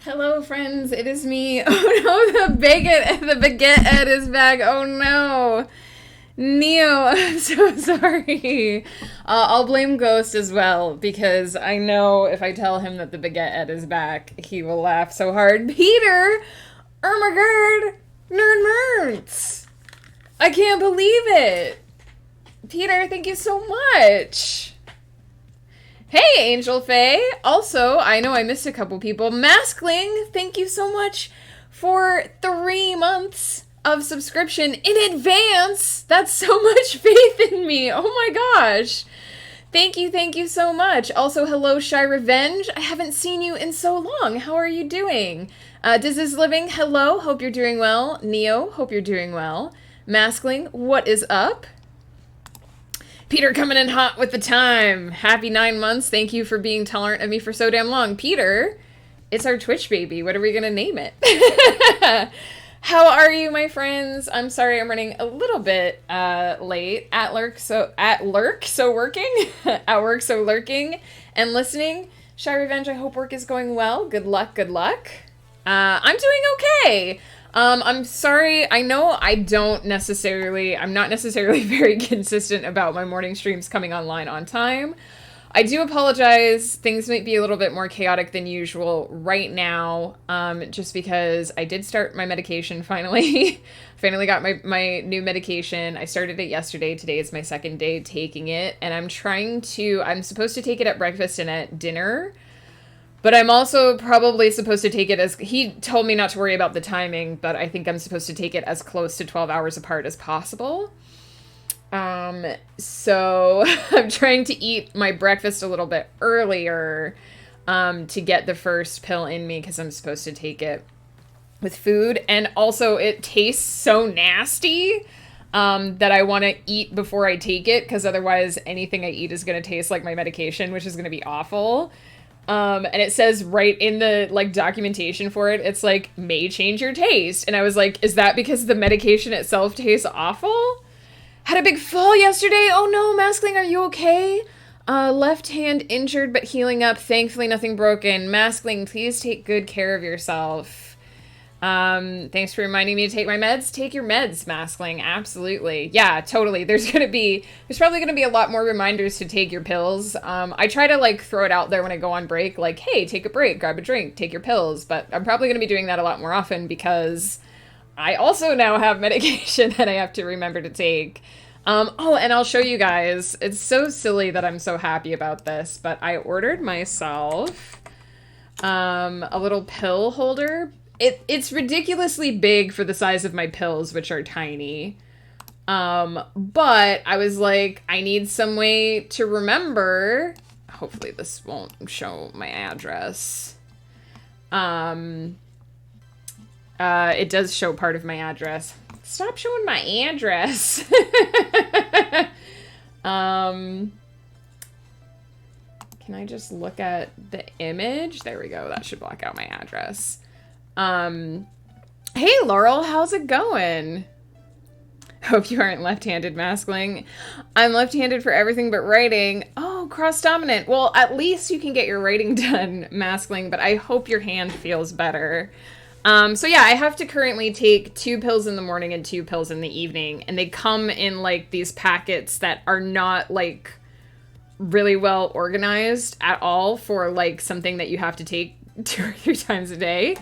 Hello, friends. It is me. Oh no, the baguette Ed is back. Oh no, Neo. I'm so sorry. I'll blame Ghost as well because I know if I tell him that the baguette Ed is back, he will laugh so hard. Peter, Ermagerd, Nerd. I can't believe it. Peter, thank you so much. Hey, Angel Faye. Also, I know I missed a couple people. Maskling, thank you so much for 3 months of subscription in advance. That's so much faith in me. Oh my gosh. Thank you so much. Also, hello, Shy Revenge. I haven't seen you in so long. How are you doing? Diz is Living, hello. Hope you're doing well. Neo, hope you're doing well. Maskling, what is up? Peter coming in hot with the time. Happy 9 months. Thank you for being tolerant of me for so damn long. Peter, it's our Twitch baby. What are we going to name it? How are you, my friends? I'm sorry I'm running a little bit late. At work, so working. At work, so lurking and listening. Shy Revenge, I hope work is going well. Good luck. I'm doing okay. I'm sorry. I know I'm not necessarily very consistent about my morning streams coming online on time. I do apologize. Things might be a little bit more chaotic than usual right now, just because I did start my medication finally. Finally got my new medication. I started it yesterday. Today is my second day taking it, and I'm supposed to take it at breakfast and at dinner. But I'm also probably supposed to take it he told me not to worry about the timing, but I think I'm supposed to take it as close to 12 hours apart as possible. So I'm trying to eat my breakfast a little bit earlier, to get the first pill in me because I'm supposed to take it with food. And also it tastes so nasty, that I want to eat before I take it because otherwise anything I eat is going to taste like my medication, which is going to be awful. And it says right in the, documentation for it, it's may change your taste. And I was like, is that because the medication itself tastes awful? Had a big fall yesterday. Oh no, Maskling, are you okay? Left hand injured but healing up. Thankfully, nothing broken. Maskling, please take good care of yourself. Thanks for reminding me to take my meds. Take your meds, Maskling. Absolutely. Yeah, totally. There's probably going to be a lot more reminders to take your pills. I try to throw it out there when I go on break, hey, take a break, grab a drink, take your pills. But I'm probably going to be doing that a lot more often because I also now have medication that I have to remember to take. Oh, and I'll show you guys. It's so silly that I'm so happy about this, but I ordered myself, a little pill holder. It's ridiculously big for the size of my pills, which are tiny. But I was like, I need some way to remember. Hopefully this won't show my address. It does show part of my address. Stop showing my address. Can I just look at the image? There we go. That should block out my address. Hey Laurel, how's it going? Hope you aren't left-handed, Maskling. I'm left-handed for everything but writing. Oh, cross-dominant. Well, at least you can get your writing done, Maskling, but I hope your hand feels better. So yeah, I have to currently take 2 pills in the morning and 2 pills in the evening, and they come in these packets that are not really well organized at all for something that you have to take 2 or 3 times a day.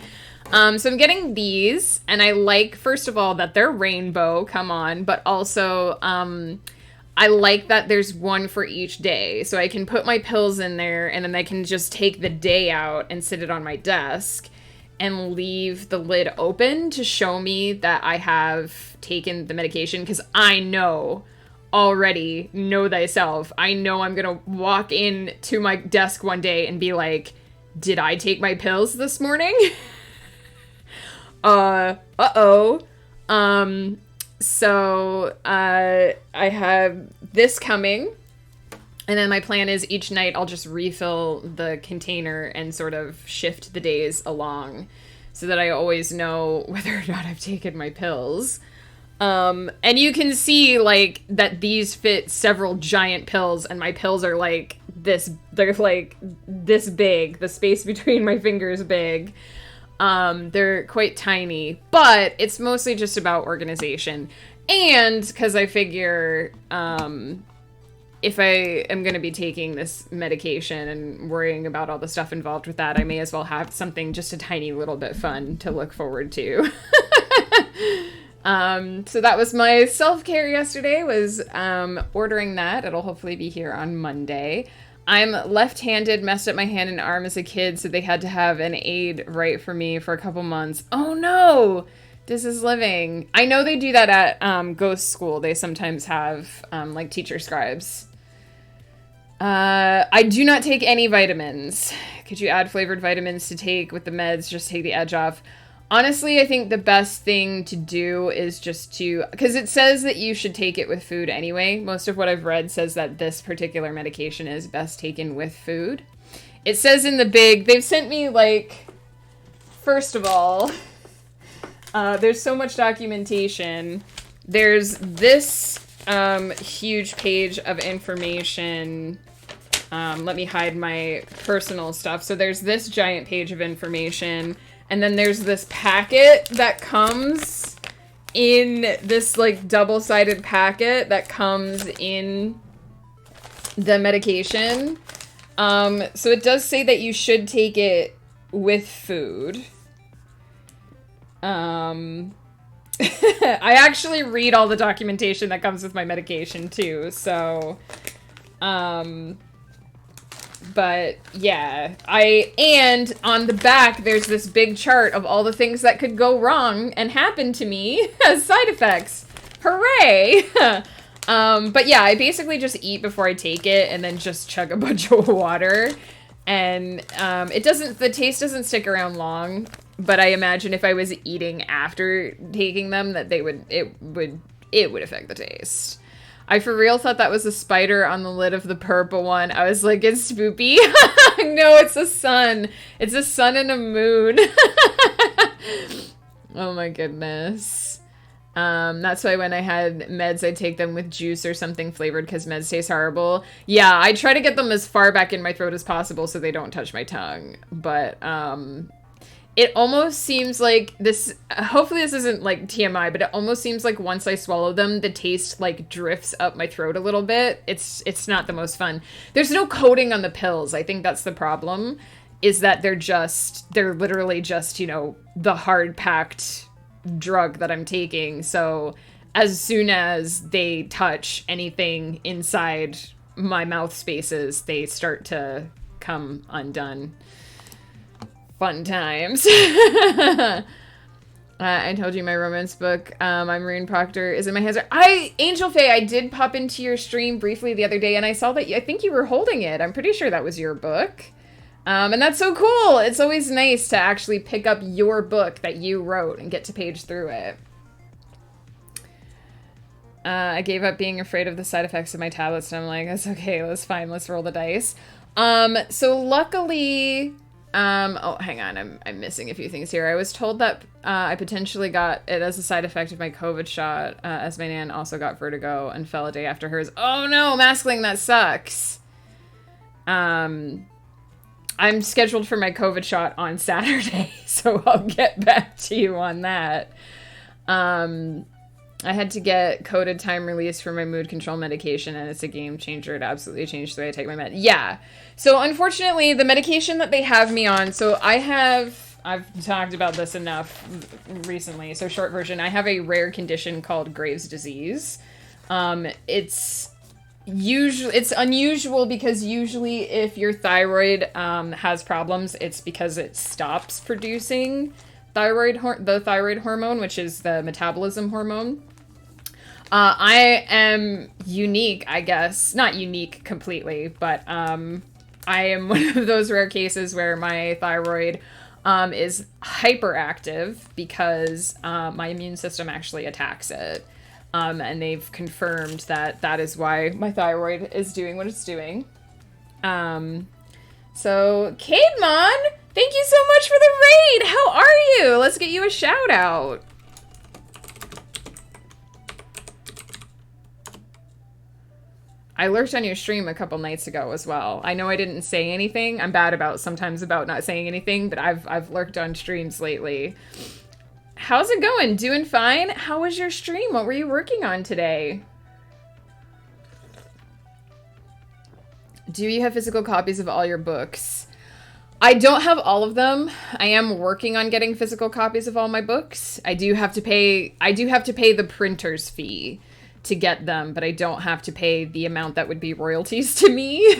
So I'm getting these, and I first of all, that they're rainbow, come on, but also, I like that there's one for each day, so I can put my pills in there, and then I can just take the day out and sit it on my desk, and leave the lid open to show me that I have taken the medication, because I know thyself, I know I'm gonna walk in to my desk one day and be like, did I take my pills this morning? Uh-oh. So, I have this coming, and then my plan is each night I'll just refill the container and sort of shift the days along so that I always know whether or not I've taken my pills. And you can see, that these fit several giant pills, and my pills are they're this big, the space between my fingers big. They're quite tiny, but it's mostly just about organization. And because I figure if I am going to be taking this medication and worrying about all the stuff involved with that, I may as well have something just a tiny little bit fun to look forward to. So that was my self-care yesterday, was ordering that. It'll hopefully be here on Monday. I'm left-handed, messed up my hand and arm as a kid, so they had to have an aide write for me for a couple months. Oh no! This is living. I know they do that at Ghost School. They sometimes have like teacher scribes. I do not take any vitamins. Could you add flavored vitamins to take with the meds? Just take the edge off. Honestly, I think the best thing to do is just to, because it says that you should take it with food anyway. Most of what I've read says that this particular medication is best taken with food. It says in the big, they've sent me like, first of all, there's so much documentation. There's this huge page of information. Let me hide my personal stuff. So there's this giant page of information. And then there's this packet that comes in this like double-sided packet that comes in the medication. So it does say that you should take it with food. I actually read all the documentation that comes with my medication too, so, but yeah, and on the back, there's this big chart of all the things that could go wrong and happen to me as side effects. Hooray! But yeah, I basically just eat before I take it and then just chug a bunch of water. And, the taste doesn't stick around long, but I imagine if I was eating after taking them that it would affect the taste. I for real thought that was a spider on the lid of the purple one. I was like, it's spoopy. No, it's a sun. It's a sun and a moon. Oh my goodness. That's why when I had meds, I'd take them with juice or something flavored because meds taste horrible. Yeah, I try to get them as far back in my throat as possible so they don't touch my tongue. But, it almost seems like this, hopefully this isn't like TMI, but it almost seems like once I swallow them, the taste like drifts up my throat a little bit. It's not the most fun. There's no coating on the pills. I think that's the problem, is that they're literally just, you know, the hard packed drug that I'm taking. So as soon as they touch anything inside my mouth spaces, they start to come undone. Fun times. I told you my romance book, my Maureen Proctor, is in my hands. Angel Faye, I did pop into your stream briefly the other day, and I saw that I think you were holding it. I'm pretty sure that was your book. And that's so cool. It's always nice to actually pick up your book that you wrote and get to page through it. I gave up being afraid of the side effects of my tablets, and I'm like, that's okay, that's fine, let's roll the dice. So luckily... oh, hang on, I'm missing a few things here. I was told that I potentially got it as a side effect of my COVID shot, as my nan also got vertigo and fell a day after hers. Oh no, Maskling, that sucks. I'm scheduled for my COVID shot on Saturday, so I'll get back to you on that. I had to get coded time release for my mood control medication, and it's a game changer. It absolutely changed the way I take my med. Yeah. So unfortunately, the medication that they have me on, so I've talked about this enough recently. So short version, I have a rare condition called Graves' disease. It's unusual because usually if your thyroid has problems, it's because it stops producing the thyroid hormone, which is the metabolism hormone. I am unique, I guess. Not unique completely, but I am one of those rare cases where my thyroid is hyperactive because my immune system actually attacks it. And they've confirmed that that is why my thyroid is doing what it's doing. So, Cademon, thank you so much for the raid! How are you? Let's get you a shout out. I lurked on your stream a couple nights ago as well. I know I didn't say anything. I'm bad about sometimes about not saying anything, but I've lurked on streams lately. How's it going? Doing fine? How was your stream? What were you working on today? Do you have physical copies of all your books? I don't have all of them. I am working on getting physical copies of all my books. I do have to pay the printer's fee to get them, but I don't have to pay the amount that would be royalties to me.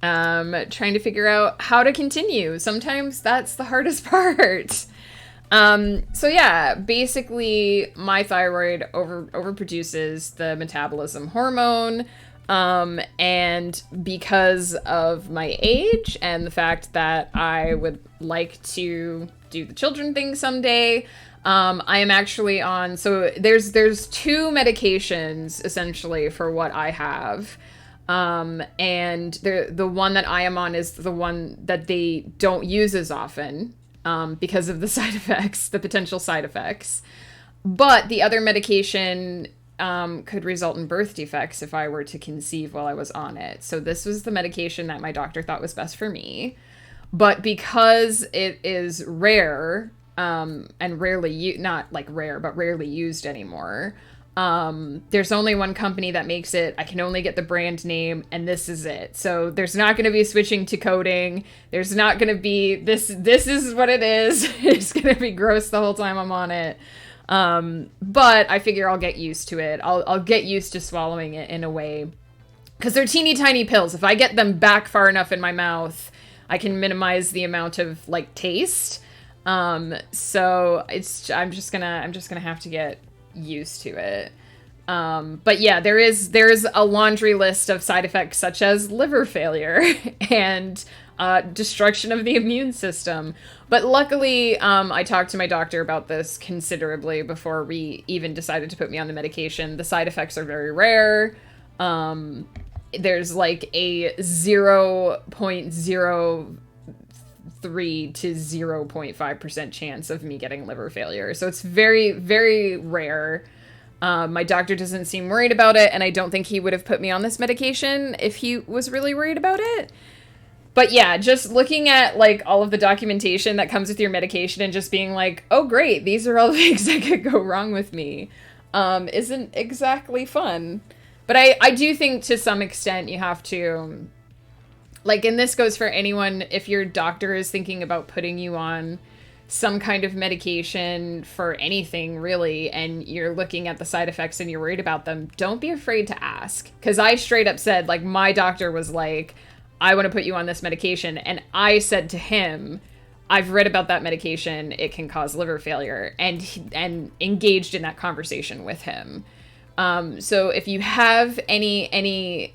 Trying to figure out how to continue. Sometimes that's the hardest part. So yeah, basically my thyroid overproduces the metabolism hormone. And because of my age and the fact that I would like to do the children thing someday, I am actually on, so there's two medications essentially for what I have. And the one that I am on is the one that they don't use as often, because of the side effects, the potential side effects. But the other medication could result in birth defects if I were to conceive while I was on it. So this was the medication that my doctor thought was best for me. But because it is rare, and rarely, not like rare, but rarely used anymore, there's only one company that makes it. I can only get the brand name, and this is it. So there's not going to be switching to coding. There's not going to be, this is what it is. It's going to be gross the whole time I'm on it. But I figure I'll get used to it. I'll get used to swallowing it in a way, because they're teeny tiny pills. If I get them back far enough in my mouth, I can minimize the amount of like taste. So I'm just gonna have to get used to it. But yeah, there's a laundry list of side effects such as liver failure and destruction of the immune system. But luckily, I talked to my doctor about this considerably before we even decided to put me on the medication. The side effects are very rare. There's like a 0.03 to 0.5% chance of me getting liver failure. So it's very, very rare. My doctor doesn't seem worried about it, and I don't think he would have put me on this medication if he was really worried about it. But yeah, just looking at like all of the documentation that comes with your medication and just being like, oh great, these are all the things that could go wrong with me, isn't exactly fun. But I do think to some extent you have to, like, and this goes for anyone, if your doctor is thinking about putting you on some kind of medication for anything really, and you're looking at the side effects and you're worried about them, don't be afraid to ask. Because I straight up said, like, my doctor was like, I want to put you on this medication. And I said to him, I've read about that medication. It can cause liver failure, and engaged in that conversation with him. So if you have any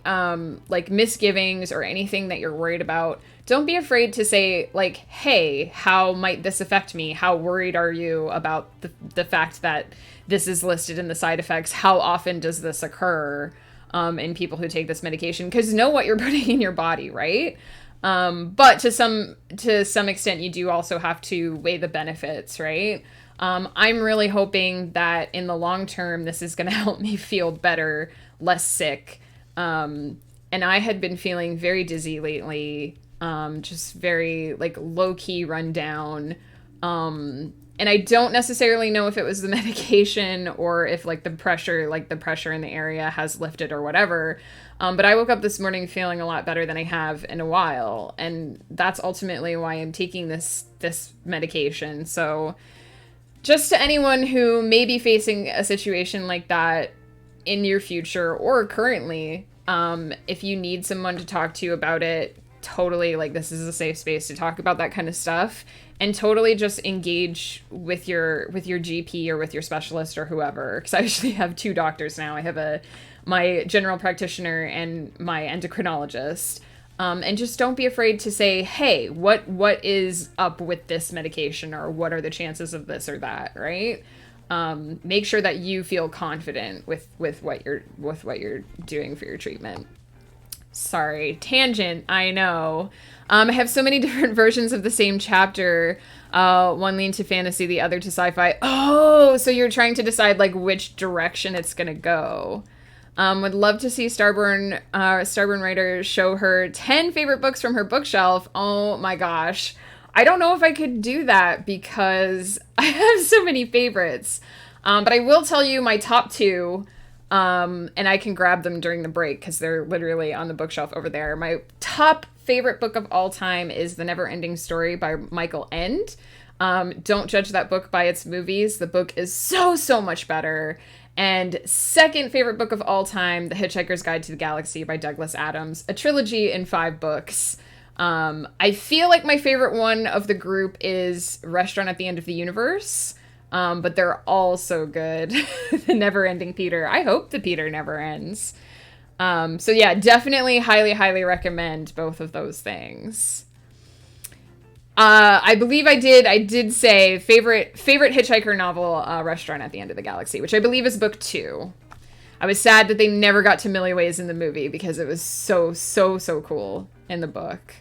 like misgivings or anything that you're worried about, don't be afraid to say, like, hey, how might this affect me? How worried are you about the fact that this is listed in the side effects? How often does this occur in people who take this medication? Because know what you're putting in your body, right? But to some extent, you do also have to weigh the benefits, right? I'm really hoping that in the long term, this is going to help me feel better, less sick. And I had been feeling very dizzy lately, just very like low key run down. And I don't necessarily know if it was the medication or if like the pressure in the area has lifted or whatever. But I woke up this morning feeling a lot better than I have in a while. And that's ultimately why I'm taking this medication. So just to anyone who may be facing a situation like that in your future or currently, if you need someone to talk to you about it, totally, like, this is a safe space to talk about that kind of stuff, and totally just engage with your GP or with your specialist or whoever. Because I actually have two doctors now. I have my general practitioner and my endocrinologist. And just don't be afraid to say, hey, what is up with this medication, or what are the chances of this or that, right? Make sure that you feel confident with what you're doing for your treatment. Sorry, tangent, I know. I have so many different versions of the same chapter. One lean to fantasy, the other to sci-fi. Oh, so you're trying to decide like which direction it's gonna go. Would love to see Starburn writer show her 10 favorite books from her bookshelf. Oh my gosh. I don't know if I could do that because I have so many favorites. But I will tell you my top two, and I can grab them during the break because they're literally on the bookshelf over there. My top favorite book of all time is The Never-Ending Story by Michael Ende. Don't judge that book by its movies. The book is so much better. And second favorite book of all time, The Hitchhiker's Guide to the Galaxy by Douglas Adams, a trilogy in 5 books. I feel like my favorite one of the group is Restaurant at the End of the Universe, but they're all so good. The Never-Ending Peter. I hope the Peter never ends. So yeah, definitely highly recommend both of those things. I believe I did say favorite hitchhiker novel, Restaurant at the End of the Galaxy, which I believe is book 2. I was sad that they never got to Millie Ways in the movie because it was so cool in the book.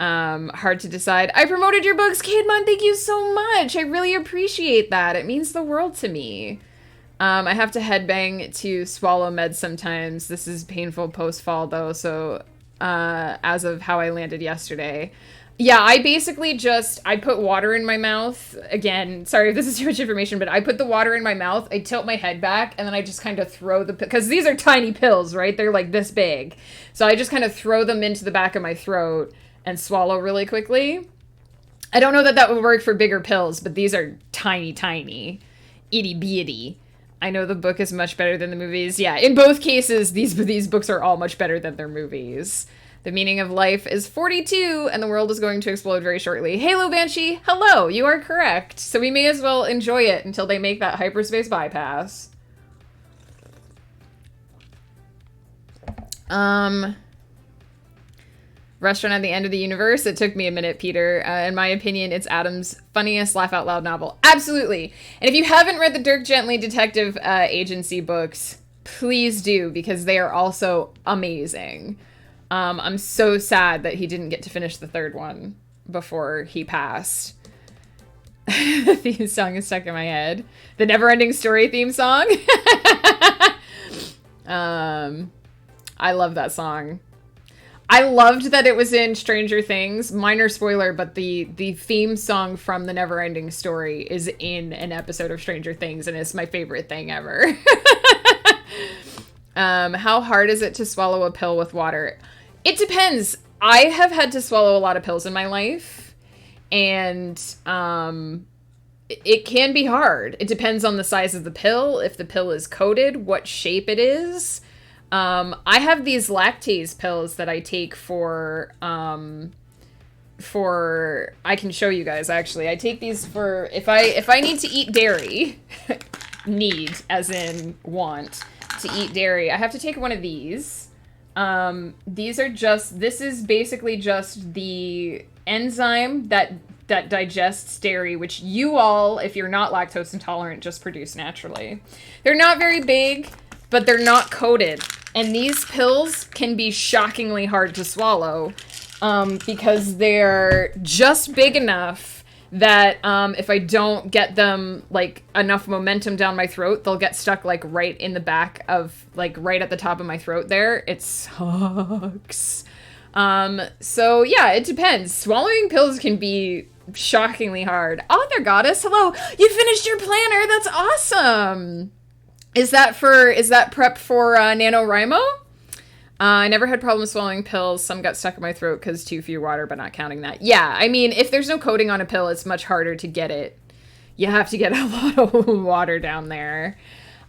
Hard to decide. I promoted your books, Cademan. Thank you so much. I really appreciate that. It means the world to me. I have to headbang to swallow meds sometimes. This is painful post-fall though, so as of how I landed yesterday. Yeah, I basically I put water in my mouth. Again, sorry if this is too much information, but I put the water in my mouth, I tilt my head back, and then I just kind of throw because these are tiny pills, right? They're like this big. So I just kind of throw them into the back of my throat and swallow really quickly. I don't know that would work for bigger pills, but these are tiny, itty bitty. I know the book is much better than the movies. Yeah, in both cases, these books are all much better than their movies. The meaning of life is 42, and the world is going to explode very shortly. Halo Banshee, hello, you are correct. So we may as well enjoy it until they make that hyperspace bypass. Restaurant at the End of the Universe. It took me a minute, Peter. In my opinion, it's Adams' funniest laugh-out-loud novel. Absolutely. And if you haven't read the Dirk Gently Detective Agency books, please do, because they are also amazing. I'm so sad that he didn't get to finish the third one before he passed. The theme song is stuck in my head. The Never-Ending Story theme song. I love that song. I loved that it was in Stranger Things. Minor spoiler, but the theme song from The Never-Ending Story is in an episode of Stranger Things, and it's my favorite thing ever. How hard is it to swallow a pill with water? It depends. I have had to swallow a lot of pills in my life, and it can be hard. It depends on the size of the pill, if the pill is coated, what shape it is. I have these lactase pills that I take for I can show you guys actually. I take these for if I need to eat dairy, need as in want to eat dairy, I have to take one of these. This is basically just the enzyme that digests dairy, which you all, if you're not lactose intolerant, just produce naturally. They're not very big, but they're not coated. And these pills can be shockingly hard to swallow because they're just big enough that if I don't get them like enough momentum down my throat, they'll get stuck like right in the back of like right at the top of my throat there. It sucks. So yeah, it depends. Swallowing pills can be shockingly hard. Author Goddess, hello. You finished your planner. That's awesome. Is that prep for NaNoWriMo? I never had problems swallowing pills. Some got stuck in my throat because too few water, but not counting that. Yeah, I mean, if there's no coating on a pill, it's much harder to get it. You have to get a lot of water down there.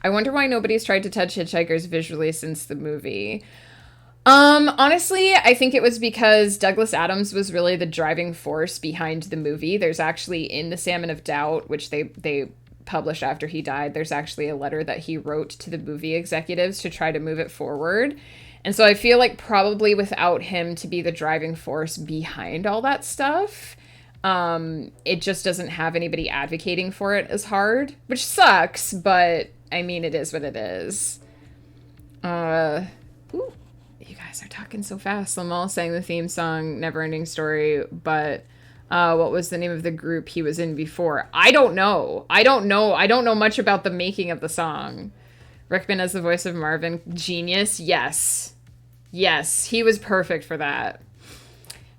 I wonder why nobody's tried to touch Hitchhikers visually since the movie. Honestly, I think it was because Douglas Adams was really the driving force behind the movie. There's actually in The Salmon of Doubt, which they published after he died, there's actually a letter that he wrote to the movie executives to try to move it forward. And so I feel like probably without him to be the driving force behind all that stuff, it just doesn't have anybody advocating for it as hard, which sucks, but I mean, it is what it is. Ooh, you guys are talking so fast. I'm all saying the theme song, Never-Ending Story, but what was the name of the group he was in before? I don't know. I don't know much about the making of the song. Rickman as the voice of Marvin. Genius. Yes. Yes. He was perfect for that.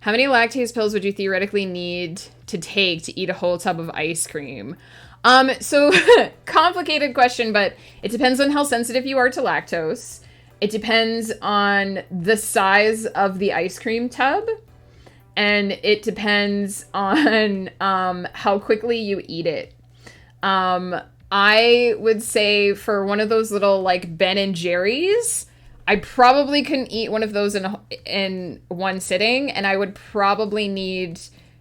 How many lactase pills would you theoretically need to take to eat a whole tub of ice cream? So complicated question, but it depends on how sensitive you are to lactose. It depends on the size of the ice cream tub. And it depends on how quickly you eat it. I would say for one of those little like Ben and Jerry's, I probably couldn't eat one of those in one sitting, and I would probably need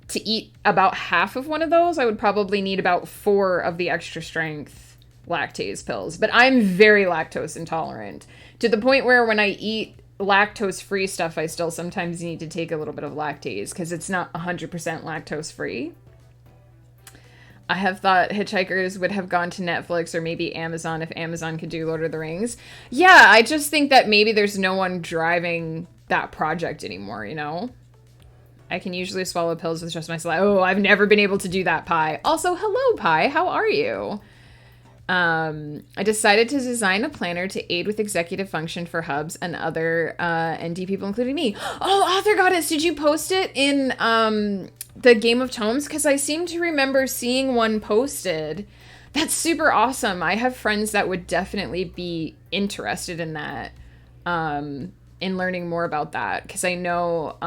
to eat about half of one of those. I would probably need about 4 of the extra strength lactase pills. But I'm very lactose intolerant to the point where when I eat lactose-free stuff, I still sometimes need to take a little bit of lactase because it's not 100% lactose-free. I have thought Hitchhikers would have gone to Netflix or maybe Amazon if Amazon could do Lord of the Rings. Yeah, I just think that maybe there's no one driving that project anymore, you know? I can usually swallow pills with just my saliva. Oh, I've never been able to do that, Pi. Also, hello, Pi. How are you? I decided to design a planner to aid with executive function for hubs and other ND people, including me. Oh, Author Goddess, did you post it in the Game of Tomes? Because I seem to remember seeing one posted. That's super awesome. I have friends that would definitely be interested in that, in learning more about that. Because I know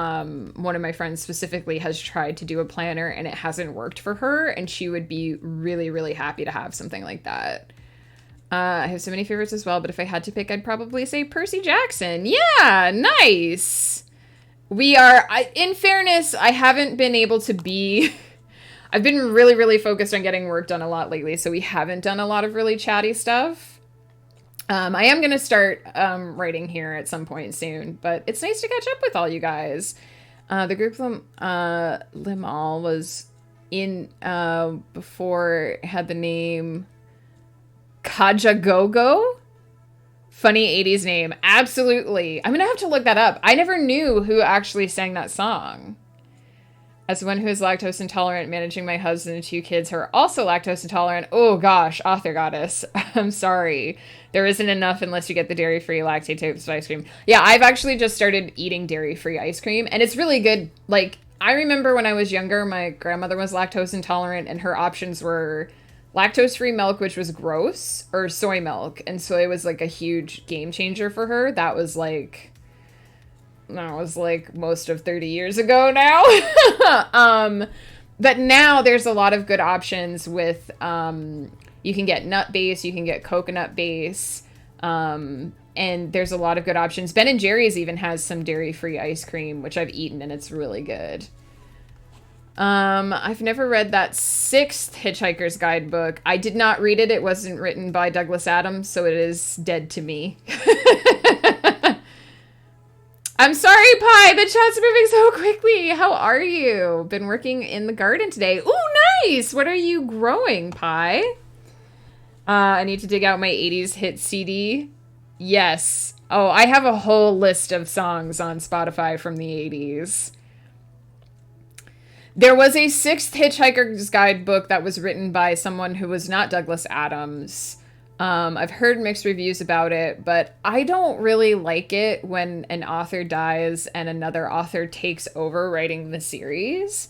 one of my friends specifically has tried to do a planner and it hasn't worked for her. And she would be really, really happy to have something like that. I have so many favorites as well, but if I had to pick, I'd probably say Percy Jackson. Yeah, nice. We are, in fairness, I haven't been able to be, I've been really, really focused on getting work done a lot lately, so we haven't done a lot of really chatty stuff. I am going to start writing here at some point soon, but it's nice to catch up with all you guys. The group Limal was in, before it had the name Kajagogo. Funny 80s name. Absolutely. I'm going to have to look that up. I never knew who actually sang that song. As one who is lactose intolerant, managing my husband and 2 kids who are also lactose intolerant. Oh gosh, Author Goddess. I'm sorry. There isn't enough unless you get the dairy-free lactate ice cream. Yeah, I've actually just started eating dairy-free ice cream, and it's really good. Like, I remember when I was younger, my grandmother was lactose intolerant, and her options were lactose-free milk, which was gross, or soy milk. And soy was like a huge game changer for her. That was like most of 30 years ago now. But now there's a lot of good options with, you can get nut base, you can get coconut base, and there's a lot of good options. Ben & Jerry's even has some dairy-free ice cream, which I've eaten, and it's really good. I've never read that 6th Hitchhiker's Guidebook. I did not read it. It wasn't written by Douglas Adams, so it is dead to me. I'm sorry, Pi. The chat's moving so quickly. How are you? Been working in the garden today. Ooh, nice. What are you growing, Pi? I need to dig out my 80s hit CD. Yes. Oh, I have a whole list of songs on Spotify from the 80s. There was a 6th Hitchhiker's Guidebook that was written by someone who was not Douglas Adams. I've heard mixed reviews about it, but I don't really like it when an author dies and another author takes over writing the series.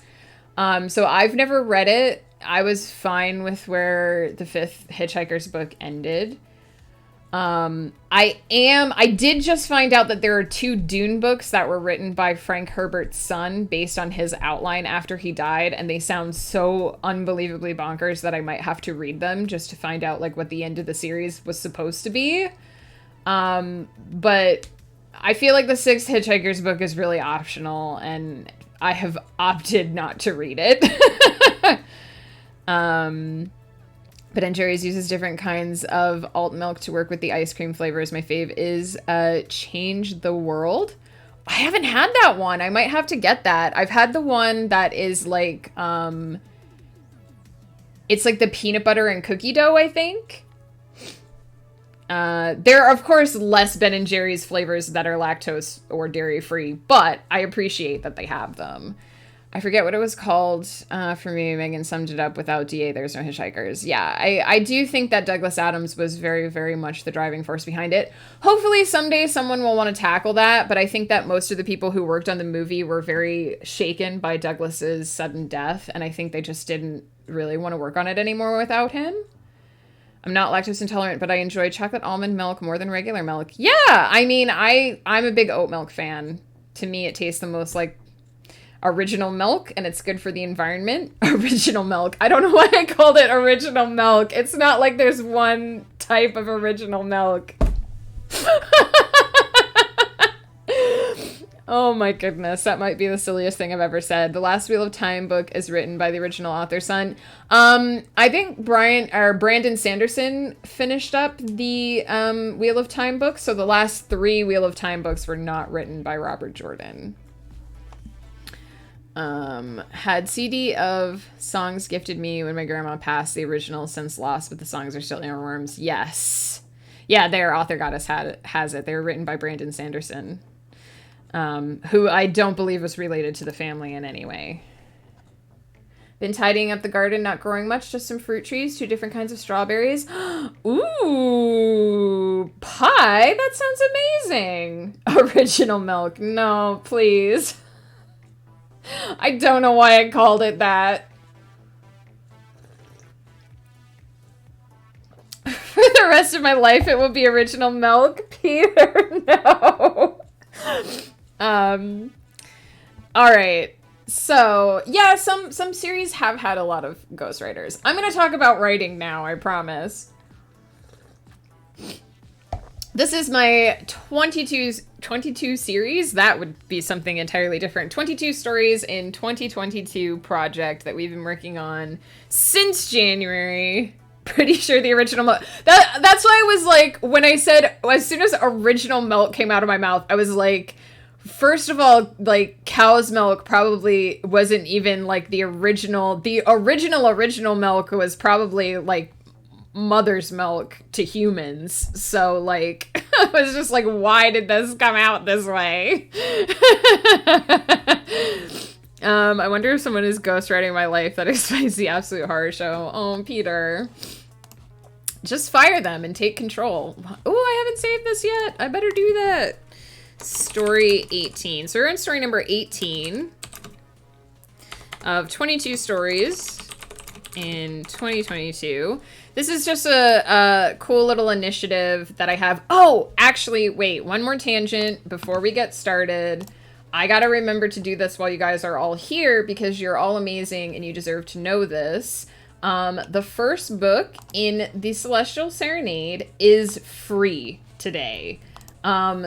So I've never read it. I was fine with where the 5th Hitchhiker's book ended. I did just find out that there are 2 Dune books that were written by Frank Herbert's son based on his outline after he died, and they sound so unbelievably bonkers that I might have to read them just to find out like what the end of the series was supposed to be. But I feel like the 6th Hitchhiker's book is really optional, and I have opted not to read it. But Jerry's uses different kinds of alt milk to work with the ice cream flavors. My fave is Change the World. I haven't had that one. I might have to get that. I've had the one that is like, it's like the peanut butter and cookie dough, I think. There are, of course, less Ben & Jerry's flavors that are lactose or dairy-free, but I appreciate that they have them. I forget what it was called for me. Megan summed it up: without DA, there's no hitchhikers. Yeah, I do think that Douglas Adams was very, very much the driving force behind it. Hopefully someday someone will want to tackle that, but I think that most of the people who worked on the movie were very shaken by Douglas's sudden death, and I think they just didn't really want to work on it anymore without him. I'm not lactose intolerant, but I enjoy chocolate almond milk more than regular milk. Yeah, I mean, I'm a big oat milk fan. To me, it tastes the most like original milk, and it's good for the environment. Original milk. I don't know why I called it original milk. It's not like there's one type of original milk. Oh my goodness, that might be the silliest thing I've ever said. The last Wheel of Time book is written by the original author's son. I think Brandon Sanderson finished up the Wheel of Time book, so the last 3 Wheel of Time books were not written by Robert Jordan. Had CD of songs gifted me when my grandma passed, the original since lost, but the songs are still earworms. Yes. Yeah, their author goddess has it. They were written by Brandon Sanderson. Who I don't believe was related to the family in any way. Been tidying up the garden, not growing much, just some fruit trees, 2 different kinds of strawberries. Ooh, pie? That sounds amazing. Original milk. No, please. I don't know why I called it that. For the rest of my life, it will be original milk. Peter, no. All right. So, yeah, some series have had a lot of ghostwriters. I'm going to talk about writing now, I promise. This is my 22 series. That would be something entirely different. 22 stories in 2022 project that we've been working on since January. Pretty sure the original milk. That's why I was like, when I said, as soon as original milk came out of my mouth, I was like, first of all, like, cow's milk probably wasn't even like the original. The original milk was probably like mother's milk to humans. So like, I was just like, why did this come out this way? I wonder if someone is ghostwriting my life. That explains the Absolute Horror Show. Oh, Peter. Just fire them and take control. Oh, I haven't saved this yet. I better do that. Story 18. So we're in story number 18 of 22 stories in 2022. This is just a cool little initiative that I have. Oh, actually, wait, one more tangent before we get started. I gotta remember to do this while you guys are all here because you're all amazing and you deserve to know this. The first book in the Celestial Serenade is free today.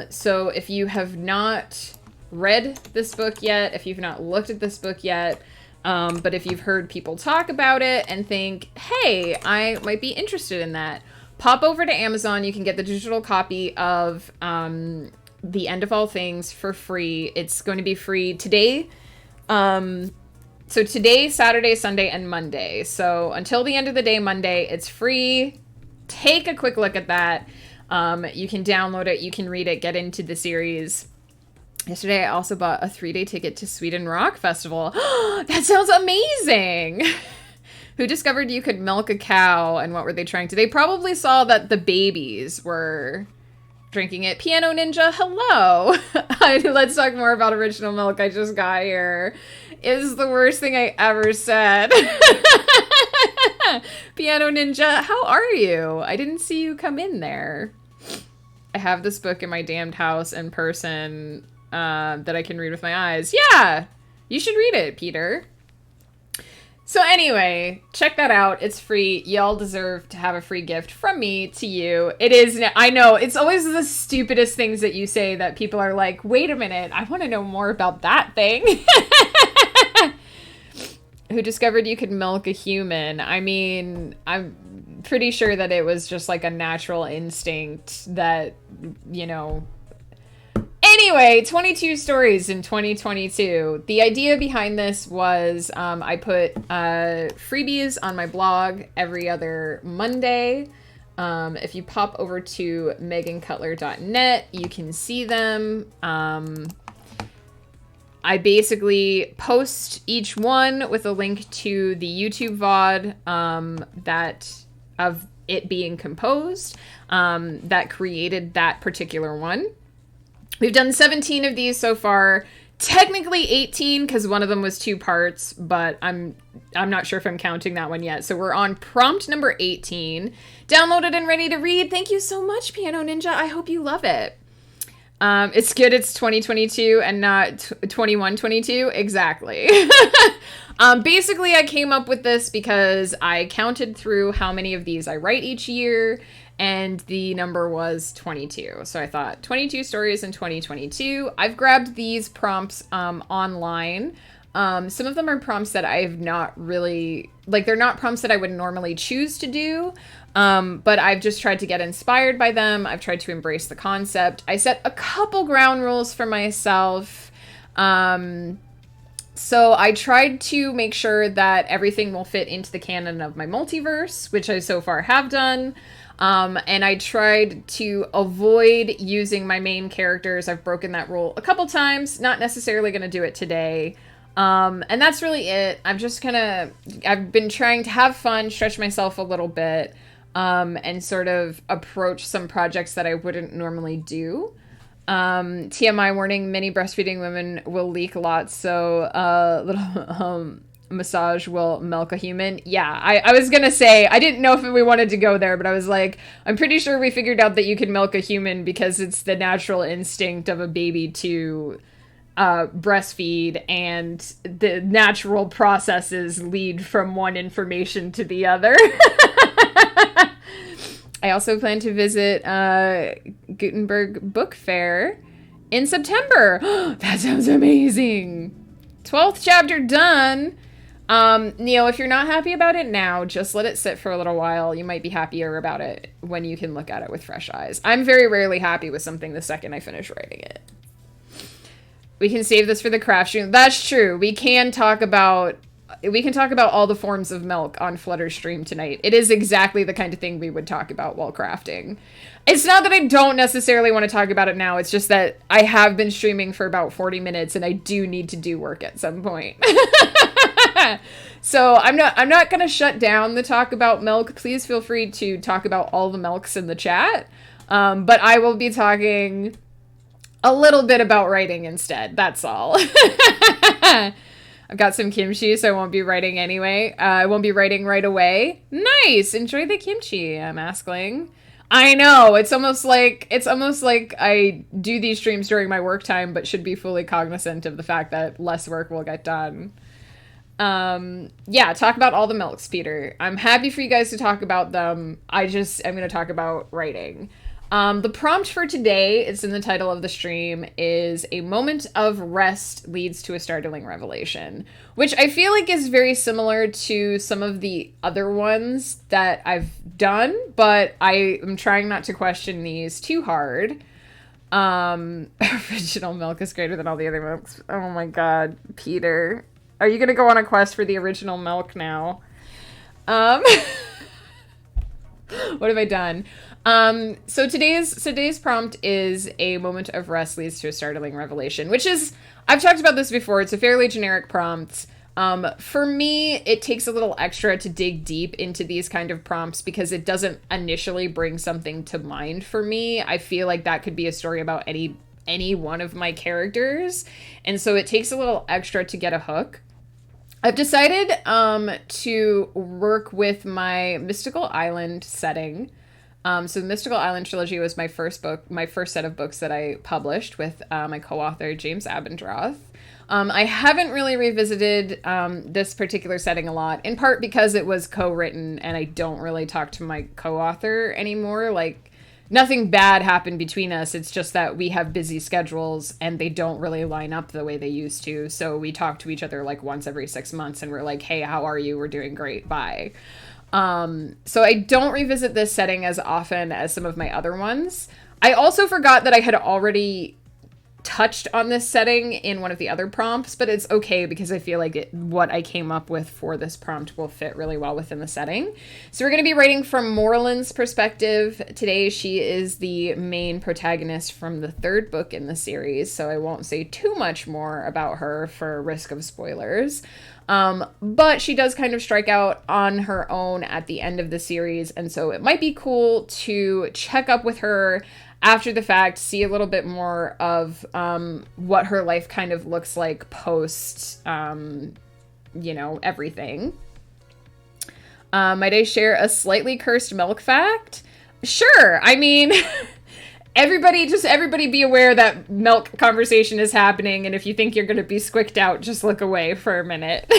So if you have not read this book yet, if you've not looked at this book yet, but if you've heard people talk about it and think, hey, I might be interested in that, pop over to Amazon. You can get the digital copy of The End of All Things for free. It's going to be free today. So today, Saturday, Sunday, and Monday. So until the end of the day, Monday, it's free. Take a quick look at that. You can download it. You can read it. Get into the series. Yesterday, I also bought a 3-day ticket to Sweden Rock Festival. That sounds amazing. Who discovered you could milk a cow, and what were they trying to? They probably saw that the babies were drinking it. Piano Ninja, hello. Let's talk more about original milk. I just got here. Is the worst thing I ever said. Piano Ninja, how are you? I didn't see you come in there. I have this book in my damned house in person that I can read with my eyes. Yeah, you should read it, Peter. So anyway, check that out. It's free. Y'all deserve to have a free gift from me to you. It is, I know, it's always the stupidest things that you say that people are like, wait a minute, I want to know more about that thing. Who discovered you could milk a human? I mean, I'm pretty sure that it was just like a natural instinct that, you know. Anyway, 22 stories in 2022. The idea behind this was I put freebies on my blog every other Monday. If you pop over to megancutler.net, you can see them. I basically post each one with a link to the YouTube VOD that of it being composed that created that particular one. We've done 17 of these so far. Technically 18 because one of them was 2 parts, but I'm not sure if I'm counting that one yet. So we're on prompt number 18. Downloaded and ready to read. Thank you so much, Piano Ninja. I hope you love it. It's good it's 2022 and not 2122. Exactly. Basically, I came up with this because I counted through how many of these I write each year, and the number was 22. So I thought 22 stories in 2022. I've grabbed these prompts online. Some of them are prompts that I've not really, like, they're not prompts that I would normally choose to do. But I've just tried to get inspired by them. I've tried to embrace the concept. I set a couple ground rules for myself. So I tried to make sure that everything will fit into the canon of my multiverse, which I so far have done. And I tried to avoid using my main characters. I've broken that rule a couple times, not necessarily going to do it today. And that's really it. I've been trying to have fun, stretch myself a little bit, and sort of approach some projects that I wouldn't normally do. TMI warning, many breastfeeding women will leak lots, so little massage will milk a human. Yeah, I was gonna say, I didn't know if we wanted to go there, but I was like, I'm pretty sure we figured out that you can milk a human because it's the natural instinct of a baby to breastfeed, and the natural processes lead from one information to the other. I also plan to visit Gutenberg Book Fair in September. That sounds amazing. 12th chapter done. Neil, if you're not happy about it now, just let it sit for a little while. You might be happier about it when you can look at it with fresh eyes. I'm very rarely happy with something the second I finish writing it. We can save this for the craft stream. That's true. We can talk about all the forms of milk on Flutter stream tonight. It is exactly the kind of thing we would talk about while crafting. It's not that I don't necessarily want to talk about it now. It's just that I have been streaming for about 40 minutes and I do need to do work at some point. So I'm not going to shut down the talk about milk. Please feel free to talk about all the milks in the chat. But I will be talking a little bit about writing instead. That's all. I've got some kimchi, so I won't be writing anyway. I won't be writing right away. Nice! Enjoy the kimchi, I'm asking. I know, it's almost like I do these streams during my work time, but should be fully cognizant of the fact that less work will get done. Yeah, talk about all the milks, Peter. I'm happy for you guys to talk about them. I'm going to talk about writing. The prompt for today, it's in the title of the stream, is a moment of rest leads to a startling revelation, which I feel like is very similar to some of the other ones that I've done, but I am trying not to question these too hard. Original milk is greater than all the other milks. Oh my god, Peter. Are you gonna go on a quest for the original milk now? What have I done? So today's prompt is a moment of rest leads to a startling revelation, which is, I've talked about this before. It's a fairly generic prompt. For me, it takes a little extra to dig deep into these kind of prompts because it doesn't initially bring something to mind for me. I feel like that could be a story about any one of my characters. And so it takes a little extra to get a hook. I've decided, to work with my Mystical Island setting. So the Mystical Island trilogy was my first set of books that I published with my co-author, James Abendroth. I haven't really revisited this particular setting a lot, in part because it was co-written and I don't really talk to my co-author anymore. Like, nothing bad happened between us. It's just that we have busy schedules and they don't really line up the way they used to. So we talk to each other like once every 6 months and we're like, hey, how are you? We're doing great. Bye. So I don't revisit this setting as often as some of my other ones. I also forgot that I had already touched on this setting in one of the other prompts, but it's okay because I feel like what I came up with for this prompt will fit really well within the setting. So we're going to be writing from Morland's perspective today. She is the main protagonist from the third book in the series, so I won't say too much more about her for risk of spoilers. But she does kind of strike out on her own at the end of the series, and so it might be cool to check up with her after the fact, see a little bit more of what her life kind of looks like post, everything. Might I share a slightly cursed milk fact? Sure. I mean, everybody be aware that milk conversation is happening, and if you think you're going to be squicked out, just look away for a minute.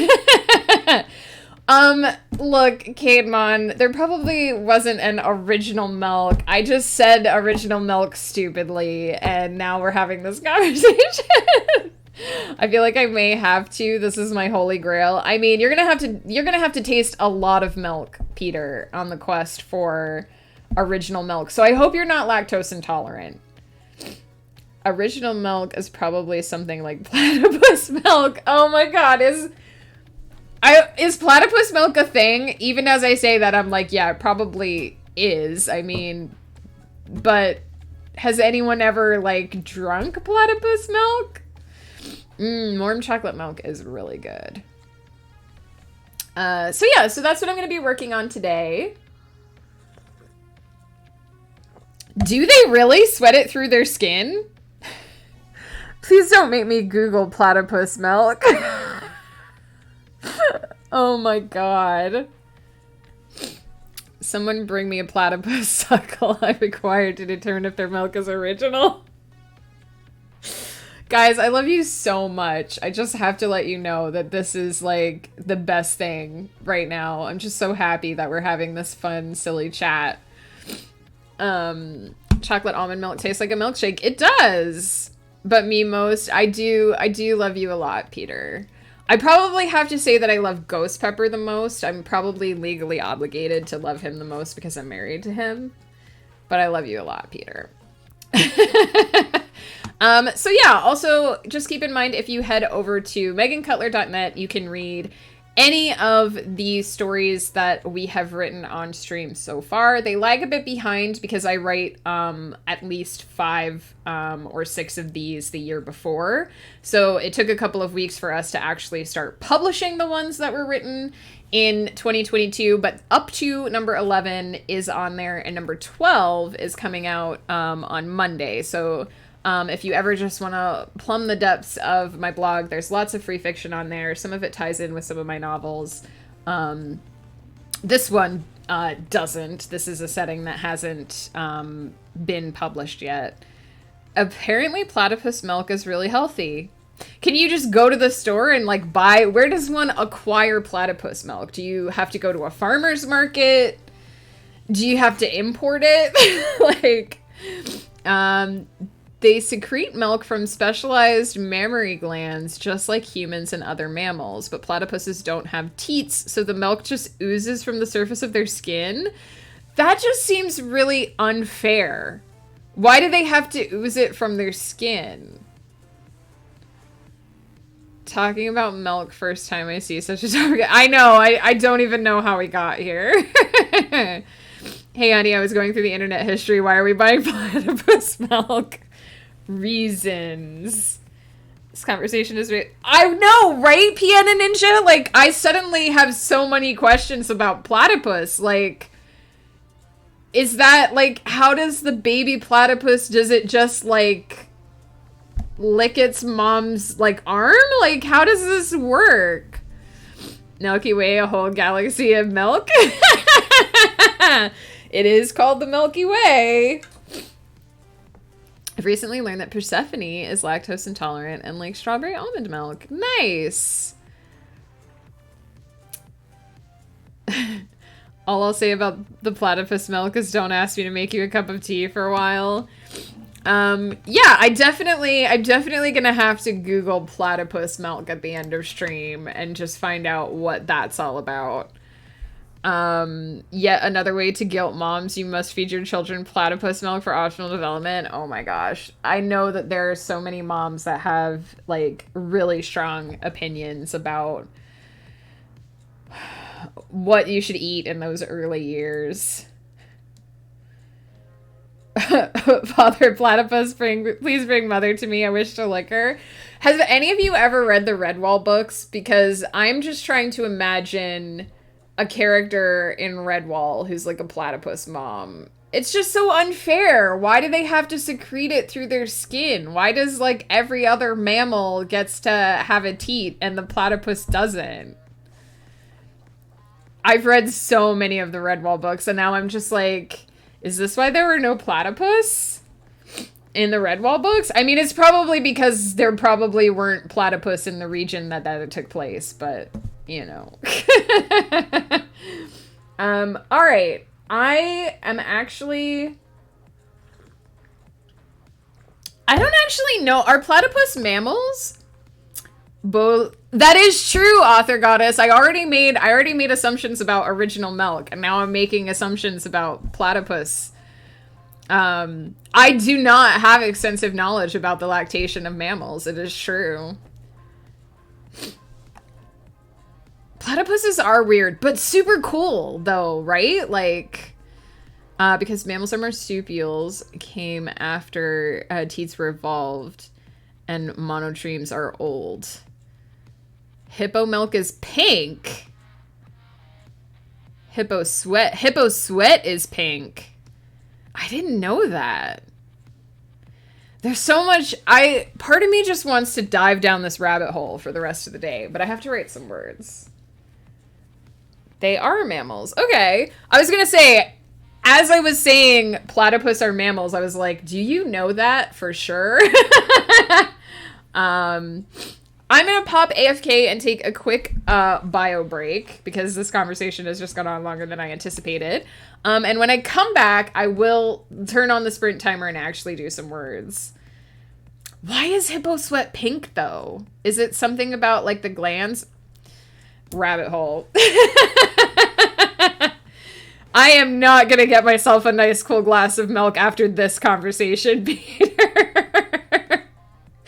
Look, Caedmon, there probably wasn't an original milk. I just said original milk stupidly, and now we're having this conversation. I feel like I may have to. This is my holy grail. I mean, you're gonna have to taste a lot of milk, Peter, on the quest for original milk. So I hope you're not lactose intolerant. Original milk is probably something like platypus milk. Oh my god, is platypus milk a thing? Even as I say that, I'm like, yeah, it probably is. I mean, but has anyone ever, like, drunk platypus milk? Warm chocolate milk is really good. So that's what I'm going to be working on today. Do they really sweat it through their skin? Please don't make me Google platypus milk. Oh my god. Someone bring me a platypus suckle I require to determine if their milk is original. Guys, I love you so much. I just have to let you know that this is like the best thing right now. I'm just so happy that we're having this fun, silly chat. Chocolate almond milk tastes like a milkshake. It does. But me most, I do love you a lot, Peter. I probably have to say that I love Ghost Pepper the most. I'm probably legally obligated to love him the most because I'm married to him. But I love you a lot, Peter. So yeah, also just keep in mind, if you head over to megancutler.net, you can read any of the stories that we have written on stream so far. They lag a bit behind because I write at least 5 or 6 of these the year before. So it took a couple of weeks for us to actually start publishing the ones that were written in 2022, but up to number 11 is on there, and number 12 is coming out on Monday. So if you ever just want to plumb the depths of my blog, there's lots of free fiction on there. Some of it ties in with some of my novels. This one doesn't. This is a setting that hasn't been published yet. Apparently platypus milk is really healthy. Can you just go to the store and like buy? Where does one acquire platypus milk? Do you have to go to a farmer's market? Do you have to import it? They secrete milk from specialized mammary glands, just like humans and other mammals, but platypuses don't have teats, so the milk just oozes from the surface of their skin. That just seems really unfair. Why do they have to ooze it from their skin? Talking about milk, first time I see such a topic. I know, I don't even know how we got here. Hey, honey, I was going through the internet history. Why are we buying platypus milk? Reasons. This conversation is I know, right, Piano Ninja? Like, I suddenly have so many questions about platypus. Like, is that, like, how does the baby platypus, does it just, like, lick its mom's, like, arm? Like, how does this work? Milky Way, a whole galaxy of milk? It is called the Milky Way. I've recently learned that Persephone is lactose intolerant and likes strawberry almond milk. Nice. All I'll say about the platypus milk is don't ask me to make you a cup of tea for a while. Yeah, I'm definitely gonna have to Google platypus milk at the end of stream and just find out what that's all about. Yet another way to guilt moms, you must feed your children platypus milk for optional development. Oh my gosh. I know that there are so many moms that have like really strong opinions about what you should eat in those early years. Father Platypus, please bring mother to me. I wish to lick her. Has any of you ever read the Redwall books? Because I'm just trying to imagine a character in Redwall who's like a platypus mom. It's just so unfair. Why do they have to secrete it through their skin? Why does like every other mammal gets to have a teat and the platypus doesn't? I've read so many of the Redwall books and now I'm just like, is this why there were no platypus in the Redwall books? I mean, it's probably because there probably weren't platypus in the region that took place, but, you know. All right. I don't actually know. Are platypus mammals? Both. That is true, author goddess. I already made assumptions about original milk, and now I'm making assumptions about platypus. I do not have extensive knowledge about the lactation of mammals. It is true. Platypuses are weird, but super cool, though, right? Like, because mammals are marsupials, came after teats were evolved, and monotremes are old. Hippo milk is pink. Hippo sweat is pink. I didn't know that. There's so much. Part of me just wants to dive down this rabbit hole for the rest of the day, but I have to write some words. They are mammals. Okay. I was going to say, as I was saying platypus are mammals, I was like, do you know that for sure? I'm going to pop AFK and take a quick bio break because this conversation has just gone on longer than I anticipated. And when I come back, I will turn on the sprint timer and actually do some words. Why is hippo sweat pink, though? Is it something about, like, the glands? Rabbit hole. I am not going to get myself a nice cool glass of milk after this conversation, Peter.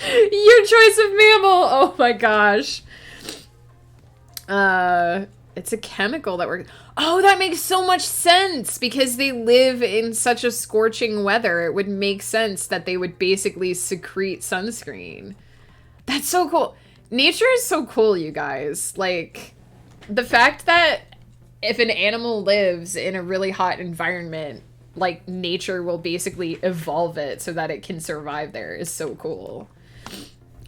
Your choice of mammal. Oh my gosh. It's a chemical that works. Oh, that makes so much sense because they live in such a scorching weather. It would make sense that they would basically secrete sunscreen. That's so cool. Nature is so cool, you guys. Like, the fact that if an animal lives in a really hot environment, like, nature will basically evolve it so that it can survive there is so cool.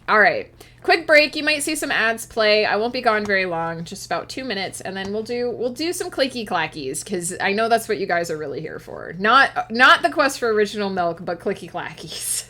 All right, quick break. You might see some ads play. I won't be gone very long, just about 2 minutes, and then we'll do some clicky clackies because I know that's what you guys are really here for. Not the quest for original milk, but clicky clackies.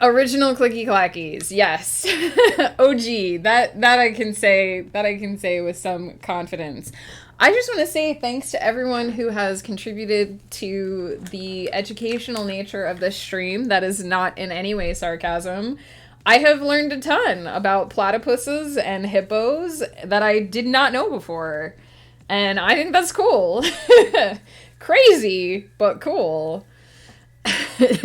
Original clicky clackies, yes. OG. That I can say with some confidence. I just want to say thanks to everyone who has contributed to the educational nature of this stream. That is not in any way sarcasm. I have learned a ton about platypuses and hippos that I did not know before. And I think that's cool. Crazy, but cool.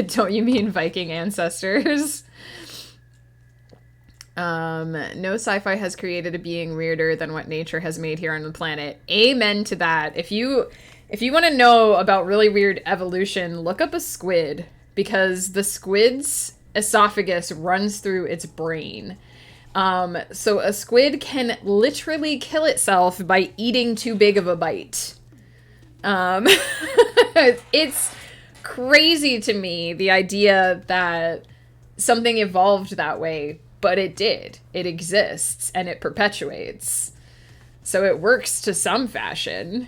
Don't you mean Viking ancestors? No sci-fi has created a being weirder than what nature has made here on the planet. Amen to that. If you want to know about really weird evolution, look up a squid, because the squid's esophagus runs through its brain. So a squid can literally kill itself by eating too big of a bite. It's crazy to me, the idea that something evolved that way, but it did. It exists, and it perpetuates. So it works to some fashion.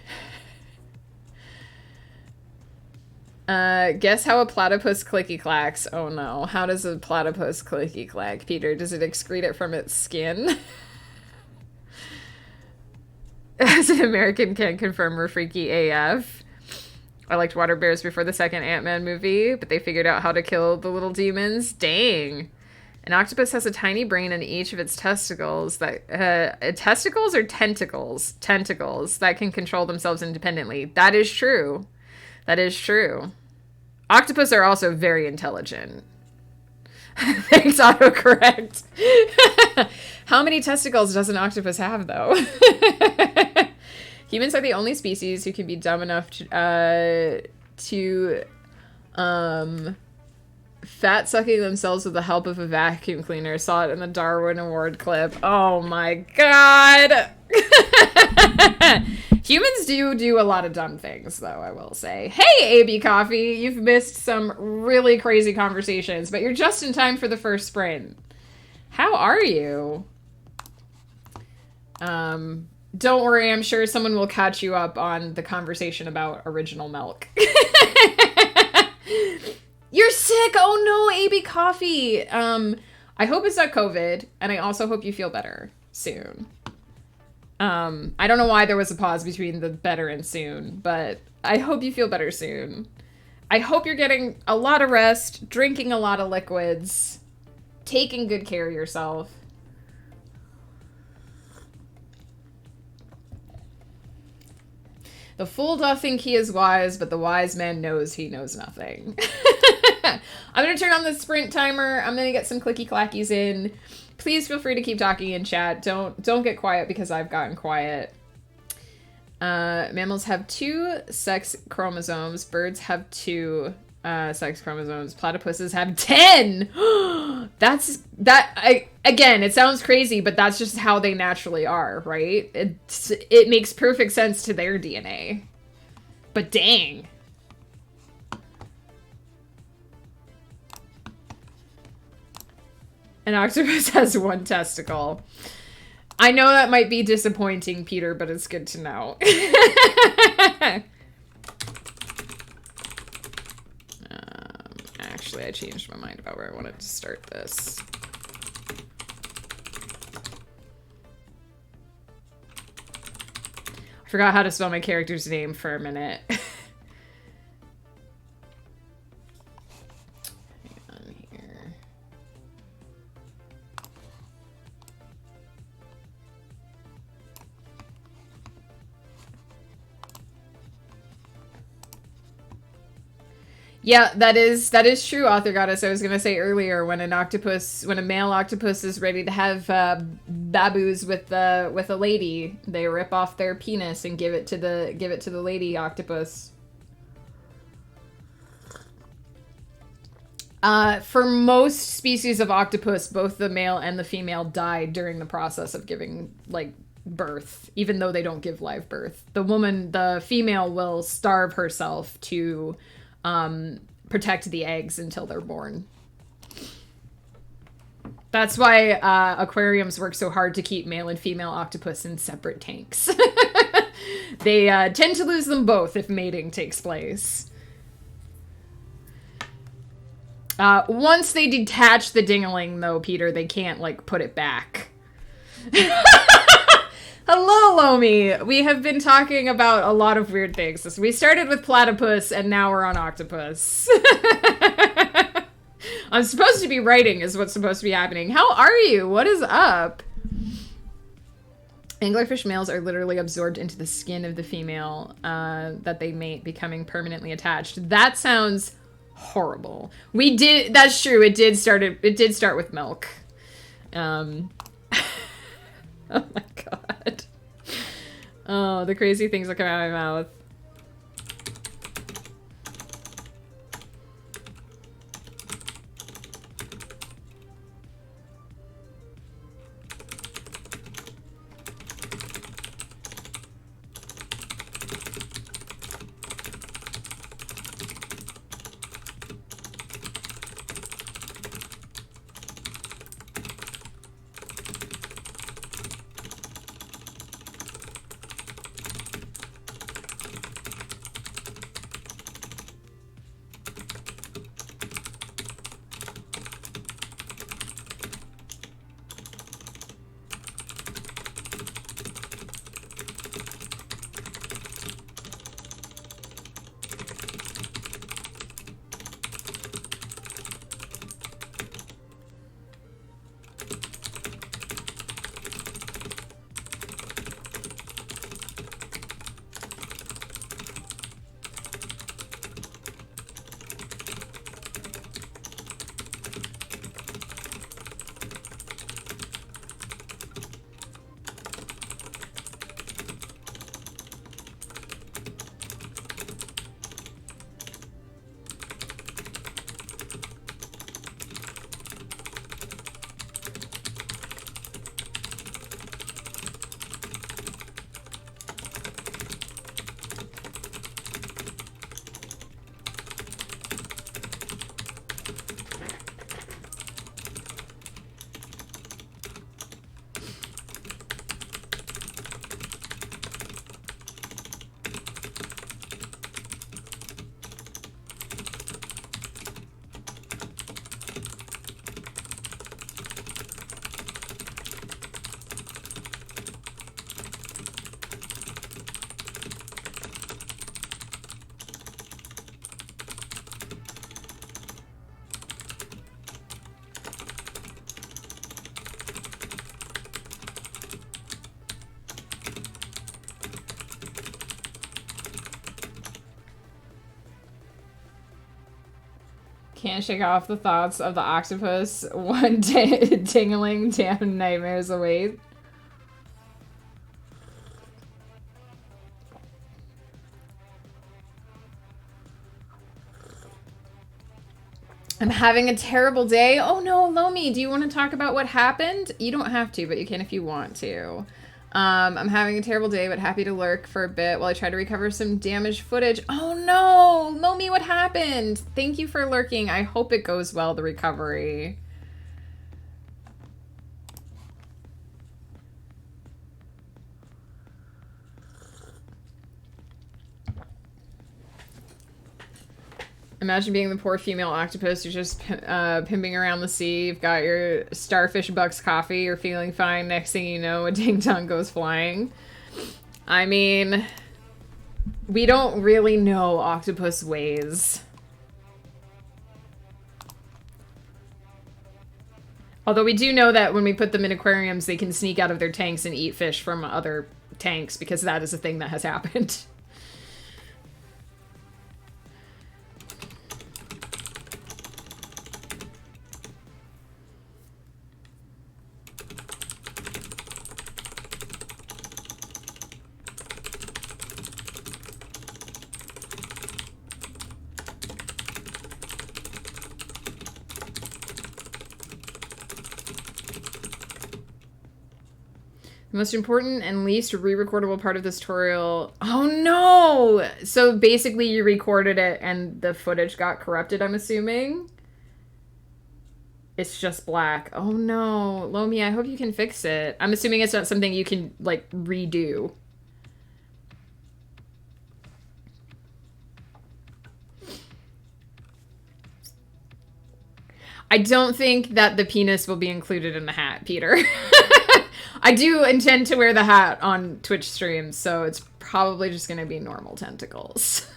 Guess how a platypus clicky clacks. Oh no. How does a platypus clicky clack, Peter? Does it excrete it from its skin? As an American, can confirm we're freaky AF. I liked water bears before the second Ant-Man movie, but they figured out how to kill the little demons. Dang. An octopus has a tiny brain in each of its testicles that testicles or tentacles? Tentacles that can control themselves independently. That is true. That is true. Octopus are also very intelligent. Thanks, autocorrect. How many testicles does an octopus have, though? Humans are the only species who can be dumb enough to fat sucking themselves with the help of a vacuum cleaner. Saw it in the Darwin Award clip. Oh my god. Humans do a lot of dumb things, though, I will say. Hey, AB Coffee, you've missed some really crazy conversations, but you're just in time for the first sprint. How are you? Don't worry, I'm sure someone will catch you up on the conversation about original milk. You're sick! Oh no, AB Coffee! I hope it's not COVID, and I also hope you feel better soon. I don't know why there was a pause between the better and soon, but I hope you feel better soon. I hope you're getting a lot of rest, drinking a lot of liquids, taking good care of yourself. The fool doth think he is wise, but the wise man knows he knows nothing. I'm going to turn on the sprint timer. I'm going to get some clicky clackies in. Please feel free to keep talking in chat. Don't get quiet because I've gotten quiet. Mammals have 2 sex chromosomes. Birds have 2 sex chromosomes. Platypuses have 10! Again, it sounds crazy, but that's just how they naturally are, right? It makes perfect sense to their DNA. But dang. An octopus has 1 testicle. I know that might be disappointing, Peter, but it's good to know. Actually, I changed my mind about where I wanted to start this. I forgot how to spell my character's name for a minute. Yeah, that is true, Author Goddess. I was gonna say earlier, when a male octopus is ready to have baboos with a lady, they rip off their penis and give it to the lady octopus. For most species of octopus, both the male and the female die during the process of giving birth, even though they don't give live birth. The female will starve herself to protect the eggs until they're born. That's why aquariums work so hard to keep male and female octopus in separate tanks. They tend to lose them both if mating takes place. Once they detach the dingling, though, Peter, they can't, like, put it back. Hello, Lomi! We have been talking about a lot of weird things. We started with platypus, and now we're on octopus. I'm supposed to be writing is what's supposed to be happening. How are you? What is up? Anglerfish males are literally absorbed into the skin of the female that they mate, becoming permanently attached. That sounds horrible. That's true. It did start with milk. Oh my god. Oh, the crazy things that come out of my mouth. Can't shake off the thoughts of the octopus. One tingling damn nightmares await. I'm having a terrible day. Oh no, Lomi, do you want to talk about what happened? You don't have to, but you can if you want to. I'm having a terrible day, but happy to lurk for a bit while I try to recover some damaged footage. Oh no! Lomi, what happened? Thank you for lurking. I hope it goes well, the recovery. Imagine being the poor female octopus who's just pimping around the sea. You've got your Starfish Bucks coffee. You're feeling fine. Next thing you know, a ding-dong goes flying. I mean, we don't really know octopus ways. Although we do know that when we put them in aquariums, they can sneak out of their tanks and eat fish from other tanks, because that is a thing that has happened. The most important and least re-recordable part of this tutorial... Oh no! So basically you recorded it and the footage got corrupted, I'm assuming? It's just black. Oh no. Lomi, I hope you can fix it. I'm assuming it's not something you can, like, redo. I don't think that the penis will be included in the hat, Peter. I do intend to wear the hat on Twitch streams, so it's probably just going to be normal tentacles.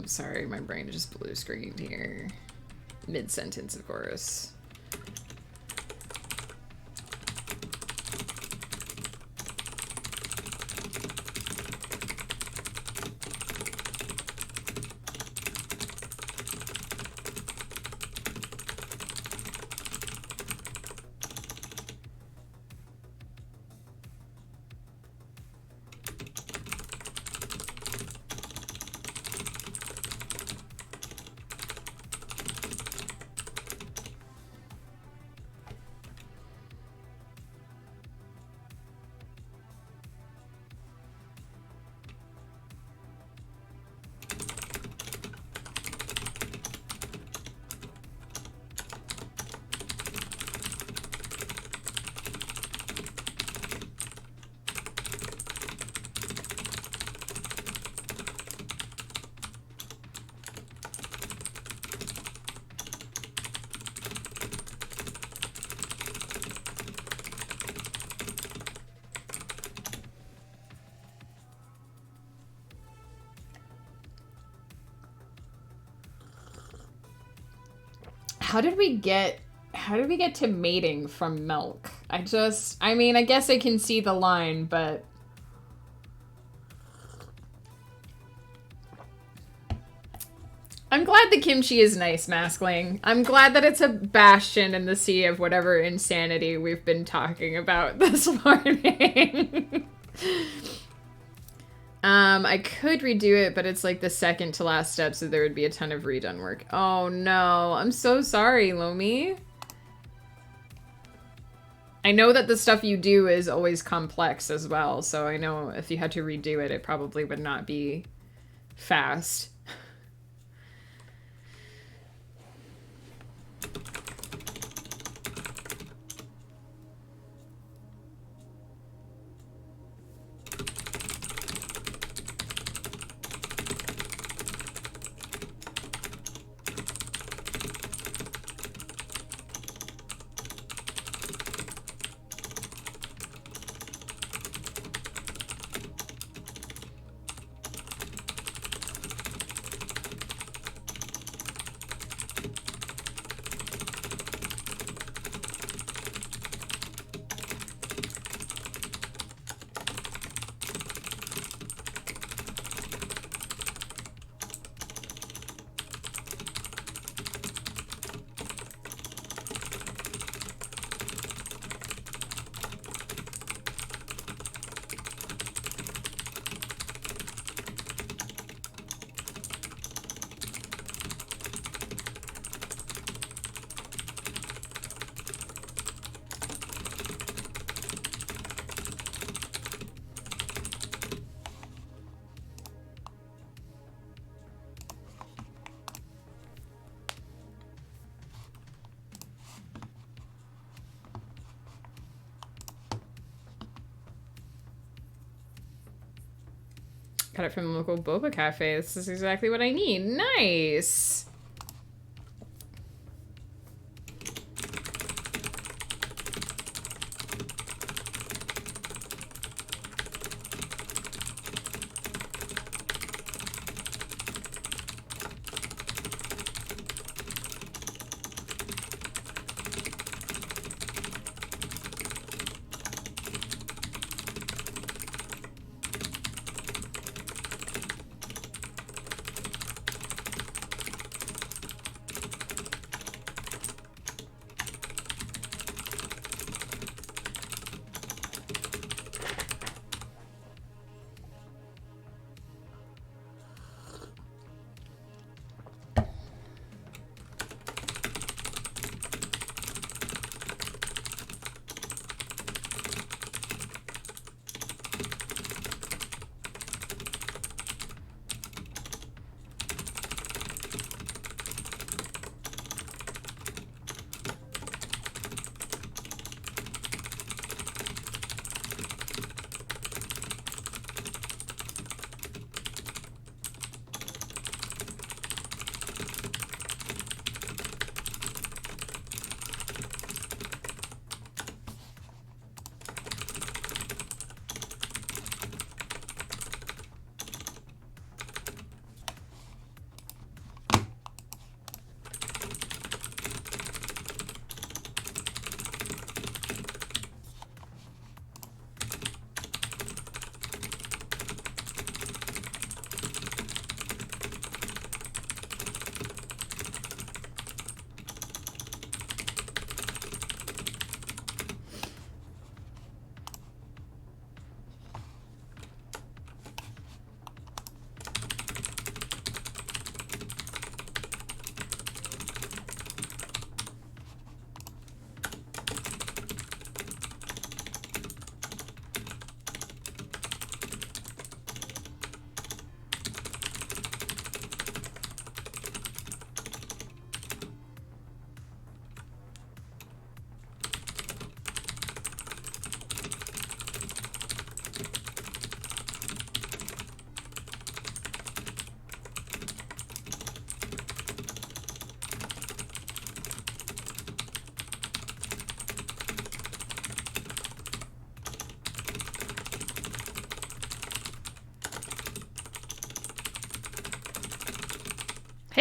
Sorry, my brain just blue screened here. Mid-sentence, of course. How did we get to mating from milk? I mean, I guess I can see the line, but I'm glad the kimchi is nice, Maskling. I'm glad that it's a bastion in the sea of whatever insanity we've been talking about this morning. I could redo it, but it's like the second to last step, so there would be a ton of redone work. Oh no, I'm so sorry, Lomi. I know that the stuff you do is always complex as well, so I know if you had to redo it, it probably would not be fast. Got it from the local boba cafe. This is exactly what I need. Nice!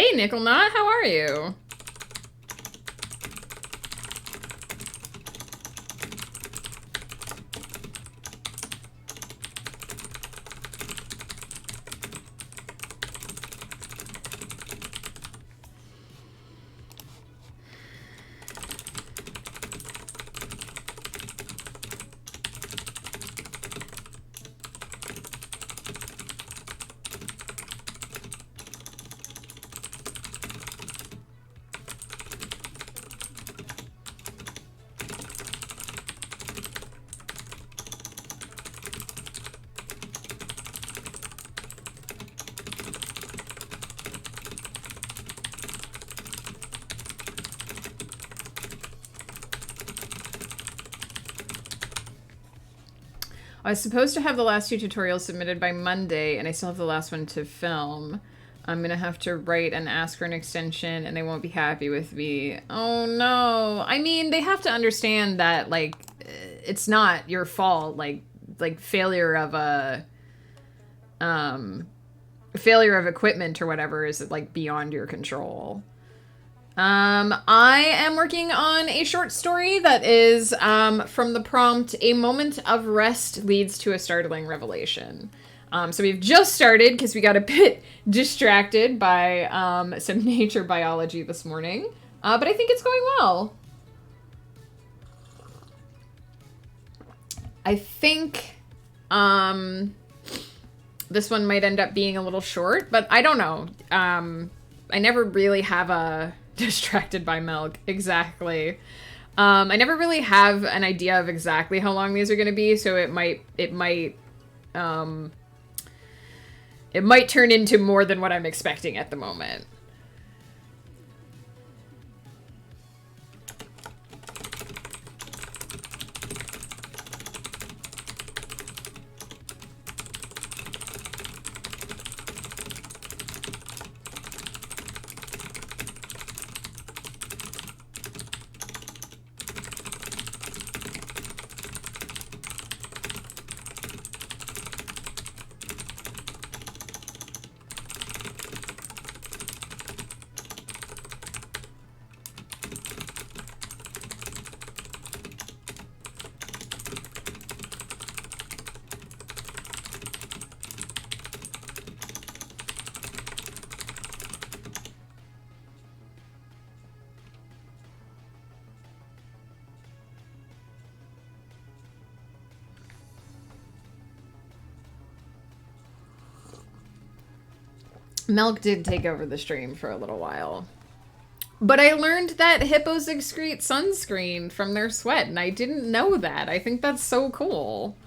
Hey, Nickelnut, how are you? I was supposed to have the last 2 tutorials submitted by Monday, and I still have the last one to film. I'm gonna have to write and ask for an extension, and they won't be happy with me. Oh no. I mean, they have to understand that, like, it's not your fault. Like failure of failure of equipment or whatever is, like, beyond your control. I am working on a short story that is, from the prompt, "A moment of rest leads to a startling revelation." So we've just started because we got a bit distracted by some nature biology this morning. But I think it's going well. I think this one might end up being a little short, but I don't know. I never really have a... Distracted by milk, exactly. I never really have an idea of exactly how long these are going to be, so it might turn into more than what I'm expecting at the moment. Milk did take over the stream for a little while. But I learned that hippos excrete sunscreen from their sweat, and I didn't know that. I think that's so cool.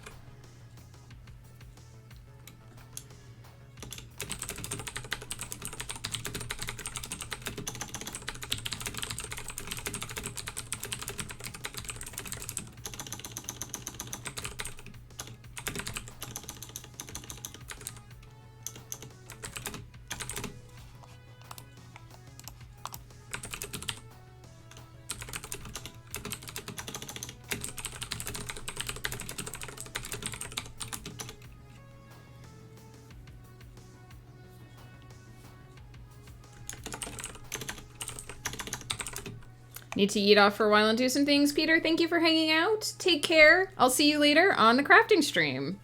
Need to eat off for a while and do some things. Peter, thank you for hanging out. Take care. I'll see you later on the crafting stream.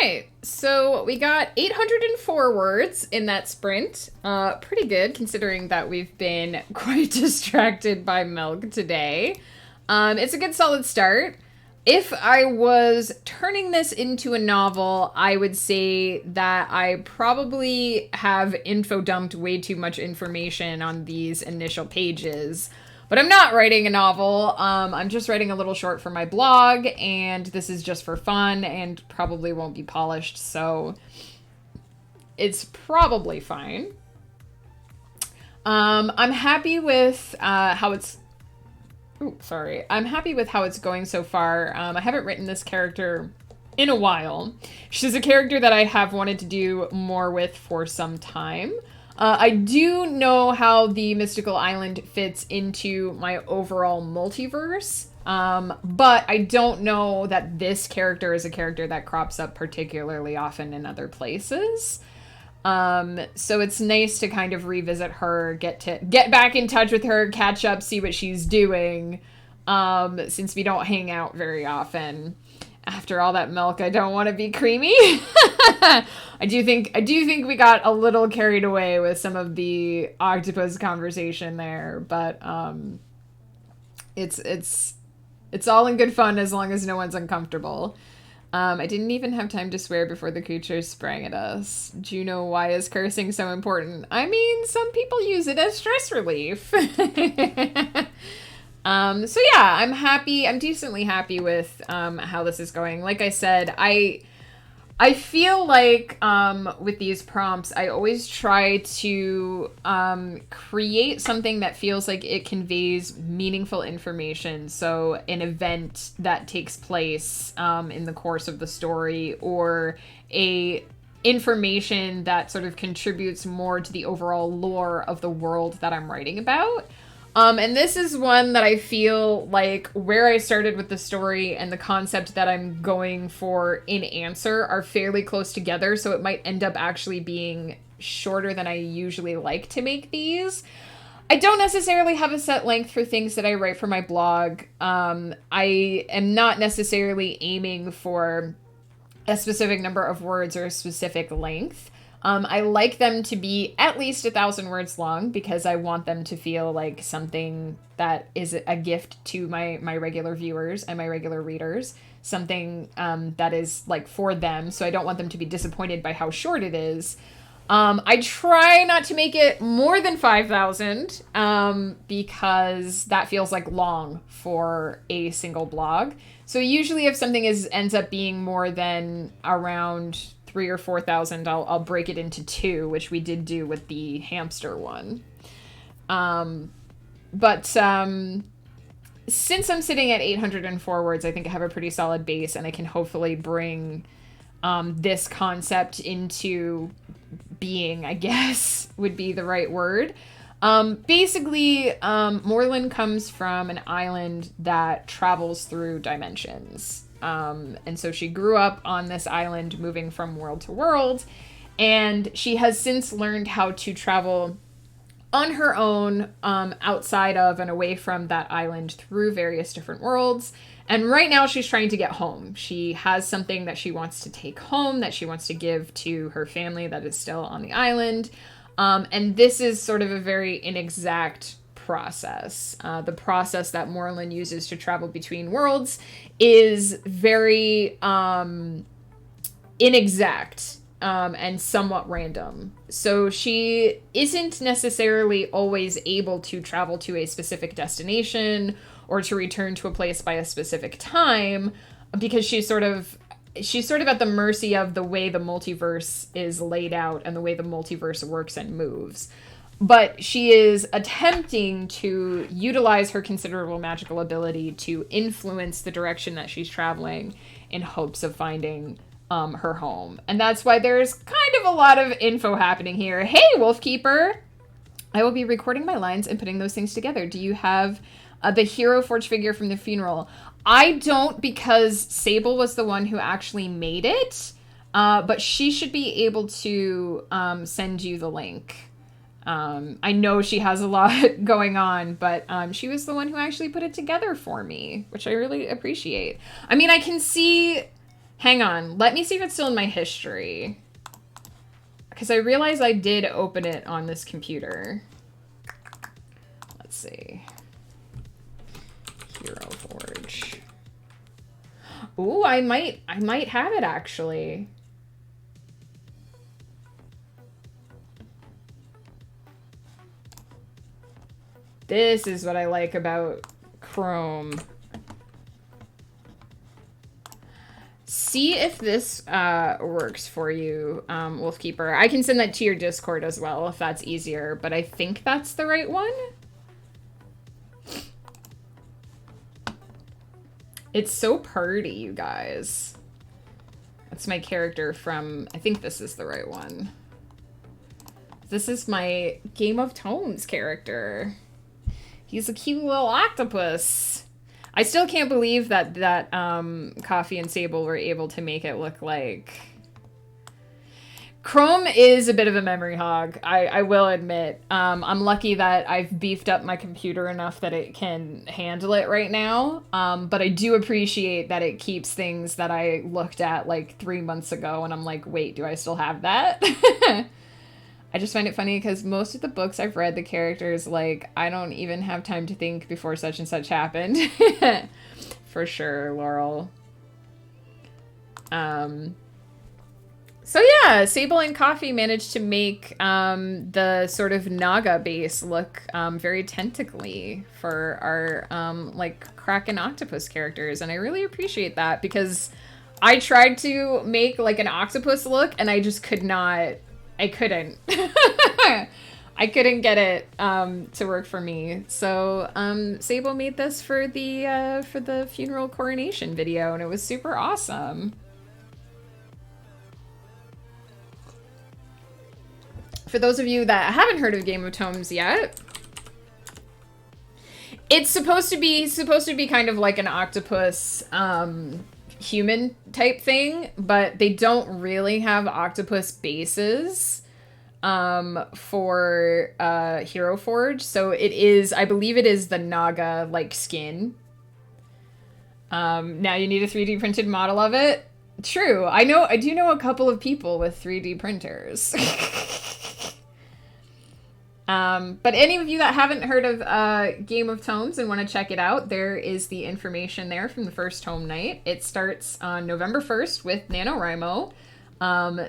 right, so we got 804 words in that sprint. Pretty good considering that we've been quite distracted by milk today. It's a good solid start. If I was turning this into a novel, I would say that I probably have info dumped way too much information on these initial pages. But I'm not writing a novel. I'm just writing a little short for my blog, and this is just for fun and probably won't be polished, so it's probably fine. I'm happy with how it's... Ooh, sorry. I'm happy with how it's going so far. I haven't written this character in a while. She's a character that I have wanted to do more with for some time. I do know how the Mystical Island fits into my overall multiverse, but I don't know that this character is a character that crops up particularly often in other places. So it's nice to kind of revisit her, get back in touch with her, catch up, see what she's doing, since we don't hang out very often. After all that milk, I don't want to be creamy. I do think we got a little carried away with some of the octopus conversation there, but it's all in good fun as long as no one's uncomfortable. I didn't even have time to swear before the creatures sprang at us. Juno, why is cursing so important? I mean, some people use it as stress relief. So yeah, I'm happy. I'm decently happy with how this is going. Like I said, I feel like with these prompts, I always try to create something that feels like it conveys meaningful information. So an event that takes place in the course of the story, or a information that sort of contributes more to the overall lore of the world that I'm writing about. And this is one that I feel like where I started with the story and the concept that I'm going for in answer are fairly close together, so it might end up actually being shorter than I usually like to make these. I don't necessarily have a set length for things that I write for my blog. I am not necessarily aiming for a specific number of words or a specific length. I like them to be at least 1,000 words long because I want them to feel like something that is a gift to my regular viewers and my regular readers, something that is like for them. So I don't want them to be disappointed by how short it is. I try not to make it more than 5,000 because that feels like long for a single blog. So usually if something ends up being more than around 3,000 or 4,000, I'll break it into two, which we did do with the hamster one. But since I'm sitting at 804 words, I think I have a pretty solid base, and I can hopefully bring this concept into being, I guess, would be the right word. Basically, Moreland comes from an island that travels through dimensions. And so she grew up on this island, moving from world to world, and she has since learned how to travel on her own, outside of and away from that island through various different worlds. And right now she's trying to get home. She has something that she wants to take home, that she wants to give to her family that is still on the island. And this is sort of a very inexact process. The process that Moreland uses to travel between worlds is very inexact and somewhat random. So she isn't necessarily always able to travel to a specific destination or to return to a place by a specific time, because she's sort of at the mercy of the way the multiverse is laid out and the way the multiverse works and moves. But she is attempting to utilize her considerable magical ability to influence the direction that she's traveling in hopes of finding her home. And that's why there's kind of a lot of info happening here. Hey, Wolfkeeper! I will be recording my lines and putting those things together. Do you have the Hero Forge figure from the funeral? I don't, because Sable was the one who actually made it. But she should be able to send you the link. I know she has a lot going on, but she was the one who actually put it together for me, which I really appreciate. I mean, I can see Hang on. Let me see if it's still in my history. Because I realize I did open it on this computer. Let's see. Hero Forge. Ooh, I might have it actually. This is what I like about Chrome. See if this works for you, Wolfkeeper. I can send that to your Discord as well if that's easier, but I think that's the right one. It's so party, you guys. That's my character from, I think this is the right one. This is my Game of Tomes character. He's a cute little octopus. I still can't believe that Coffee and Sable were able to make it look like... Chrome is a bit of a memory hog, I will admit. I'm lucky that I've beefed up my computer enough that it can handle it right now. But I do appreciate that it keeps things that I looked at like 3 months ago and I'm like, wait, do I still have that? I just find it funny because most of the books I've read, the characters, like, I don't even have time to think before such and such happened. For sure, Laurel. So yeah, Sable and Coffee managed to make the sort of Naga base look very tentacly for our like Kraken Octopus characters, and I really appreciate that because I tried to make like an octopus look and I just could not. I couldn't. I couldn't get it to work for me. So Sable made this for the funeral coronation video, and it was super awesome. For those of you that haven't heard of Game of Tomes yet, it's supposed to be kind of like an octopus human type thing, but they don't really have octopus bases for Hero Forge. So it is, I believe it is the Naga like skin. Now you need a 3D printed model of it. True. I do know a couple of people with 3D printers. But any of you that haven't heard of Game of Tomes and want to check it out, there is the information there from the first tome night. It starts on November 1st with NaNoWriMo.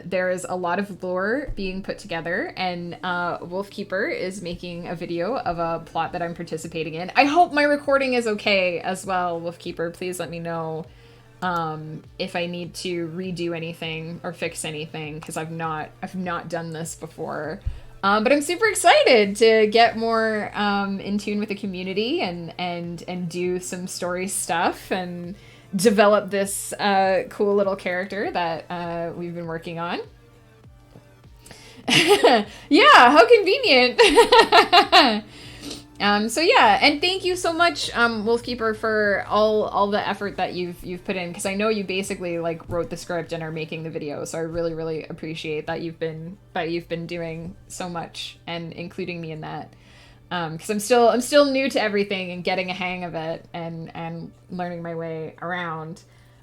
There is a lot of lore being put together, and Wolfkeeper is making a video of a plot that I'm participating in. I hope my recording is okay as well, Wolfkeeper. Please let me know if I need to redo anything or fix anything, because I've not done this before. But I'm super excited to get more in tune with the community and do some story stuff and develop this cool little character that we've been working on. Yeah, how convenient. So yeah, and thank you so much, Wolfkeeper, for all the effort that you've put in, because I know you basically like wrote the script and are making the video, so I really appreciate that you've been doing so much and including me in that, because I'm still new to everything and getting a hang of it and learning my way around.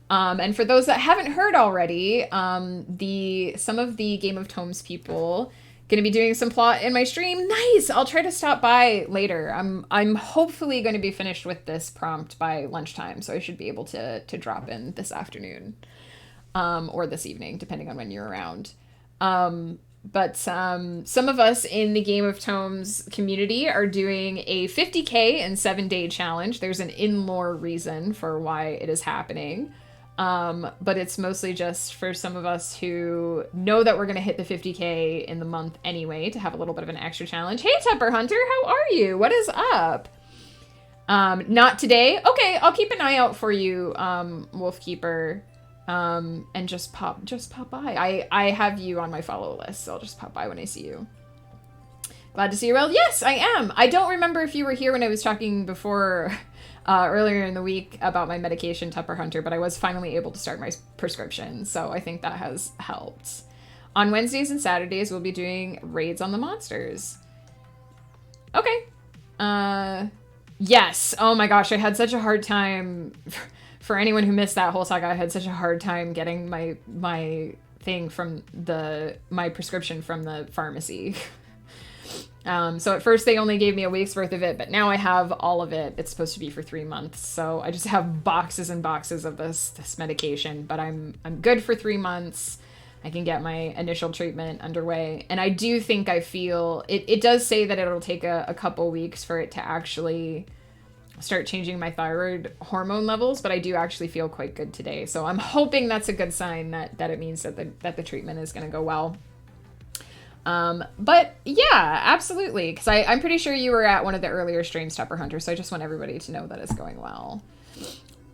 And for those that haven't heard already, some of the Game of Tomes people gonna be doing some plot in my stream. Nice. I'll try to stop by later. I'm hopefully going to be finished with this prompt by lunchtime, so I should be able to drop in this afternoon, or this evening, depending on when you're around. But some of us in the Game of Tomes community are doing a 50K in 7-day challenge. There's an in-lore reason for why it is happening. But it's mostly just for some of us who know that we're going to hit the 50K in the month anyway, to have a little bit of an extra challenge. Hey, Tupper Hunter, how are you? What is up? Not today. Okay, I'll keep an eye out for you, Wolfkeeper, and just pop by. I have you on my follow list, so I'll just pop by when I see you. Glad to see you, Well. Yes, I am. I don't remember if you were here when I was talking before... earlier in the week about my medication, Tupper Hunter, but I was finally able to start my prescription, so I think that has helped. On Wednesdays and Saturdays, we'll be doing raids on the monsters. Okay. Yes. Oh my gosh, I had such a hard time for anyone who missed that whole saga, I had such a hard time getting my thing from my prescription from the pharmacy. So at first they only gave me a week's worth of it, but now I have all of it. It's supposed to be for 3 months. So I just have boxes and boxes of this medication, but I'm good for 3 months. I can get my initial treatment underway. And I do think I feel, it does say that it'll take a couple weeks for it to actually start changing my thyroid hormone levels, but I do actually feel quite good today. So I'm hoping that's a good sign that it means that the treatment is going to go well. But yeah, absolutely. Because I'm pretty sure you were at one of the earlier streams, Tupper Hunter. So I just want everybody to know that it's going well.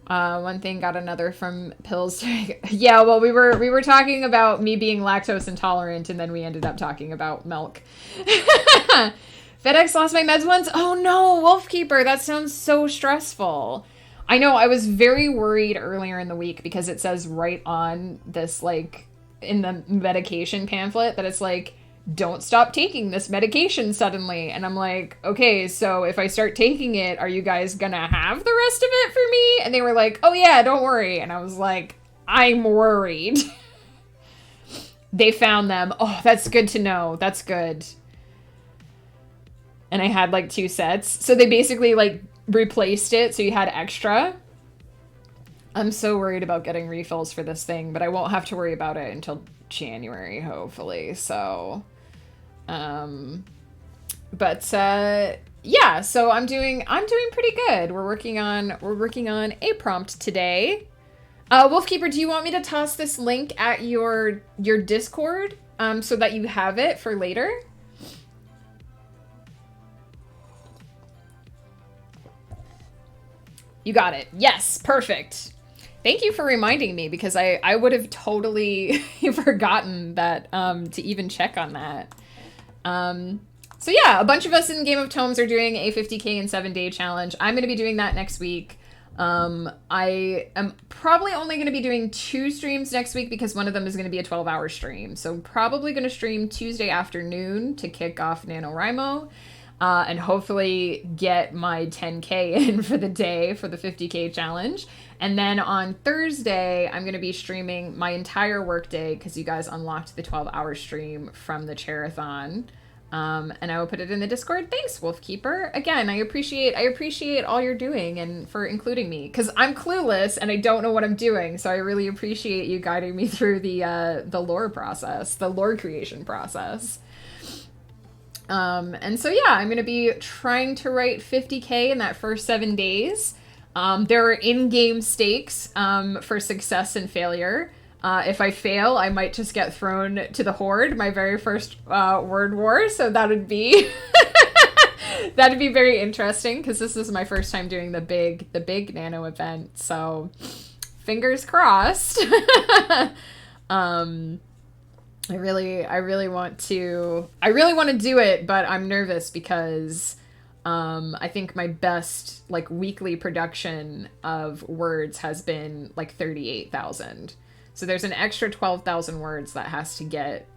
One thing got another from pills. Yeah, well, we were talking about me being lactose intolerant, and then we ended up talking about milk. FedEx lost my meds once. Oh no, Wolfkeeper, that sounds so stressful. I know, I was very worried earlier in the week because it says right on this, like, in the medication pamphlet that it's like, don't stop taking this medication suddenly. And I'm like, okay, so if I start taking it, are you guys gonna have the rest of it for me? And they were like, oh yeah, don't worry. And I was like, I'm worried. They found them. Oh, that's good to know. That's good. And I had like 2 sets. So they basically like replaced it. So you had extra. I'm so worried about getting refills for this thing, but I won't have to worry about it until January, hopefully. So, yeah, so I'm doing pretty good. We're working on a prompt today. Wolfkeeper, do you want me to toss this link at your Discord, so that you have it for later? You got it. Yes, perfect. Thank you for reminding me, because I would have totally forgotten that, to even check on that. So yeah, a bunch of us in Game of Tomes are doing a 50k in 7-day challenge. I'm going to be doing that next week. I am probably only going to be doing 2 streams next week because one of them is going to be a 12-hour stream. So I'm probably going to stream Tuesday afternoon to kick off NaNoWriMo. And hopefully get my 10k in for the day for the 50k challenge. And then on Thursday, I'm going to be streaming my entire workday because you guys unlocked the 12-hour stream from the Charathon. And I will put it in the Discord. Thanks, Wolfkeeper. Again, I appreciate all you're doing and for including me, because I'm clueless and I don't know what I'm doing. So I really appreciate you guiding me through the lore process, the lore creation process. And so, yeah, I'm going to be trying to write 50k in that first 7 days. There are in-game stakes, for success and failure. If I fail, I might just get thrown to the Horde, my very first, word war. So that would be, that'd be very interesting because this is my first time doing the big nano event. So fingers crossed. I really want to do it, but I'm nervous because I think my best like weekly production of words has been like 38,000. So there's an extra 12,000 words that has to get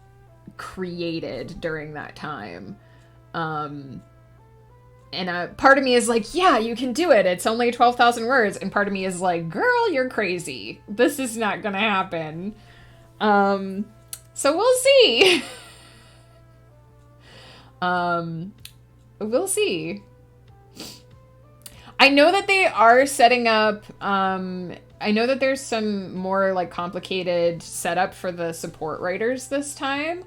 created during that time. And part of me is like, yeah, you can do it. It's only 12,000 words. And part of me is like, girl, you're crazy. This is not gonna happen. So we'll see. We'll see. I know that they are setting up, I know that there's some more like complicated setup for the support writers this time.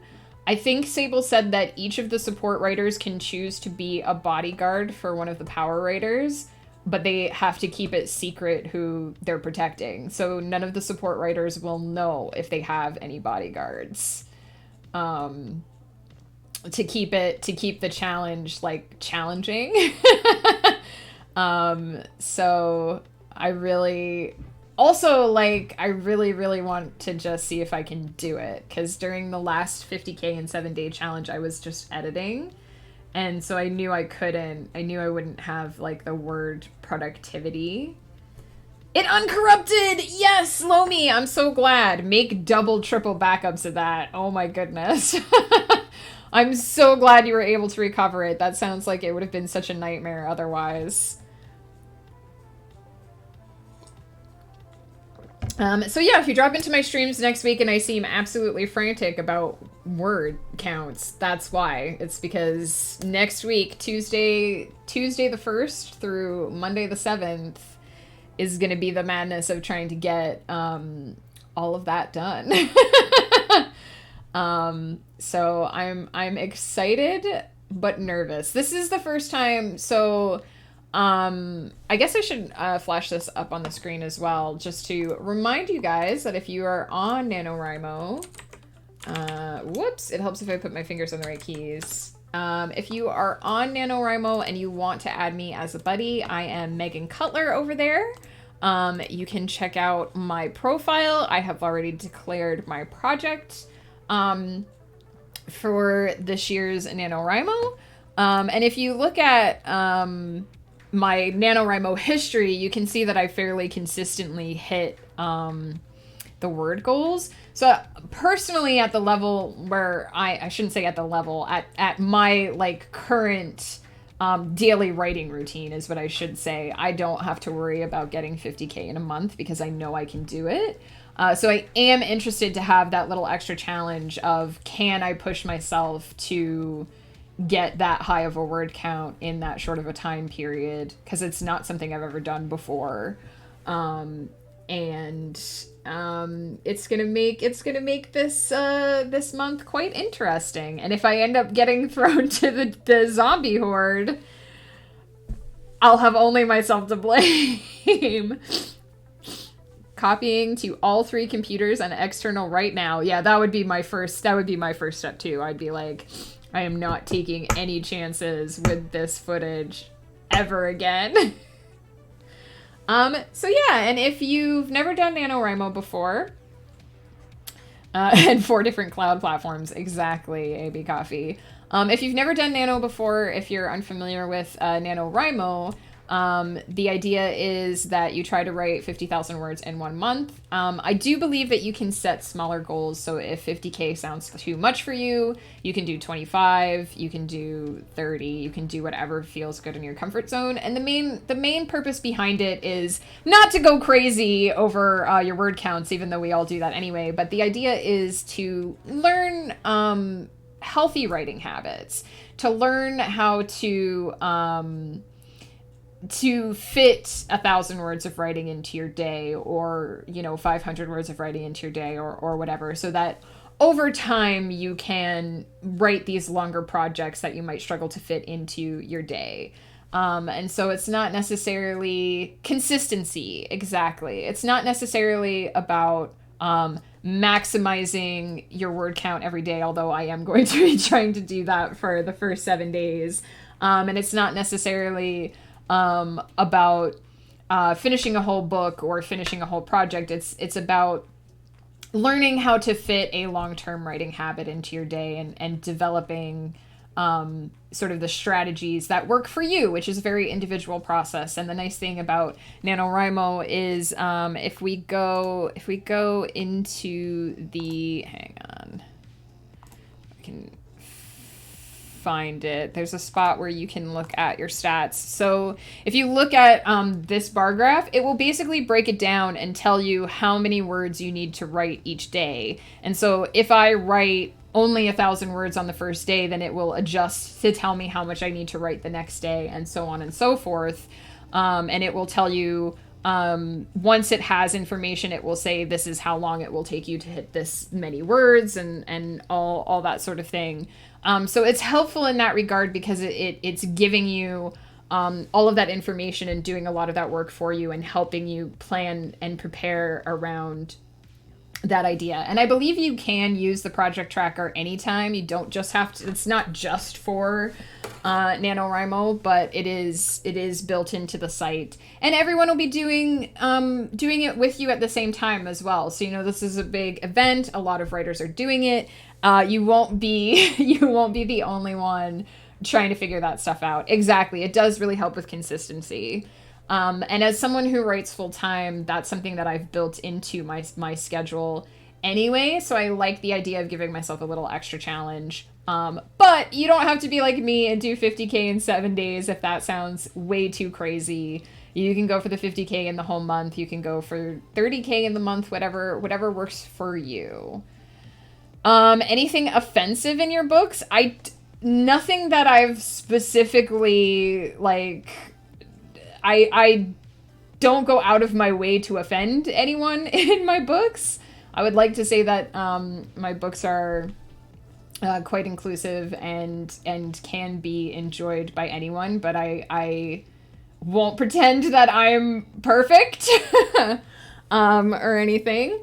I think Sable said that each of the support writers can choose to be a bodyguard for one of the power writers, but they have to keep it secret who they're protecting. So none of the support writers will know if they have any bodyguards. To keep the challenge like challenging. So I really want to just see if I can do it, because during the last 50k and 7-day challenge I was just editing. And so I knew I wouldn't have like the word productivity. It uncorrupted! Yes, Lomi, I'm so glad. Make double, triple backups of that. Oh my goodness. I'm so glad you were able to recover it. That sounds like it would have been such a nightmare otherwise. So yeah, if you drop into my streams next week and I seem absolutely frantic about word counts, that's why. It's because next week, Tuesday the 1st through Monday the 7th, is going to be the madness of trying to get all of that done. So I'm excited but nervous. This is the first time, so I guess I should flash this up on the screen as well, just to remind you guys that if you are on NaNoWriMo, whoops, it helps if I put my fingers on the right keys. If you are on NaNoWriMo and you want to add me as a buddy, I am Megan Cutler over there. You can check out my profile. I have already declared my project for this year's NaNoWriMo. And if you look at my NaNoWriMo history, you can see that I fairly consistently hit the word goals. So personally, at the level where I shouldn't say at the level, at my like current daily writing routine is what I should say, I don't have to worry about getting 50K in a month because I know I can do it. So I am interested to have that little extra challenge of, can I push myself to get that high of a word count in that short of a time period, because it's not something I've ever done before. It's gonna make this month quite interesting. And if I end up getting thrown to the zombie horde, I'll have only myself to blame. Copying to all 3 computers and external right now. Yeah, that would be my first step too. I'd be like, I am not taking any chances with this footage ever again. So yeah, and if you've never done NaNoWriMo before, and 4 different cloud platforms, exactly, AB Coffee. If you've never done Nano before, if you're unfamiliar with NaNoWriMo, the idea is that you try to write 50,000 words in 1 month. I do believe that you can set smaller goals. So if 50K sounds too much for you, you can do 25, you can do 30, you can do whatever feels good in your comfort zone. And the main purpose behind it is not to go crazy over your word counts, even though we all do that anyway. But the idea is to learn healthy writing habits, to learn how to fit 1,000 words of writing into your day, or 500 words of writing into your day, or whatever, so that over time you can write these longer projects that you might struggle to fit into your day. And so it's not necessarily consistency. Exactly. It's not necessarily about maximizing your word count every day, although I am going to be trying to do that for the first 7 days. And it's not necessarily about finishing a whole book or finishing a whole project. It's about learning how to fit a long-term writing habit into your day, and developing sort of the strategies that work for you, which is a very individual process. And the nice thing about NaNoWriMo is if we go into the, hang on, I can find it. There's a spot where you can look at your stats. So if you look at this bar graph, it will basically break it down and tell you how many words you need to write each day. And so if I write only 1,000 words on the first day, then it will adjust to tell me how much I need to write the next day, and so on and so forth. And it will tell you, once it has information, it will say this is how long it will take you to hit this many words, and all that sort of thing. So it's helpful in that regard because it's giving you all of that information and doing a lot of that work for you, and helping you plan and prepare around that idea. And I believe you can use the project tracker anytime. You don't just have to, it's not just for NaNoWriMo, but it is built into the site, and everyone will be doing it with you at the same time as well. So this is a big event. A lot of writers are doing it. You won't be the only one trying to figure that stuff out. Exactly. It does really help with consistency. And as someone who writes full time, that's something that I've built into my schedule anyway. So I like the idea of giving myself a little extra challenge. But you don't have to be like me and do 50K in 7 days if that sounds way too crazy. You can go for the 50K in the whole month. You can go for 30K in the month, whatever works for you. Anything offensive in your books? Nothing that I've specifically, like, I don't go out of my way to offend anyone in my books. I would like to say that my books are quite inclusive and can be enjoyed by anyone, but I won't pretend that I'm perfect or anything.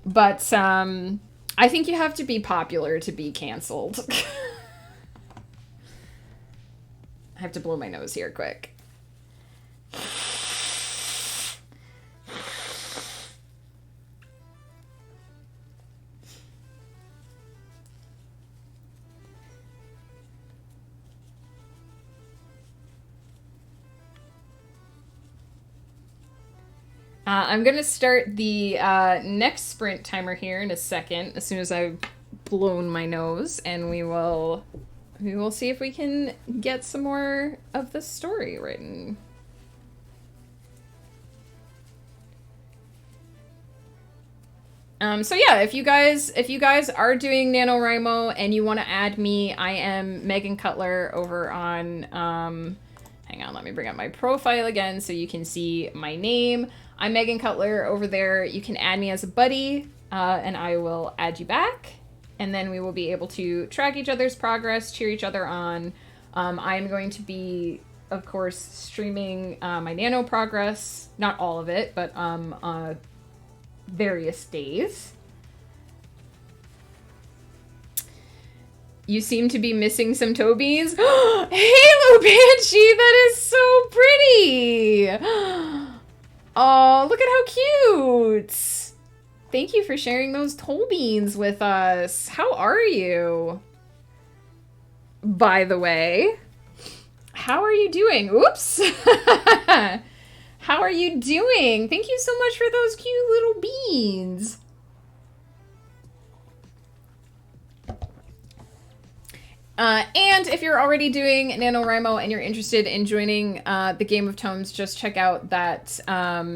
But I think you have to be popular to be canceled. I have to blow my nose here quick. I'm going to start the next sprint timer here in a second, as soon as I've blown my nose, and we will see if we can get some more of the story written. So yeah, if you guys are doing NaNoWriMo and you want to add me, I am Megan Cutler over on, hang on, let me bring up my profile again so you can see my name. I'm Megan Cutler over there. You can add me as a buddy, and I will add you back. And then we will be able to track each other's progress, cheer each other on. I am going to be, of course, streaming my Nano progress. Not all of it, but various days. You seem to be missing some toe beans. Halo Banshee, that is so pretty! Oh, look at how cute! Thank you for sharing those toe beans with us. How are you? By the way, how are you doing? Oops! How are you doing? Thank you so much for those cute little beans. And if you're already doing NaNoWriMo and you're interested in joining the Game of Tomes, just check out that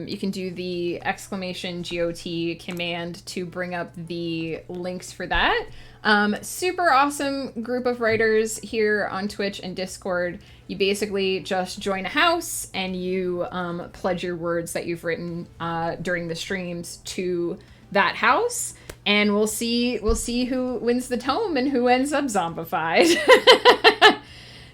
you can do the !GOT command to bring up the links for that. Super awesome group of writers here on Twitch and Discord. You basically just join a house and you pledge your words that you've written during the streams to that house. And we'll see who wins the tome and who ends up zombified.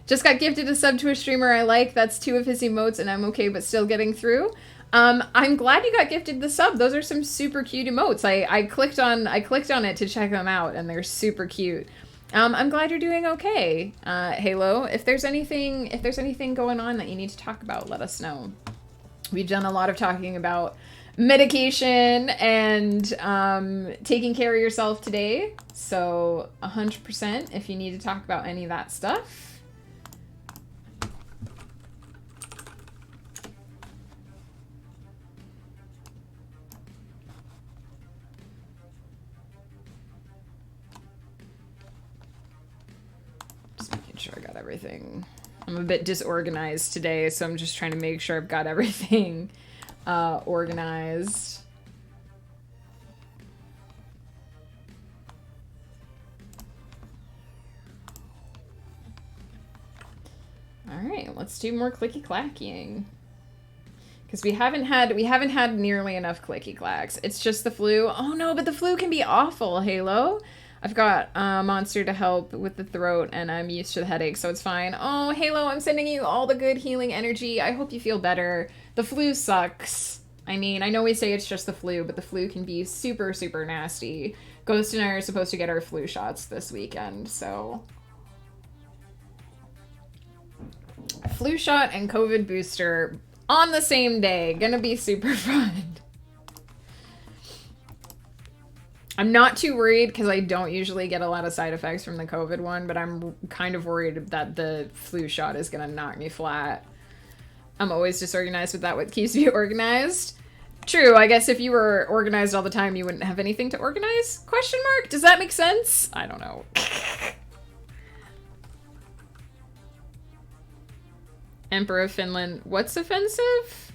Just got gifted a sub to a streamer I like. That's 2 of his emotes, and I'm okay, but still getting through. I'm glad you got gifted the sub. Those are some super cute emotes. I clicked on it to check them out, and they're super cute. I'm glad you're doing okay, Halo. If there's anything going on that you need to talk about, let us know. We've done a lot of talking about medication and taking care of yourself today, so 100% if you need to talk about any of that stuff. Just making sure I got everything. I'm a bit disorganized today, so I'm just trying to make sure I've got everything organized. All right, let's do more clicky clacking, because we haven't had nearly enough clicky clacks. It's just the flu. Oh no, but the flu can be awful, Halo. I've got Monster to help with the throat, and I'm used to the headache, so it's fine. Oh, Halo, I'm sending you all the good healing energy. I hope you feel better. The flu sucks. I mean, I know we say it's just the flu, but the flu can be super, super nasty. Ghost and I are supposed to get our flu shots this weekend, so... Flu shot and COVID booster on the same day. Gonna be super fun. I'm not too worried because I don't usually get a lot of side effects from the COVID one, but I'm kind of worried that the flu shot is gonna knock me flat. I'm always disorganized with that. What keeps me organized? True, I guess if you were organized all the time, you wouldn't have anything to organize? Question mark? Does that make sense? I don't know. Emperor of Finland. What's offensive?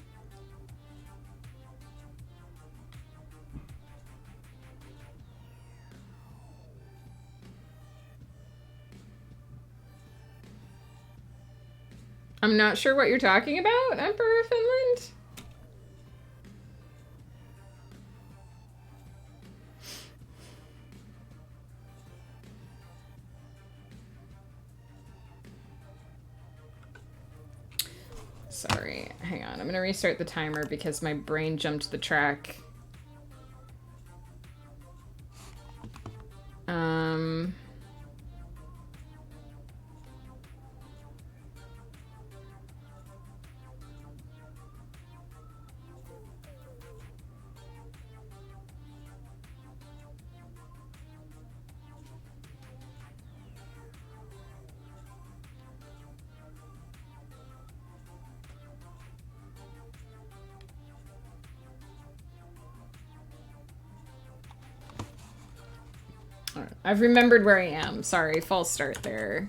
I'm not sure what you're talking about, Emperor of Finland. Sorry, hang on. I'm gonna restart the timer because my brain jumped the track. I've remembered where I am. Sorry, false start there.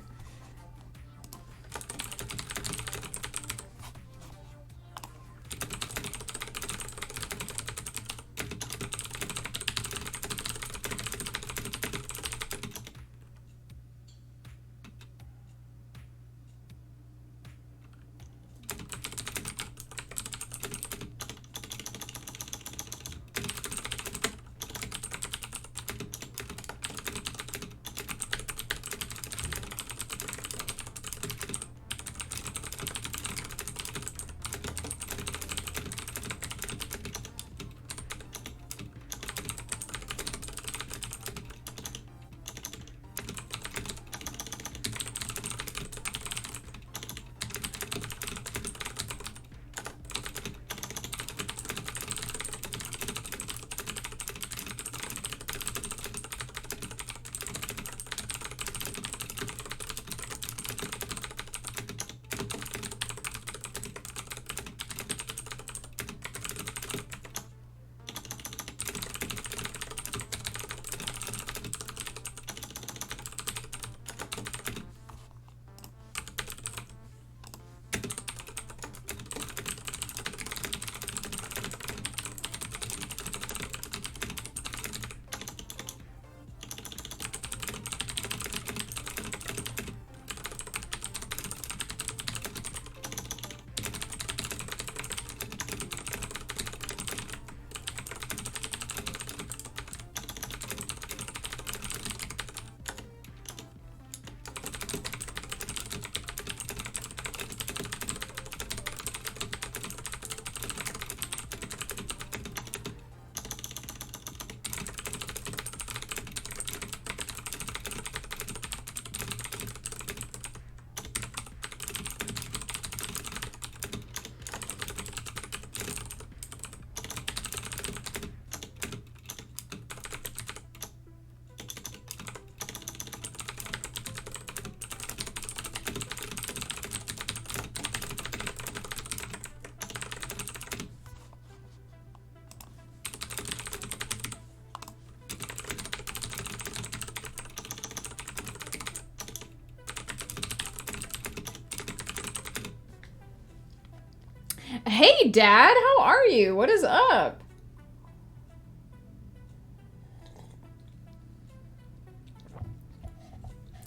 Hey, Dad, how are you? What is up?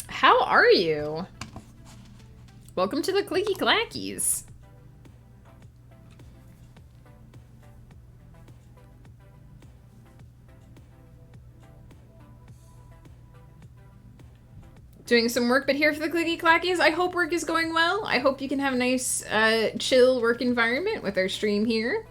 How are you? Welcome to the Clicky Clackies. Doing some work, but here for the Clicky Clackies. I hope work is going well. I hope you can have a nice, chill work environment with our stream here.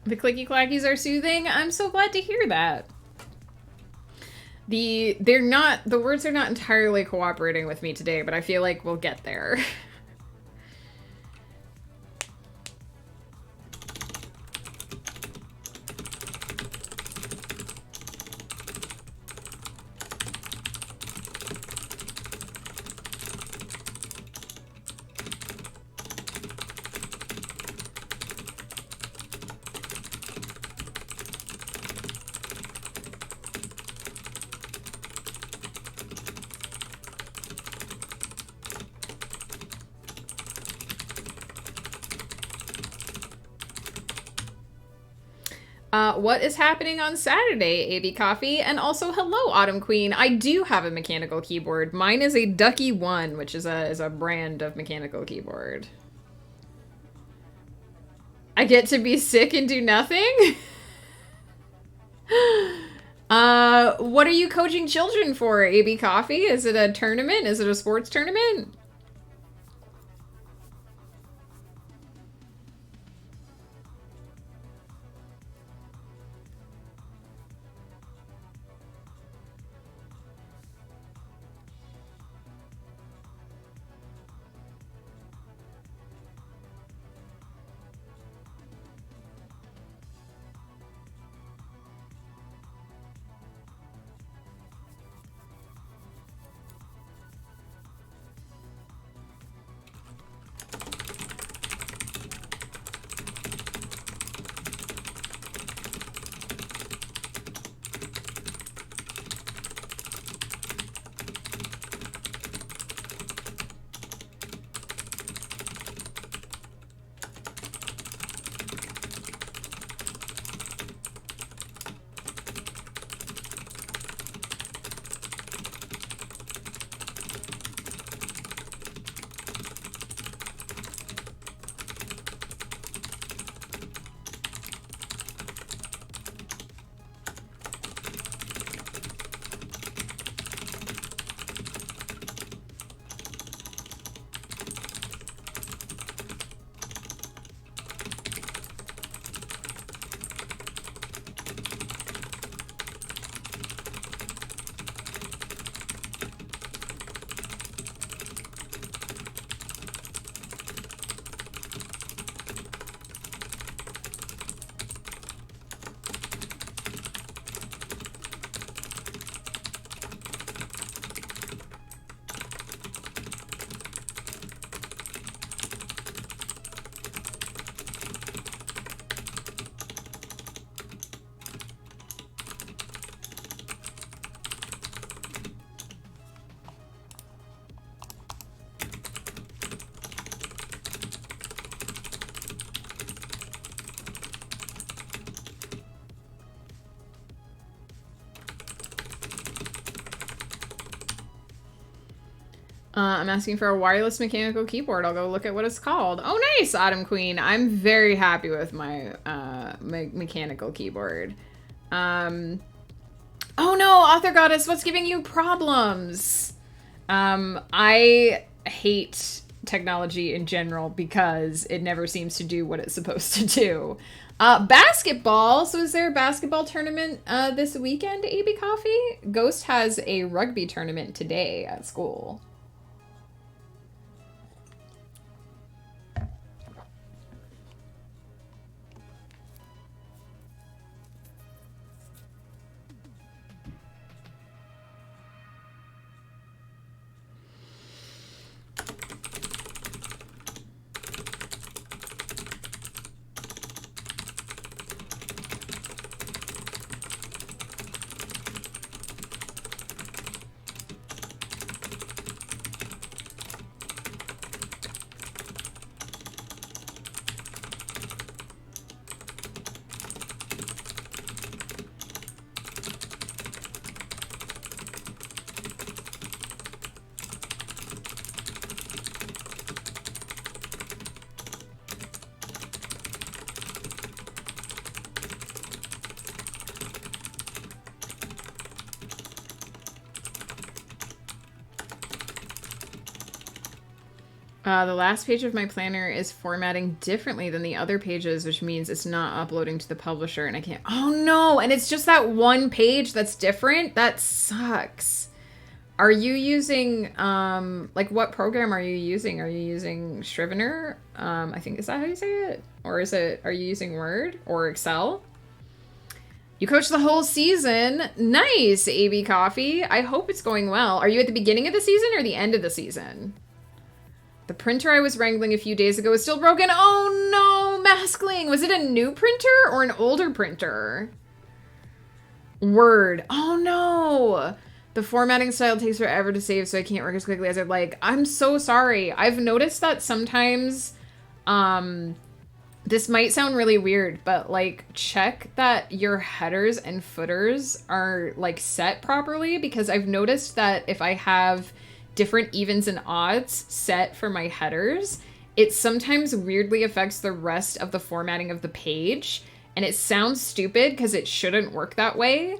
The clicky clackies are soothing. I'm so glad to hear that. The words are not entirely cooperating with me today, but I feel like we'll get there. What is happening on Saturday, AB Coffee? And also, hello, Autumn Queen. I do have a mechanical keyboard. Mine is a Ducky 1, which is a brand of mechanical keyboard. I get to be sick and do nothing? What are you coaching children for, AB Coffee? Is it a tournament? Is it a sports tournament? I'm asking for a wireless mechanical keyboard. I'll go look at what it's called. Oh, nice, Autumn Queen. I'm very happy with my mechanical keyboard. Oh no, Author Goddess, what's giving you problems? I hate technology in general because it never seems to do what it's supposed to do. Basketball. So is there a basketball tournament this weekend, AB Coffee? Ghost has a rugby tournament today at school. The last page of my planner is formatting differently than the other pages, which means it's not uploading to the publisher and I can't. Oh no, and it's just that one page that's different? That sucks. Are you using, like what program are you using? Are you using Scrivener? I think, is that how you say it? Or are you using Word or Excel? You coached the whole season. Nice, AB Coffee. I hope it's going well. Are you at the beginning of the season or the end of the season? The printer I was wrangling a few days ago is still broken. Oh no, Maskling. Was it a new printer or an older printer? Word. Oh no. The formatting style takes forever to save, so I can't work as quickly as I'd like. I'm so sorry. I've noticed that sometimes, this might sound really weird, but like check that your headers and footers are like set properly, because I've noticed that if I have different evens and odds set for my headers, it sometimes weirdly affects the rest of the formatting of the page. And it sounds stupid because it shouldn't work that way.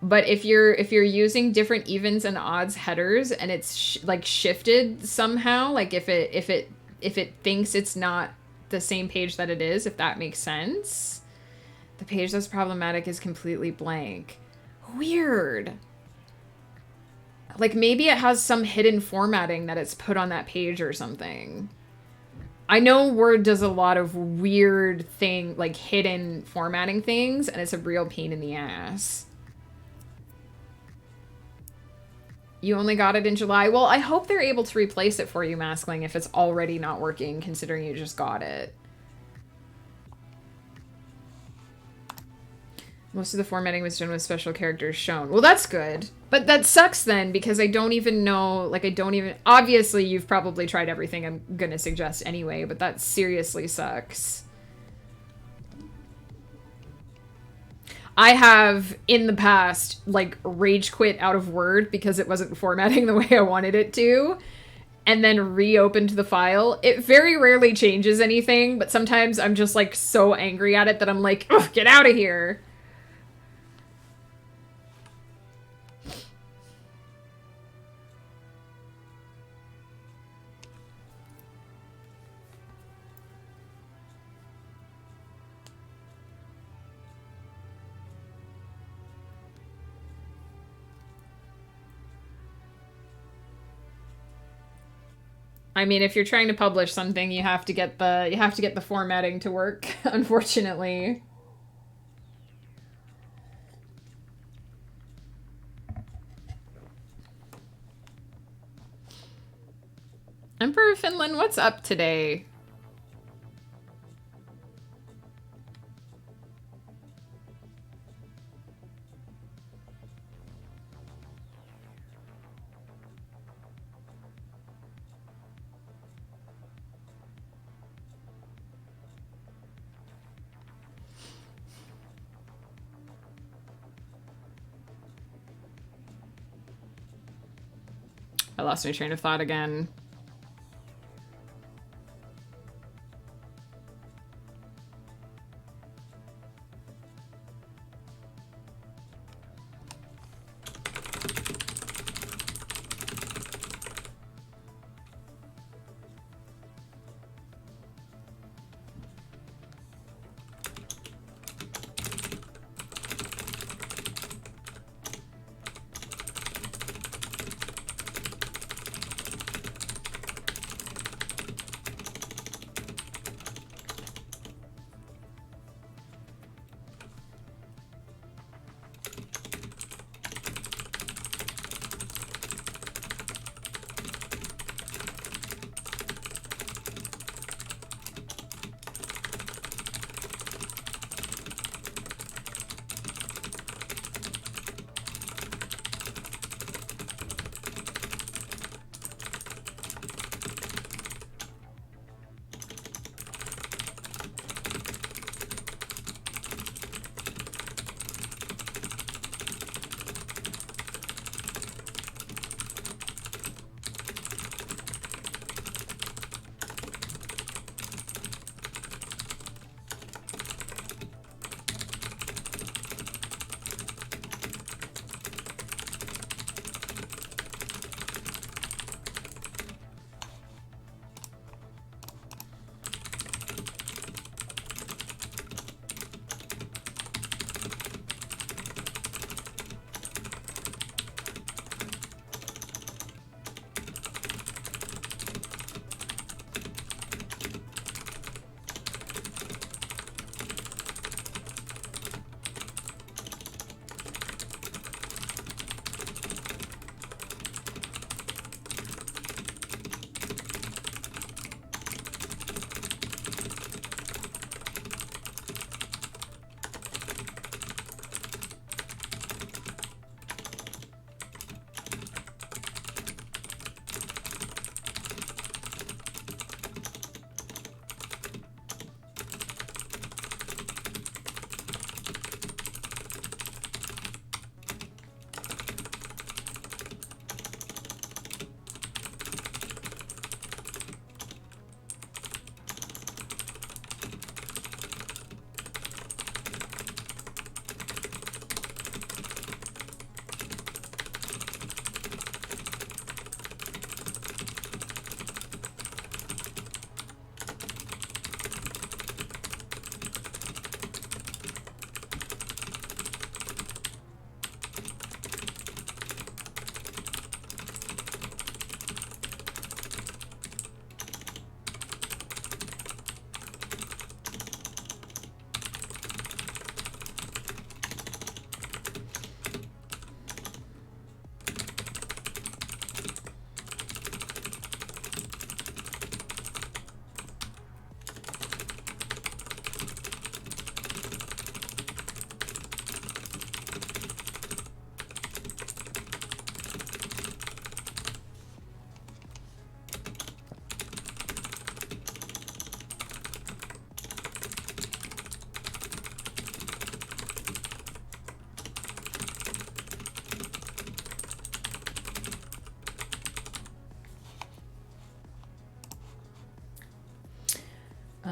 But if you're using different evens and odds headers and it's like shifted somehow, like if it thinks it's not the same page that it is, if that makes sense. The page that's problematic is completely blank. Weird. Like maybe it has some hidden formatting that it's put on that page or something. I know Word does a lot of weird like hidden formatting things, and it's a real pain in the ass. You only got it in July. Well, I hope they're able to replace it for you, Maskling, if it's already not working, considering you just got it. Most of the formatting was done with special characters shown. Well, that's good. But that sucks then, because I don't even know, like, obviously you've probably tried everything I'm gonna suggest anyway, but that seriously sucks. I have, in the past, like, rage quit out of Word because it wasn't formatting the way I wanted it to, and then reopened the file. It very rarely changes anything, but sometimes I'm just, like, so angry at it that I'm like, ugh, get out of here. I mean, if you're trying to publish something, you have to get the formatting to work, unfortunately. Emperor Finland, what's up today? I lost my train of thought again.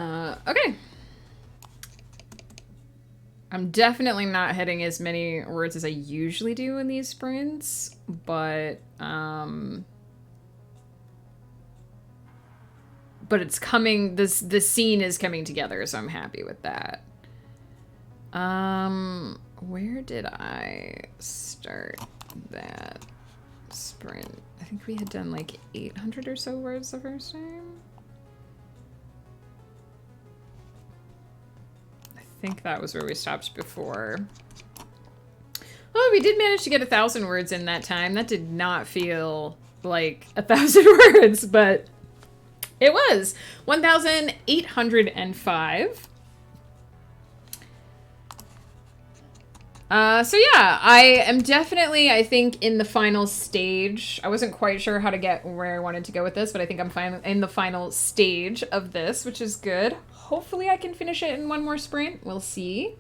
Okay. I'm definitely not hitting as many words as I usually do in these sprints, but it's coming, the scene is coming together, so I'm happy with that. Where did I start that sprint? I think we had done like 800 or so words the first time. I think that was where we stopped before. Oh, we did manage to get 1,000 words in that time. That did not feel like 1,000 words, but it was 1,805. So yeah, I am definitely, I think, in the final stage. I wasn't quite sure how to get where I wanted to go with this, but I think I'm in the final stage of this, which is good. Hopefully I can finish it in one more sprint. We'll see.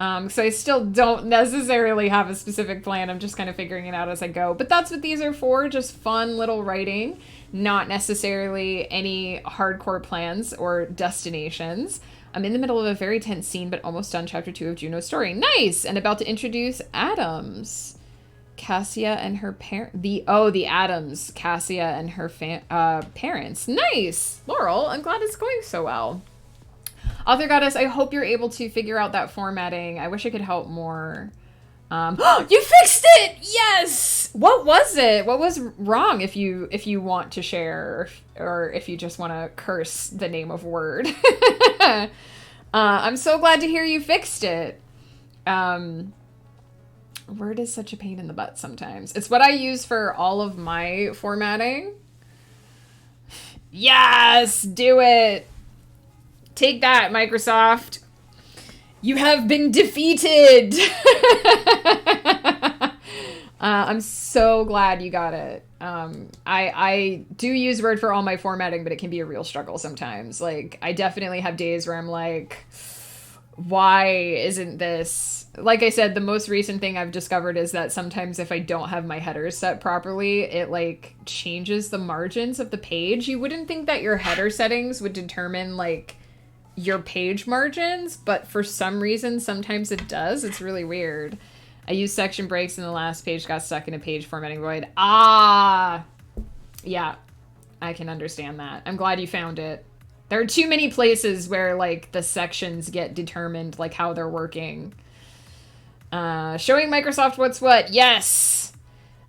So I still don't necessarily have a specific plan. I'm just kind of figuring it out as I go. But that's what these are for, just fun little writing, not necessarily any hardcore plans or destinations. I'm in the middle of a very tense scene, but almost done chapter 2 of Juno's story. Nice! And about to introduce Adams. Cassia and her the Adams. Cassia and her parents. Nice! Laurel, I'm glad it's going so well. Author Goddess, I hope you're able to figure out that formatting. I wish I could help more. You fixed it! Yes! What was it? What was wrong, if you want to share, or if you just want to curse the name of word? I'm so glad to hear you fixed it. Word is such a pain in the butt sometimes. It's what I use for all of my formatting. Yes! Do it! Take that, Microsoft. You have been defeated. I'm so glad you got it. I do use Word for all my formatting, but it can be a real struggle sometimes. Like, I definitely have days where I'm like, why isn't this? Like I said, the most recent thing I've discovered is that sometimes if I don't have my headers set properly, it like changes the margins of the page. You wouldn't think that your header settings would determine like your page margins, but for some reason sometimes it does. It's really weird. I used section breaks and the last page got stuck in a page formatting void. Yeah, I can understand that. I'm glad you found it. There are too many places where like the sections get determined, like how they're working. Showing Microsoft what's what. Yes.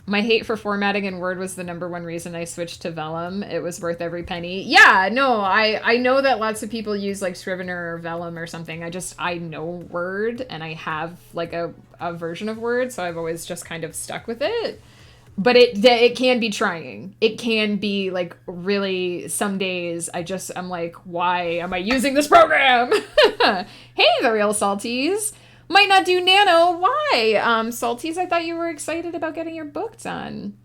My hate for formatting in Word was the #1 reason I switched to Vellum. It was worth every penny. Yeah, no, I know that lots of people use like Scrivener or Vellum or something. I know Word, and I have like a version of Word, so I've always just kind of stuck with it. But it can be trying. It can be like really, some days I'm like, why am I using this program? Hey, the real salties. Might not do Nano. Why? Salties, I thought you were excited about getting your book done.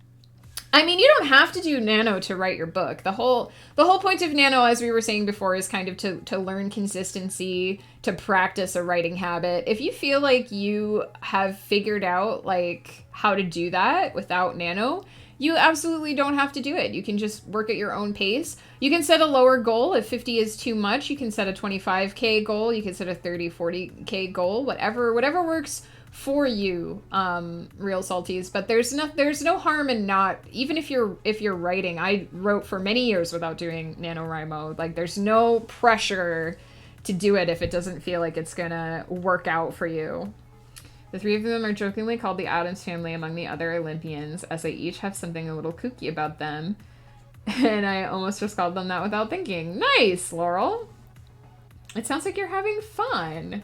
I mean, you don't have to do Nano to write your book. The whole point of Nano, as we were saying before, is kind of to learn consistency, to practice a writing habit. If you feel like you have figured out like how to do that without Nano, you absolutely don't have to do it. You can just work at your own pace. You can set a lower goal. If 50 is too much, you can set a 25K goal. You can set a 30, 40K goal, whatever works for you, real salties. But there's no harm in not, even if you're writing. I wrote for many years without doing NaNoWriMo. Like, there's no pressure to do it if it doesn't feel like it's gonna work out for you. The three of them are jokingly called the Addams family among the other Olympians, as they each have something a little kooky about them. And I almost just called them that without thinking. Nice, Laurel. It sounds like you're having fun.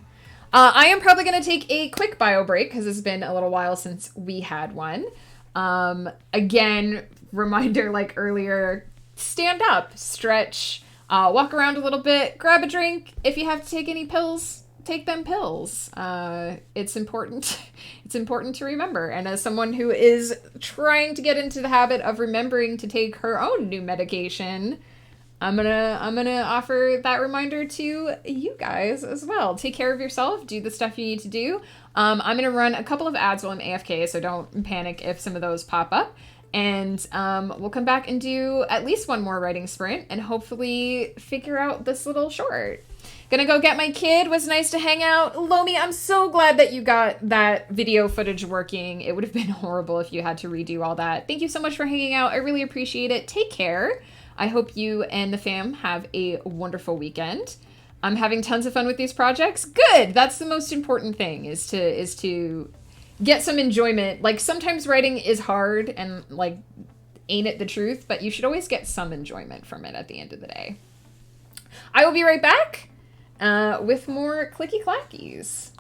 I am probably going to take a quick bio break because it's been a little while since we had one. Again, reminder like earlier, stand up, stretch, walk around a little bit, grab a drink. If you have to take any pills, take them pills. It's important. It's important to remember. And as someone who is trying to get into the habit of remembering to take her own new medication, I'm gonna offer that reminder to you guys as well. Take care of yourself. Do the stuff you need to do. I'm gonna run a couple of ads while I'm AFK, so don't panic if some of those pop up. And we'll come back and do at least one more writing sprint and hopefully figure out this little short. Gonna go get my kid. Was nice to hang out. Lomi, I'm so glad that you got that video footage working. It would have been horrible if you had to redo all that. Thank you so much for hanging out. I really appreciate it. Take care. I hope you and the fam have a wonderful weekend. I'm having tons of fun with these projects. Good. That's the most important thing is to get some enjoyment. Like sometimes writing is hard and like ain't it the truth, but you should always get some enjoyment from it at the end of the day. I will be right back with more clicky clackies.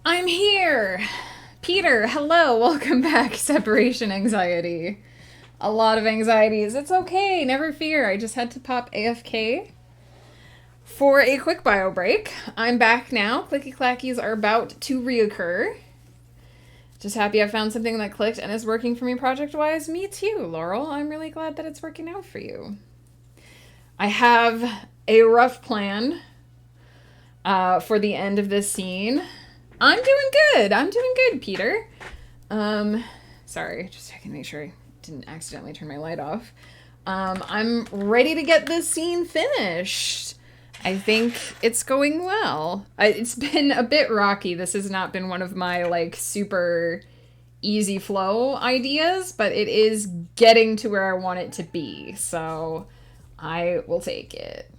I'm here. Peter, hello, welcome back. Separation anxiety. A lot of anxieties. It's okay, never fear. I just had to pop AFK for a quick bio break. I'm back now. Clicky clackies are about to reoccur. Just happy I found something that clicked and is working for me project-wise. Me too, Laurel. I'm really glad that it's working out for you. I have a rough plan for the end of this scene. I'm doing good. I'm doing good, Peter. Sorry, just checking to make sure I didn't accidentally turn my light off. I'm ready to get this scene finished. I think it's going well. It's been a bit rocky. This has not been one of my, like, super easy flow ideas, but it is getting to where I want it to be, so I will take it.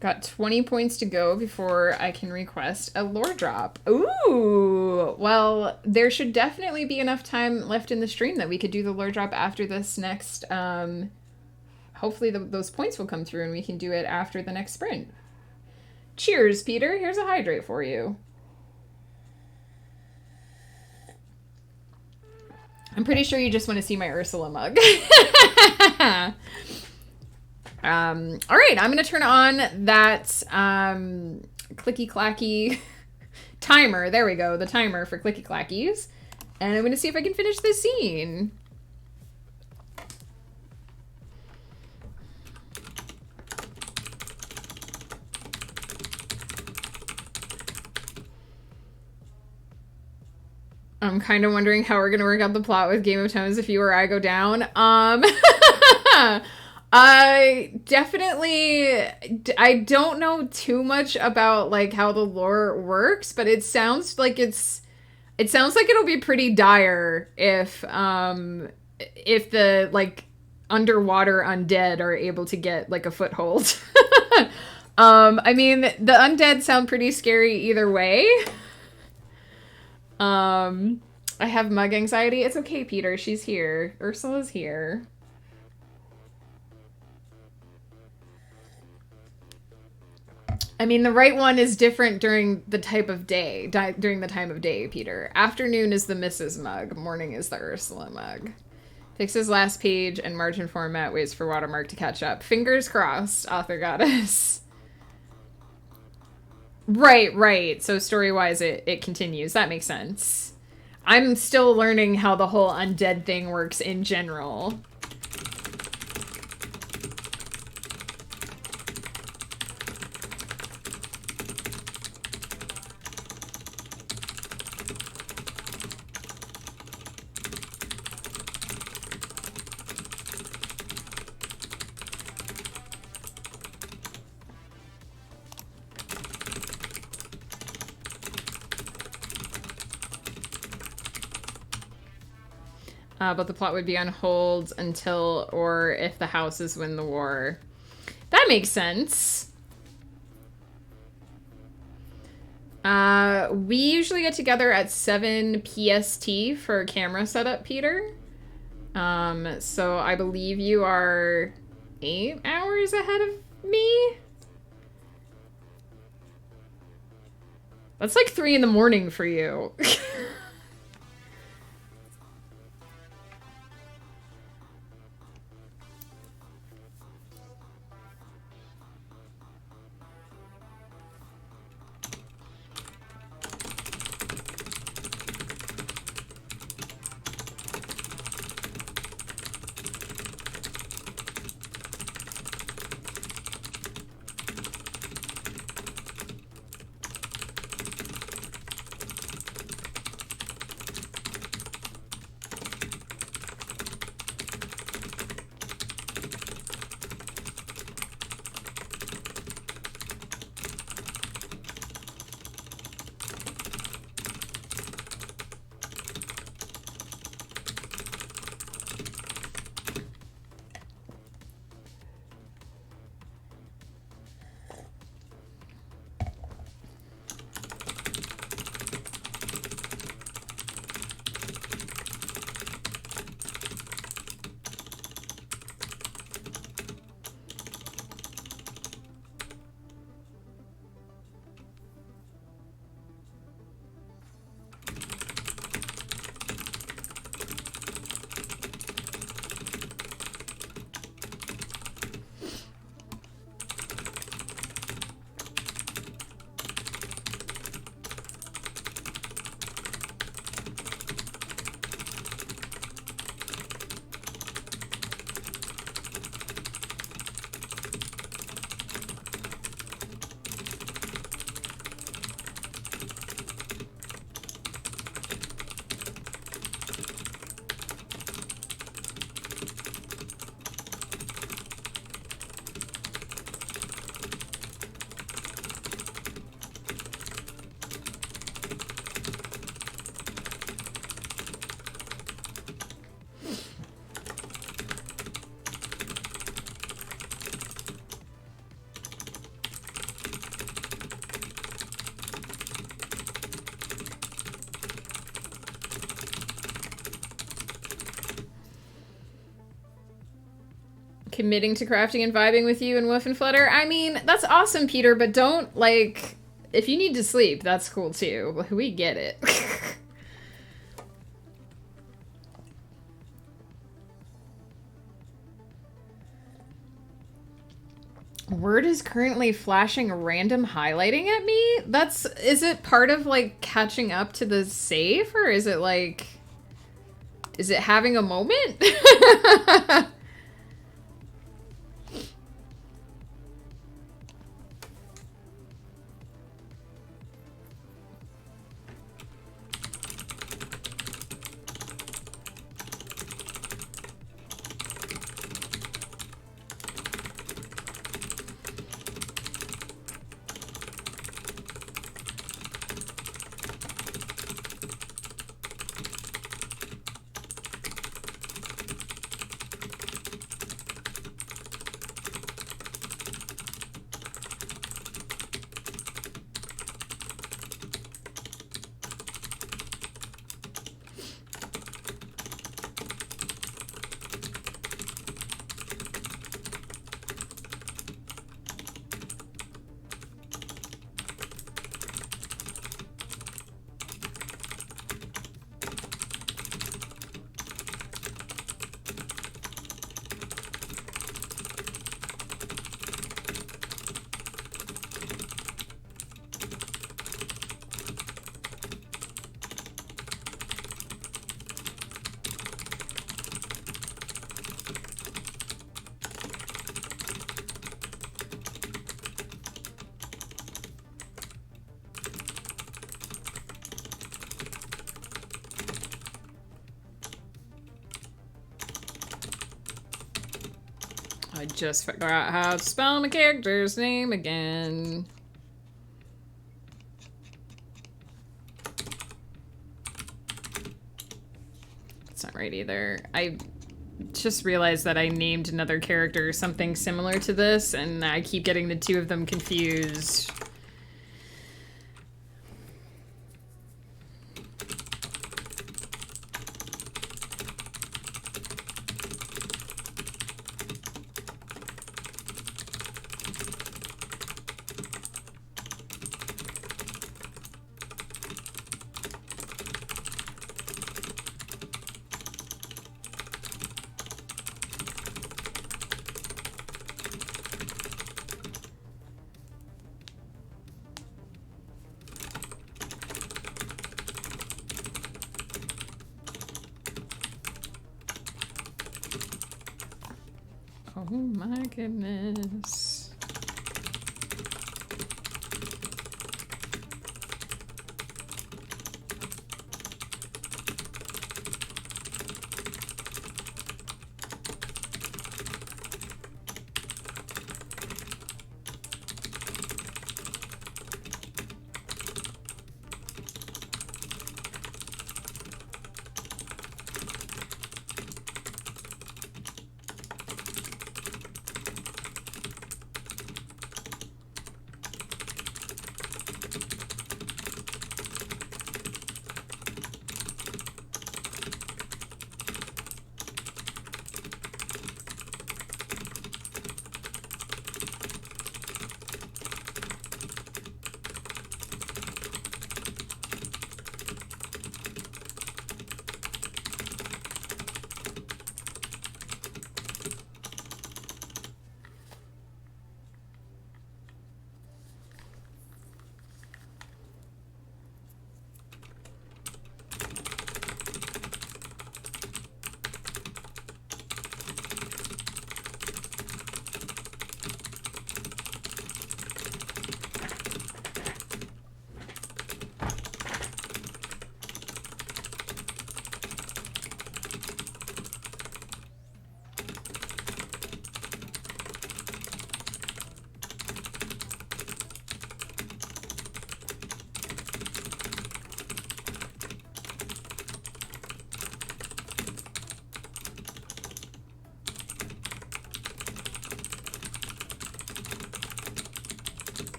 Got 20 points to go before I can request a lore drop. Ooh! Well, there should definitely be enough time left in the stream that we could do the lore drop after this next... hopefully those points will come through and we can do it after the next sprint. Cheers, Peter. Here's a hydrate for you. I'm pretty sure you just want to see my Ursula mug. All right, I'm going to turn on that clicky clacky timer. There we go, the timer for clicky clackies. And I'm going to see if I can finish this scene. I'm kind of wondering how we're going to work out the plot with Game of Thrones if you or I go down. I don't know too much about, like, how the lore works, but it sounds like it'll be pretty dire if the, like, underwater undead are able to get, like, a foothold. I mean, the undead sound pretty scary either way. I have mug anxiety. It's okay, Peter. She's here. Ursula's here. I mean, the right one is different during the type of day, during the time of day, Peter. Afternoon is the Mrs. mug. Morning is the Ursula mug. Fixes last page and margin format, waits for watermark to catch up. Fingers crossed, author goddess. Right. So story-wise, it continues. That makes sense. I'm still learning how the whole undead thing works in general. But the plot would be on hold until or if the houses win the war. That makes sense. We usually get together at 7 PST for camera setup, Peter. So I believe you are 8 hours ahead of me? That's like 3 in the morning for you. committing to crafting and vibing with you and Woof and Flutter. I mean, that's awesome, Peter, but don't, like, if you need to sleep, that's cool too. We get it. Word is currently flashing random highlighting at me? Is it part of, like, catching up to the save, or is it, like, is it having a moment? I just forgot how to spell my character's name again. It's not right either. I just realized that I named another character something similar to this, and I keep getting the two of them confused. Oh my goodness.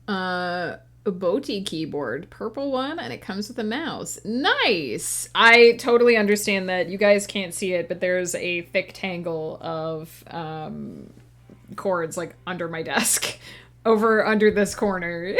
A Boti keyboard, purple one, and it comes with a mouse. Nice. I totally understand that. You guys can't see it, but there's a thick tangle of cords like under my desk, over under this corner.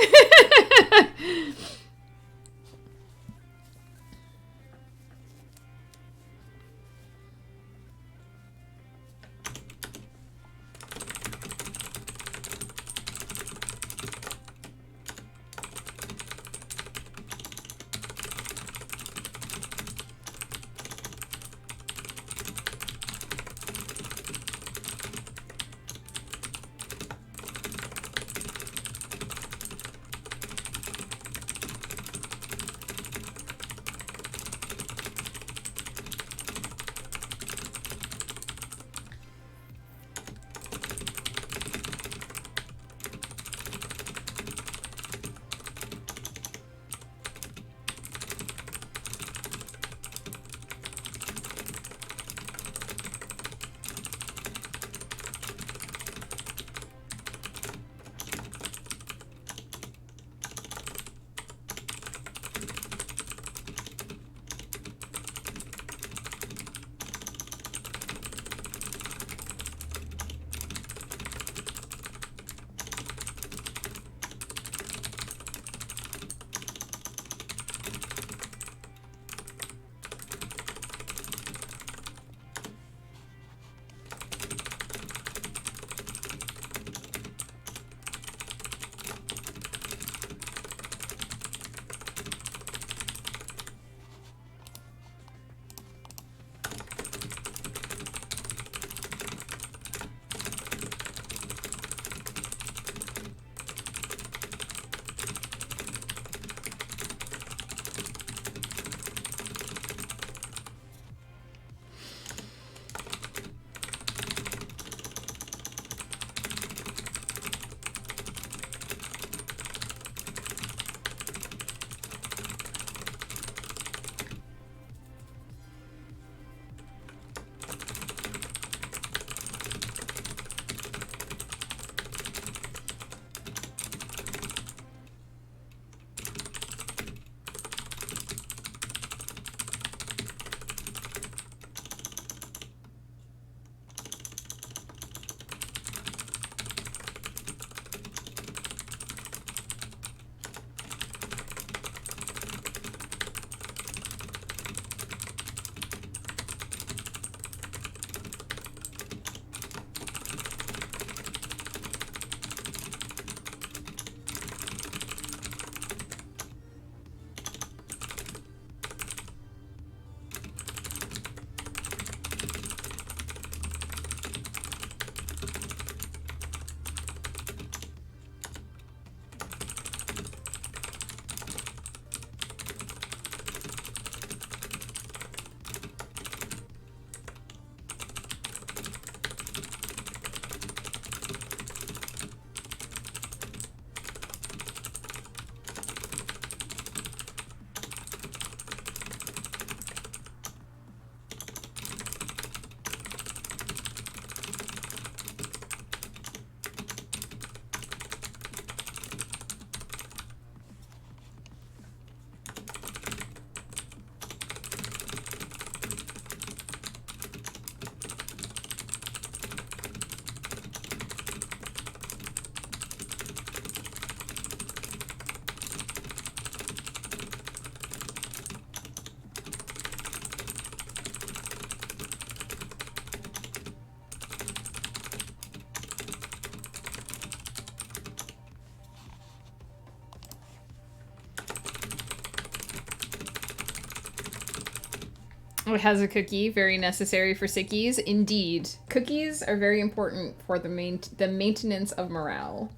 It has a cookie, very necessary for sickies. Indeed. Cookies are very important for the maintenance of morale.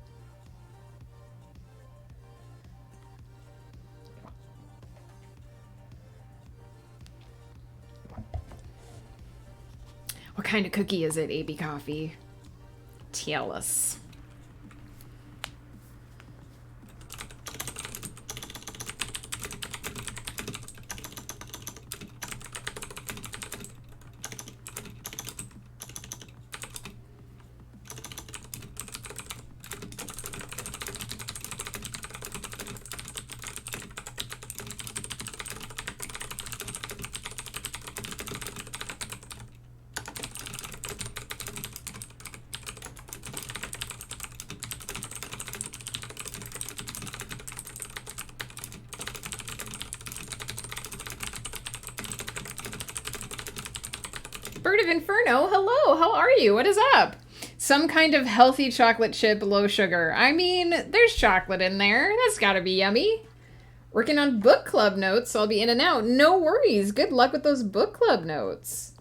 What kind of cookie is it, AB Coffee? Tell us. Bird of Inferno, hello, how are you? What is up? Some kind of healthy chocolate chip, low sugar. I mean, there's chocolate in there. That's gotta be yummy. Working on book club notes, so I'll be in and out. No worries. Good luck with those book club notes.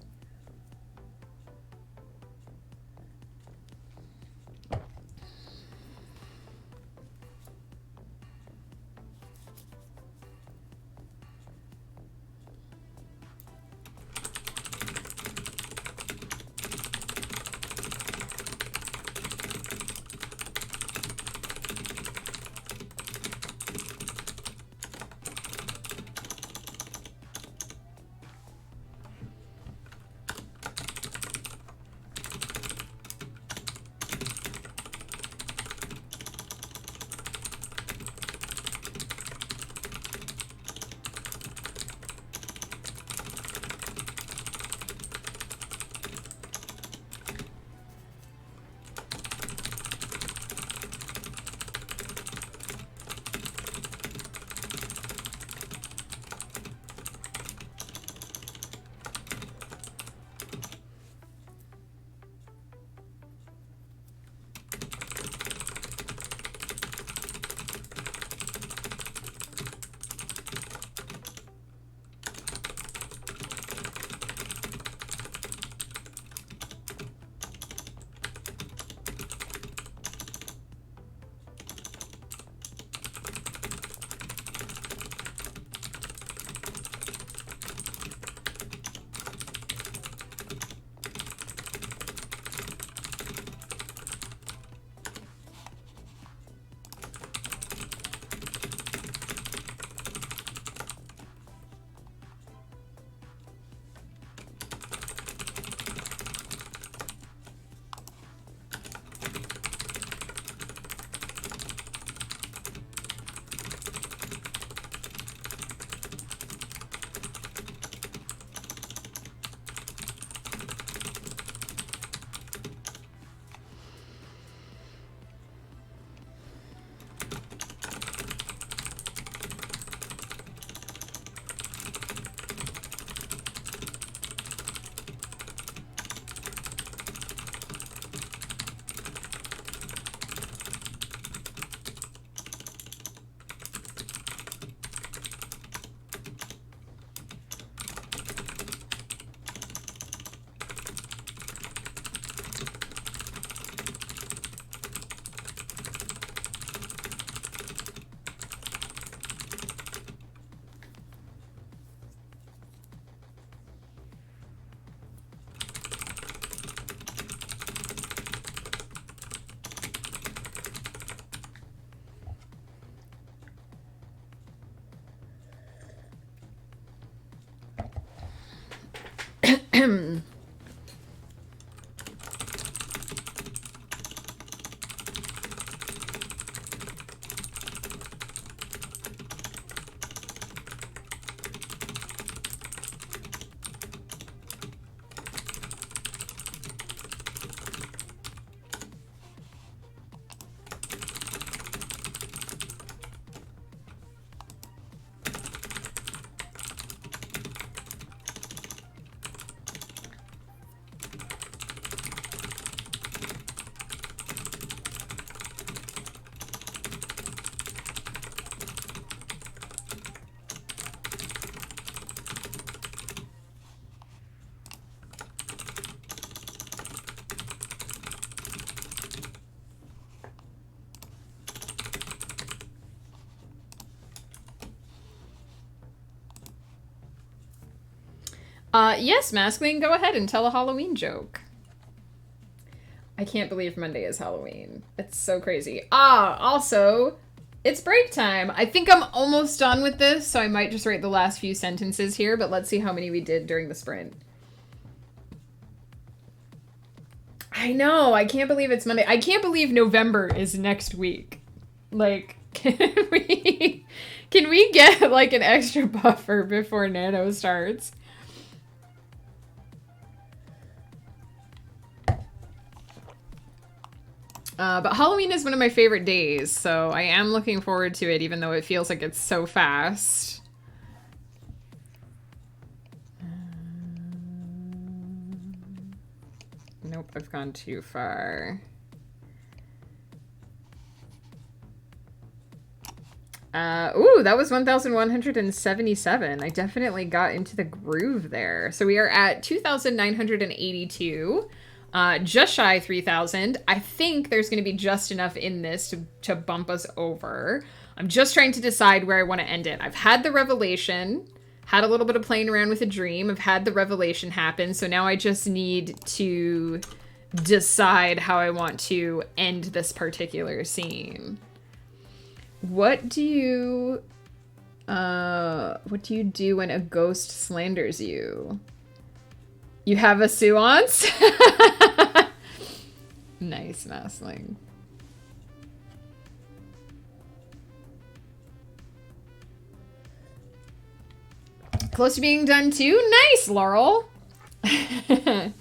Yes, Maskling, go ahead and tell a Halloween joke. I can't believe Monday is Halloween. It's so crazy. Also, it's break time. I think I'm almost done with this, so I might just write the last few sentences here, but let's see how many we did during the sprint. I know, I can't believe it's Monday. I can't believe November is next week. Like, can we get, like, an extra buffer before Nano starts? But Halloween is one of my favorite days, so I am looking forward to it, even though it feels like it's so fast. Nope, I've gone too far. Ooh, that was 1,177. I definitely got into the groove there. So we are at 2,982. Just shy 3,000. I think there's going to be just enough in this to bump us over. I'm just trying to decide where I want to end it. I've had the revelation, had a little bit of playing around with a dream. I've had the revelation happen, so now I just need to decide how I want to end this particular scene. What do you do when a ghost slanders you? You have a seance? Nice, Massling. Close to being done too? Nice, Laurel. Who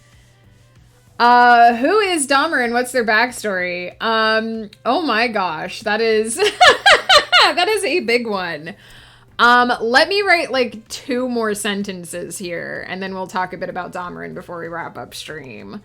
is Dahmer and what's their backstory? Oh my gosh, that is that is a big one. Let me write like 2 more sentences here, and then we'll talk a bit about Dahmer before we wrap up stream.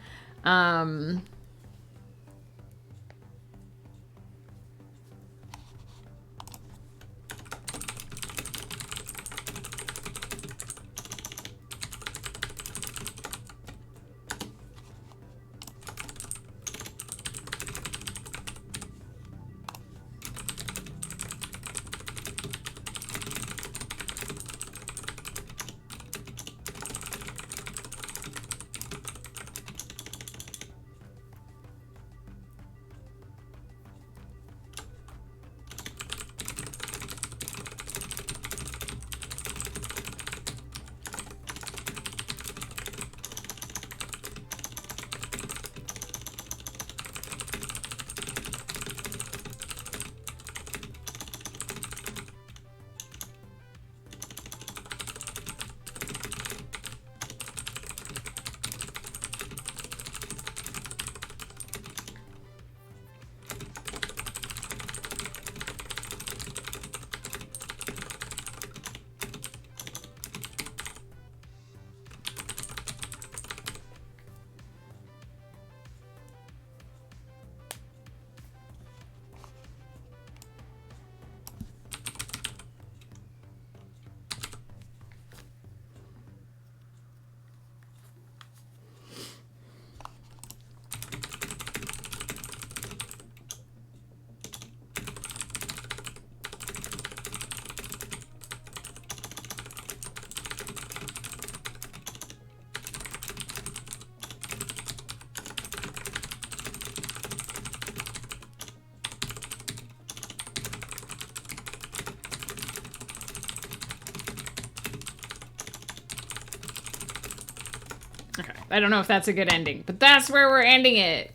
Okay, I don't know if that's a good ending, but that's where we're ending it.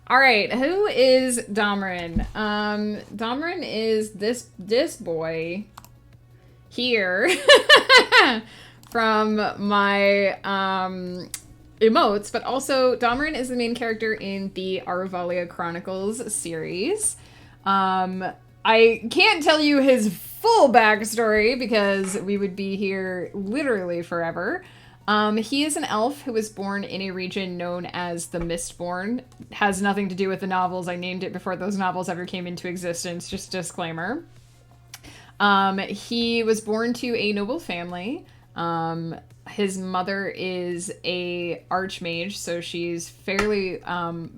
All right, who is Dahmerin? Dahmerin is this boy here from my emotes, but also Dahmerin is the main character in the Aravalia Chronicles series. I can't tell you his full backstory because we would be here literally forever. He is an elf who was born in a region known as the Mistborn. Has nothing to do with the novels. I named it before those novels ever came into existence, just disclaimer. He was born to a noble family. His mother is a archmage, so she's fairly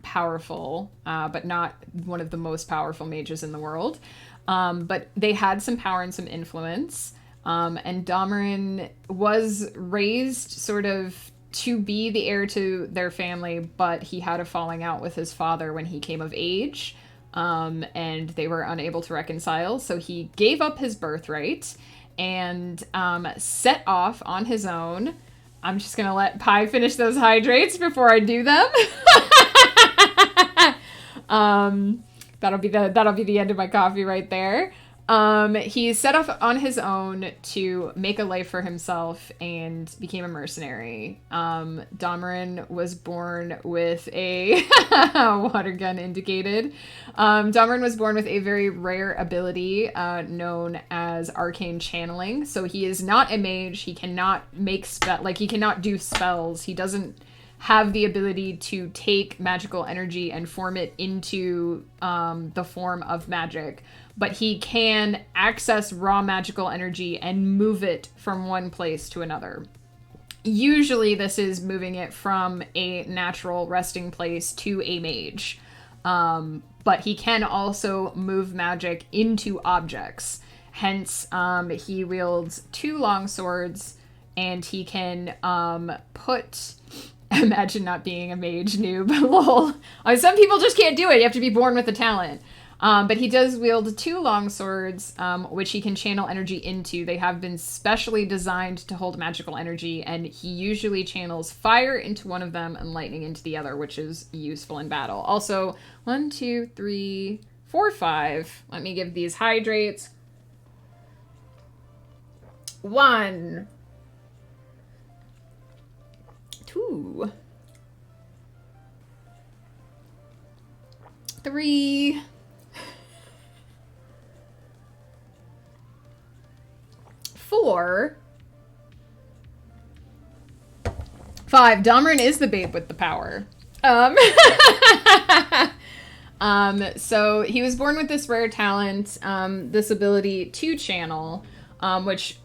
powerful, but not one of the most powerful mages in the world. But they had some power and some influence. And Dahmerin was raised sort of to be the heir to their family, but he had a falling out with his father when he came of age, and they were unable to reconcile. So he gave up his birthright and set off on his own. I'm just gonna let Pi finish those hydrates before I do them. That'll be the end of my coffee right there. He set off on his own to make a life for himself and became a mercenary. Dahmerin was born with a water gun indicated. Dahmerin was born with a very rare ability known as arcane channeling. So he is not a mage. He cannot make he cannot do spells. He doesn't have the ability to take magical energy and form it into the form of magic, but he can access raw magical energy and move it from one place to another. Usually this is moving it from a natural resting place to a mage. But he can also move magic into objects. Hence, he wields 2 long swords, and he can put... Imagine not being a mage noob. Lol. Some people just can't do it. You have to be born with the talent. But he does wield 2 long swords, which he can channel energy into. They have been specially designed to hold magical energy, and he usually channels fire into one of them and lightning into the other, which is useful in battle. Also, 1, 2, 3, 4, 5. Let me give these hydrates. 1, 2, 3, 4, 5. Domran is the babe with the power. So he was born with this rare talent, this ability to channel, which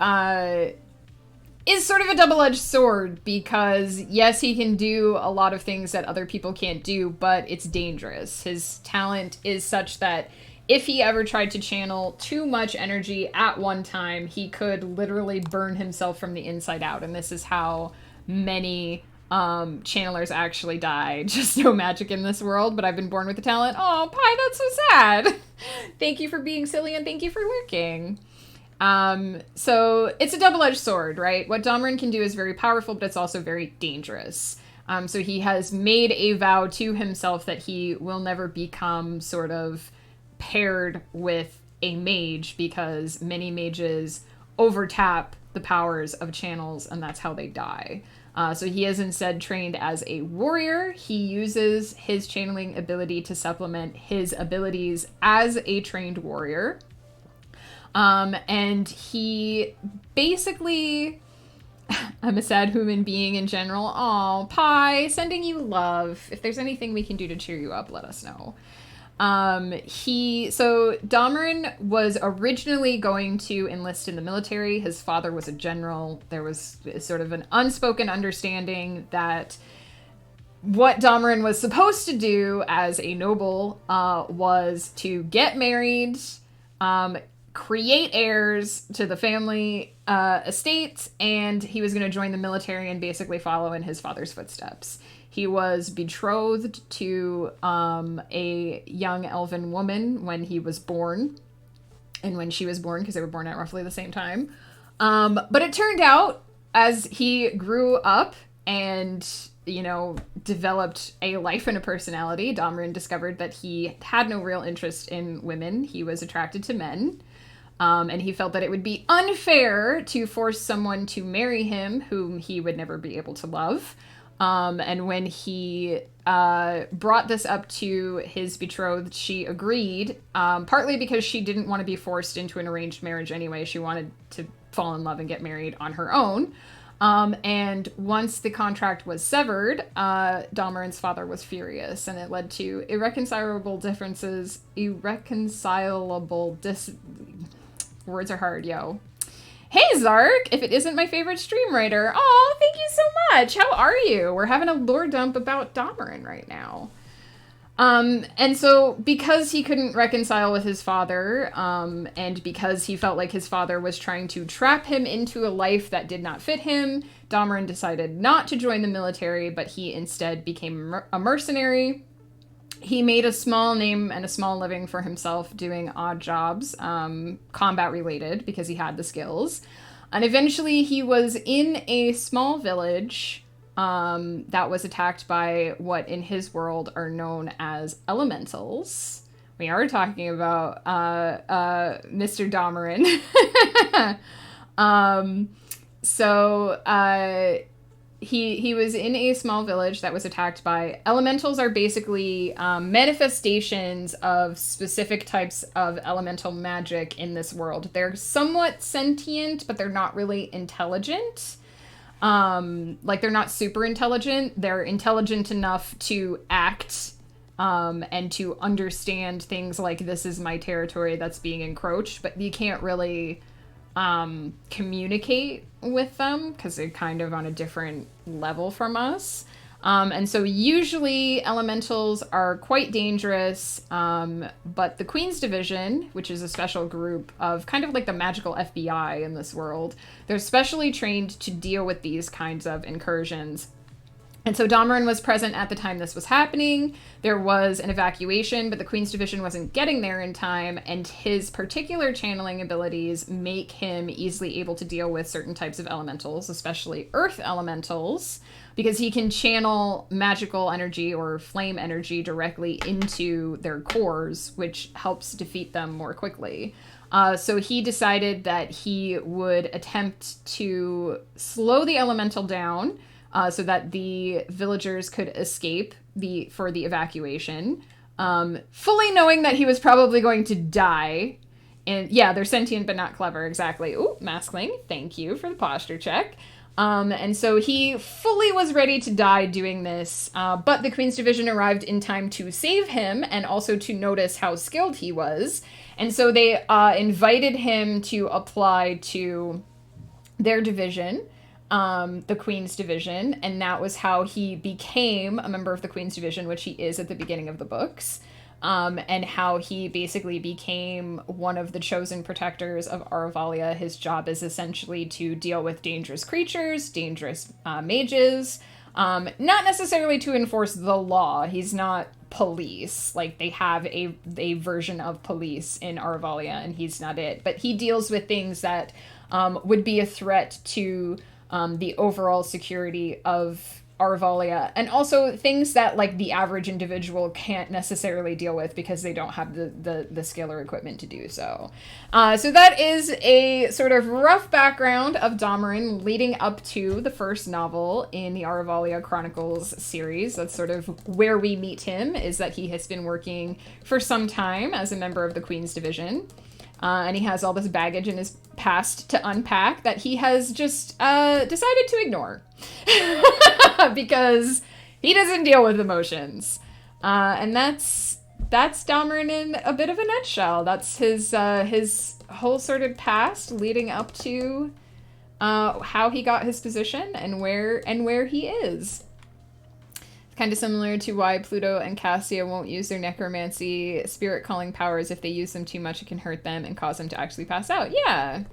is sort of a double-edged sword, because yes, he can do a lot of things that other people can't do, but it's dangerous. His talent is such that if he ever tried to channel too much energy at one time, he could literally burn himself from the inside out. And this is how many channelers actually die. Just no magic in this world, but I've been born with the talent. Oh, Pi, that's so sad. Thank you for being silly, and thank you for lurking. So it's a double-edged sword, right? What Domran can do is very powerful, but it's also very dangerous. So he has made a vow to himself that he will never become sort of paired with a mage, because many mages overtap the powers of channels, and that's how they die. So he is instead trained as a warrior. He uses his channeling ability to supplement his abilities as a trained warrior. And he basically... I'm a sad human being in general. Aw, Pi, sending you love. If there's anything we can do to cheer you up, let us know. So Domran was originally going to enlist in the military. His father was a general. There was sort of an unspoken understanding that what Domran was supposed to do as a noble, was to get married, create heirs to the family estate, and he was going to join the military and basically follow in his father's footsteps. He was betrothed to a young elven woman when he was born, and when she was born, because they were born at roughly the same time. But it turned out, as he grew up and, you know, developed a life and a personality, Domran discovered that he had no real interest in women. He was attracted to men. And he felt that it would be unfair to force someone to marry him whom he would never be able to love. And when he brought this up to his betrothed, she agreed, partly because she didn't want to be forced into an arranged marriage anyway. She wanted to fall in love and get married on her own. And once the contract was severed, Domran's father was furious, and it led to words are hard, yo. Hey, Zark! If it isn't my favorite stream writer. Oh, thank you so much! How are you? We're having a lore dump about Domran right now. And so, because he couldn't reconcile with his father, and because he felt like his father was trying to trap him into a life that did not fit him, Domran decided not to join the military, but he instead became a mercenary. He made a small name and a small living for himself doing odd jobs, combat related, because he had the skills. And eventually he was in a small village that was attacked by what in his world are known as elementals. We are talking about Mr. Domran. He was in a small village that was attacked by elementals. Are basically manifestations of specific types of elemental magic in this world. They're somewhat sentient, but they're not really intelligent. Like, they're not super intelligent. They're intelligent enough to act and to understand things like, this is my territory that's being encroached, but you can't really communicate with them because they're kind of on a different level from us. And so usually elementals are quite dangerous, but the Queen's Division, which is a special group of kind of like the magical FBI in this world, they're specially trained to deal with these kinds of incursions. And so Damarin was present at the time this was happening. There was an evacuation, but the Queen's Division wasn't getting there in time, and his particular channeling abilities make him easily able to deal with certain types of elementals, especially earth elementals, because he can channel magical energy or flame energy directly into their cores, which helps defeat them more quickly. So he decided that he would attempt to slow the elemental down, so that the villagers could escape for the evacuation, fully knowing that he was probably going to die. And yeah, they're sentient but not clever, exactly. Ooh, Maskling, thank you for the posture check. And so he fully was ready to die doing this, but the Queen's Division arrived in time to save him and also to notice how skilled he was. And so they invited him to apply to their division, the Queen's Division, and that was how he became a member of the Queen's Division, which he is at the beginning of the books, and how he basically became one of the chosen protectors of Aravalia. His job is essentially to deal with dangerous creatures, dangerous mages, not necessarily to enforce the law. He's not police. Like, they have a version of police in Aravalia, and he's not it. But he deals with things that would be a threat to the overall security of Aravalia, and also things that like the average individual can't necessarily deal with because they don't have the skill or equipment to do so. So that is a sort of rough background of Damarin leading up to the first novel in the Aravalia Chronicles series. That's sort of where we meet him, is that he has been working for some time as a member of the Queen's Division. And he has all this baggage in his past to unpack that he has just decided to ignore because he doesn't deal with emotions. And that's Damarin in a bit of a nutshell. That's his whole sort of past leading up to how he got his position and where he is. Kind of similar to why Pluto and Cassia won't use their necromancy spirit calling powers. If they use them too much, it can hurt them and cause them to actually pass out. Yeah,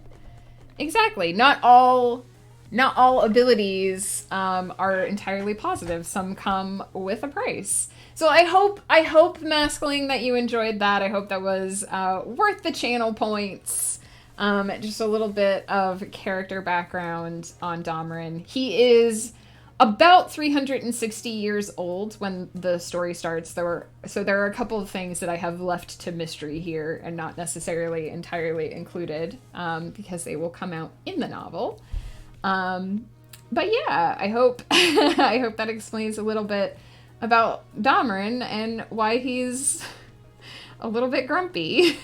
exactly. Not all abilities are entirely positive. Some come with a price. So I hope Maskling that you enjoyed that. I hope that was worth the channel points. Just a little bit of character background on Damarin. He is about 360 years old when the story starts. There are a couple of things that I have left to mystery here and not necessarily entirely included, because they will come out in the novel. But yeah, I hope I hope that explains a little bit about Damarin and why he's a little bit grumpy.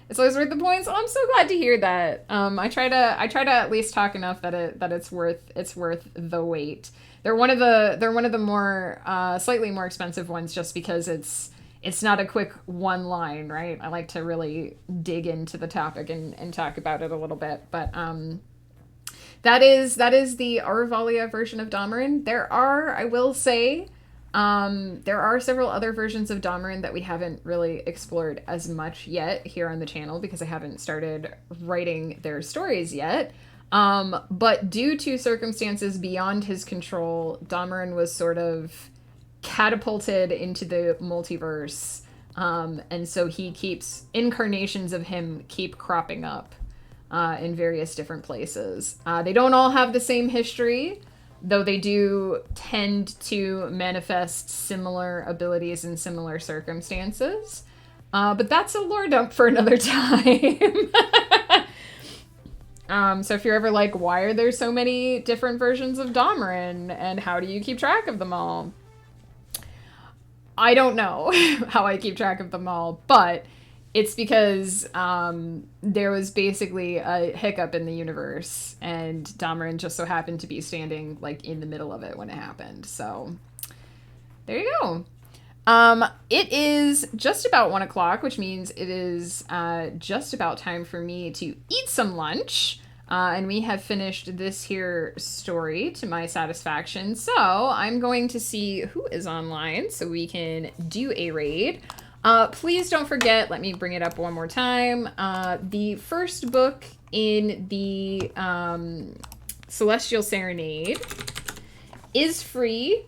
It's always worth the points. Oh, I'm so glad to hear that. I try to at least talk enough that it's worth the wait. They're one of the more slightly more expensive ones just because it's not a quick one line, right? I like to really dig into the topic and talk about it a little bit. But that is the Aravalia version of Damarin. There are, I will say, there are several other versions of Damarin that we haven't really explored as much yet here on the channel because I haven't started writing their stories yet. But due to circumstances beyond his control, Damarin was sort of catapulted into the multiverse. And so incarnations of him keep cropping up in various different places. They don't all have the same history, though they do tend to manifest similar abilities in similar circumstances. But that's a lore dump for another time. So if you're ever like, why are there so many different versions of Damarin, and how do you keep track of them all? I don't know how I keep track of them all, but It's because there was basically a hiccup in the universe, and Damarin just so happened to be standing like in the middle of it when it happened. So there you go. It is just about 1 o'clock, which means it is just about time for me to eat some lunch. And we have finished this here story to my satisfaction. So I'm going to see who is online so we can do a raid. Please don't forget, let me bring it up one more time. The first book in the Celestial Serenade is free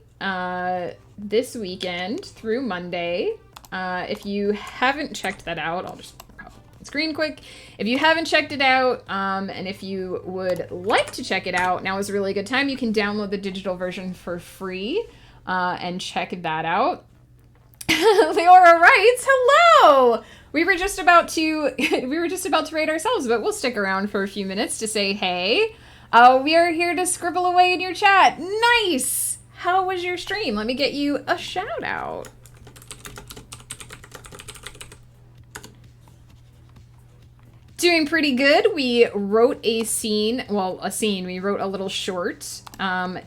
this weekend through Monday. If you haven't checked that out, I'll just pop the screen quick. If you haven't checked it out, and if you would like to check it out, now is a really good time. You can download the digital version for free and check that out. Leora writes, hello! We were just about to rate ourselves, but we'll stick around for a few minutes to say hey. We are here to scribble away in your chat. Nice! How was your stream? Let me get you a shout out. Doing pretty good. We wrote a scene. We wrote a little short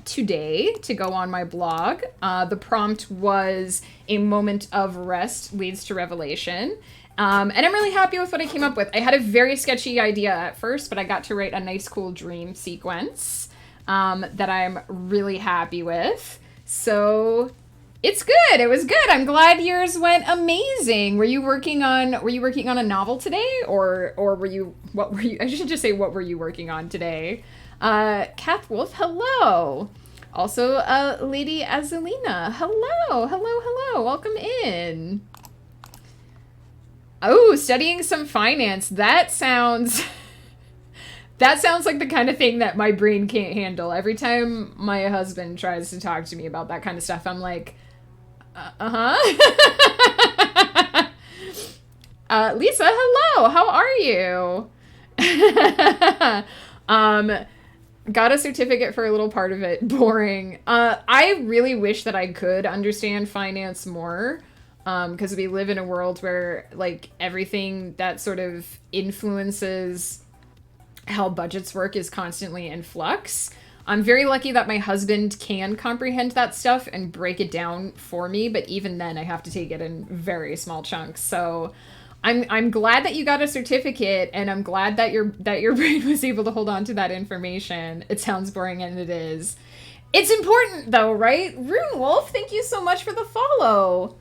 today to go on my blog. The prompt was a moment of rest leads to revelation. And I'm really happy with what I came up with. I had a very sketchy idea at first, but I got to write a nice, cool dream sequence that I'm really happy with. So it's good. It was good. I'm glad yours went amazing. Were you working on a novel today, or what were you? I should just say, what were you working on today? Kath Wolf, hello. Also, Lady Azalina, hello. Welcome in. Oh, studying some finance. That sounds like the kind of thing that my brain can't handle. Every time my husband tries to talk to me about that kind of stuff, I'm like, Lisa, hello. How are you? Got a certificate for a little part of it. Boring. I really wish that I could understand finance more. Because we live in a world where, like, everything that sort of influences how budgets work is constantly in flux. I'm very lucky that my husband can comprehend that stuff and break it down for me, but even then I have to take it in very small chunks. So I'm glad that you got a certificate, and I'm glad that your brain was able to hold on to that information. It sounds boring, and it is. It's important though, right? Rune Wolf, thank you so much for the follow.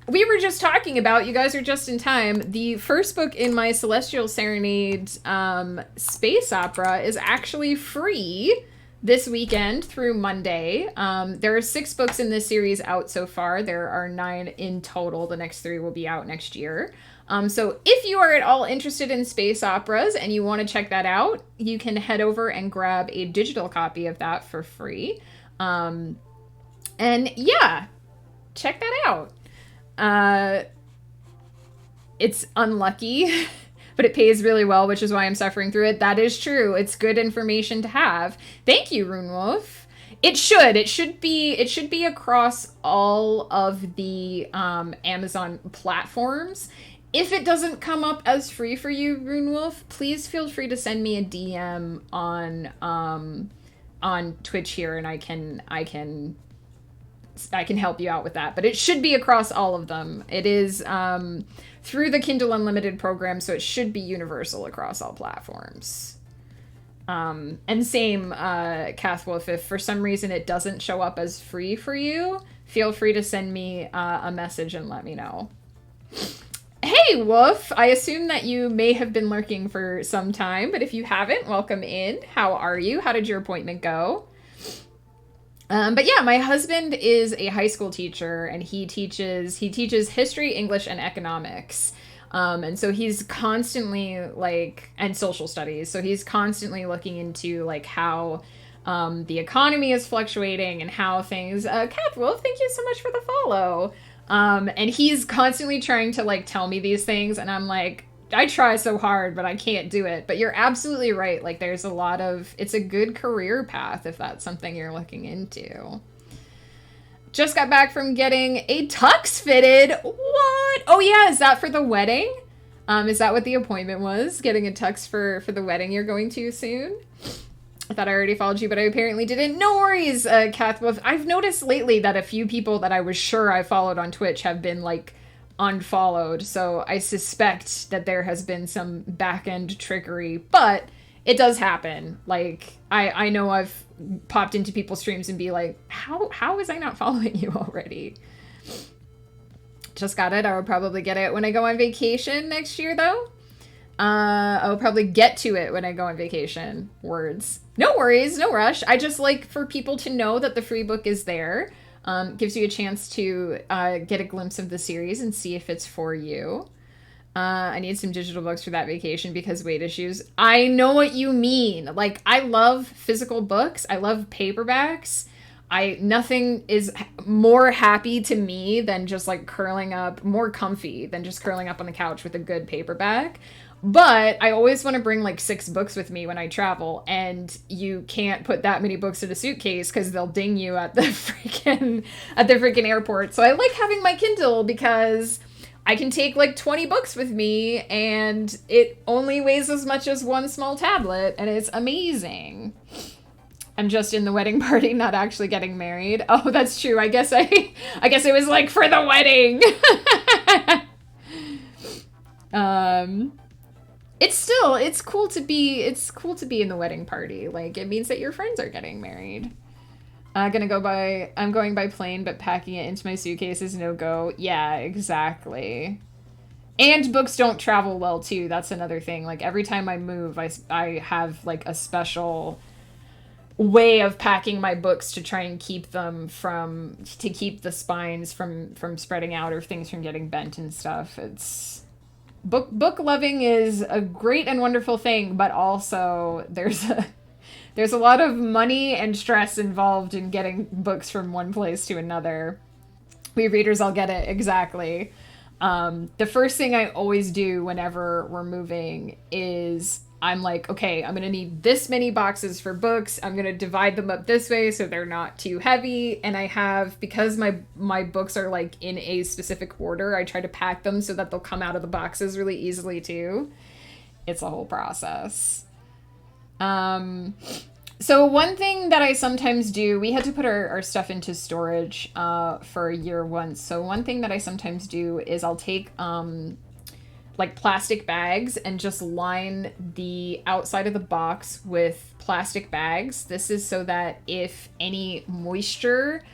We were just talking about, you guys are just in time, the first book in my Celestial Serenade space opera is actually free this weekend through Monday. There are 6 books in this series out so far. There are 9 in total. The next 3 will be out next year. So if you are at all interested in space operas and you want to check that out, you can head over and grab a digital copy of that for free. And yeah, check that out. It's unlucky, but it pays really well, which is why I'm suffering through it. That is true. It's good information to have. Thank you, Runewolf. It should be across all of the Amazon platforms. If it doesn't come up as free for you, Runewolf, please feel free to send me a DM on Twitch here, and I can help you out with that, but it should be across all of them. It is through the Kindle Unlimited program, so it should be universal across all platforms. And same, Kathwolf, if for some reason it doesn't show up as free for you, feel free to send me a message and let me know. Hey, Wolf! I assume that you may have been lurking for some time, but if you haven't, welcome in. How are you? How did your appointment go? But yeah, my husband is a high school teacher, and he teaches history, English, and economics. And so he's constantly and social studies. So he's constantly looking into how the economy is fluctuating and how things, Catwolf, thank you so much for the follow. And he's constantly trying to tell me these things, and I'm like, I try so hard, but I can't do it. But you're absolutely right. There's a lot of, it's a good career path if that's something you're looking into. Just got back from getting a tux fitted. What? What? Oh yeah, is that for the wedding? Is that what the appointment was? Getting a tux for the wedding you're going to soon? I thought I already followed you, but I apparently didn't. No worries, Kath. I've noticed lately that a few people that I was sure I followed on Twitch have been, like, unfollowed. So I suspect that there has been some back-end trickery. But it does happen. Like, I know I've popped into people's streams and be like, how was I not following you already? Just got it. I will probably get it when I go on vacation next year, though. I'll probably get to it when I go on vacation. Words. No worries, no rush. I just like for people to know that the free book is there. Gives you a chance to get a glimpse of the series and see if it's for you. I need some digital books for that vacation because weight issues. I know what you mean. Like, I love physical books. I love paperbacks. Nothing is more happy to me than just like curling up, more comfy than just curling up on the couch with a good paperback. But I always want to bring like 6 books with me when I travel, and you can't put that many books in a suitcase because they'll ding you at the freaking airport. So I like having my Kindle because I can take like 20 books with me and it only weighs as much as one small tablet, and it's amazing. I'm just in the wedding party, not actually getting married. Oh, that's true. I guess it was like for the wedding. It's cool to be in the wedding party. Like, it means that your friends are getting married. I'm going by plane, but packing it into my suitcase is no go. Yeah, exactly. And books don't travel well too. That's another thing. Like, every time I move, I have like a special way of packing my books to try and keep the spines from spreading out or things from getting bent and stuff. It's book loving is a great and wonderful thing, but also there's a lot of money and stress involved in getting books from one place to another. We readers all get it, exactly. The first thing I always do whenever we're moving is I'm like, okay, I'm going to need this many boxes for books. I'm going to divide them up this way so they're not too heavy. And I have, because my books are like in a specific order, I try to pack them so that they'll come out of the boxes really easily too. It's a whole process. So one thing that I sometimes do, we had to put our stuff into storage for a year once. So one thing that I sometimes do is I'll take like plastic bags and just line the outside of the box with plastic bags. This is so that if any moisture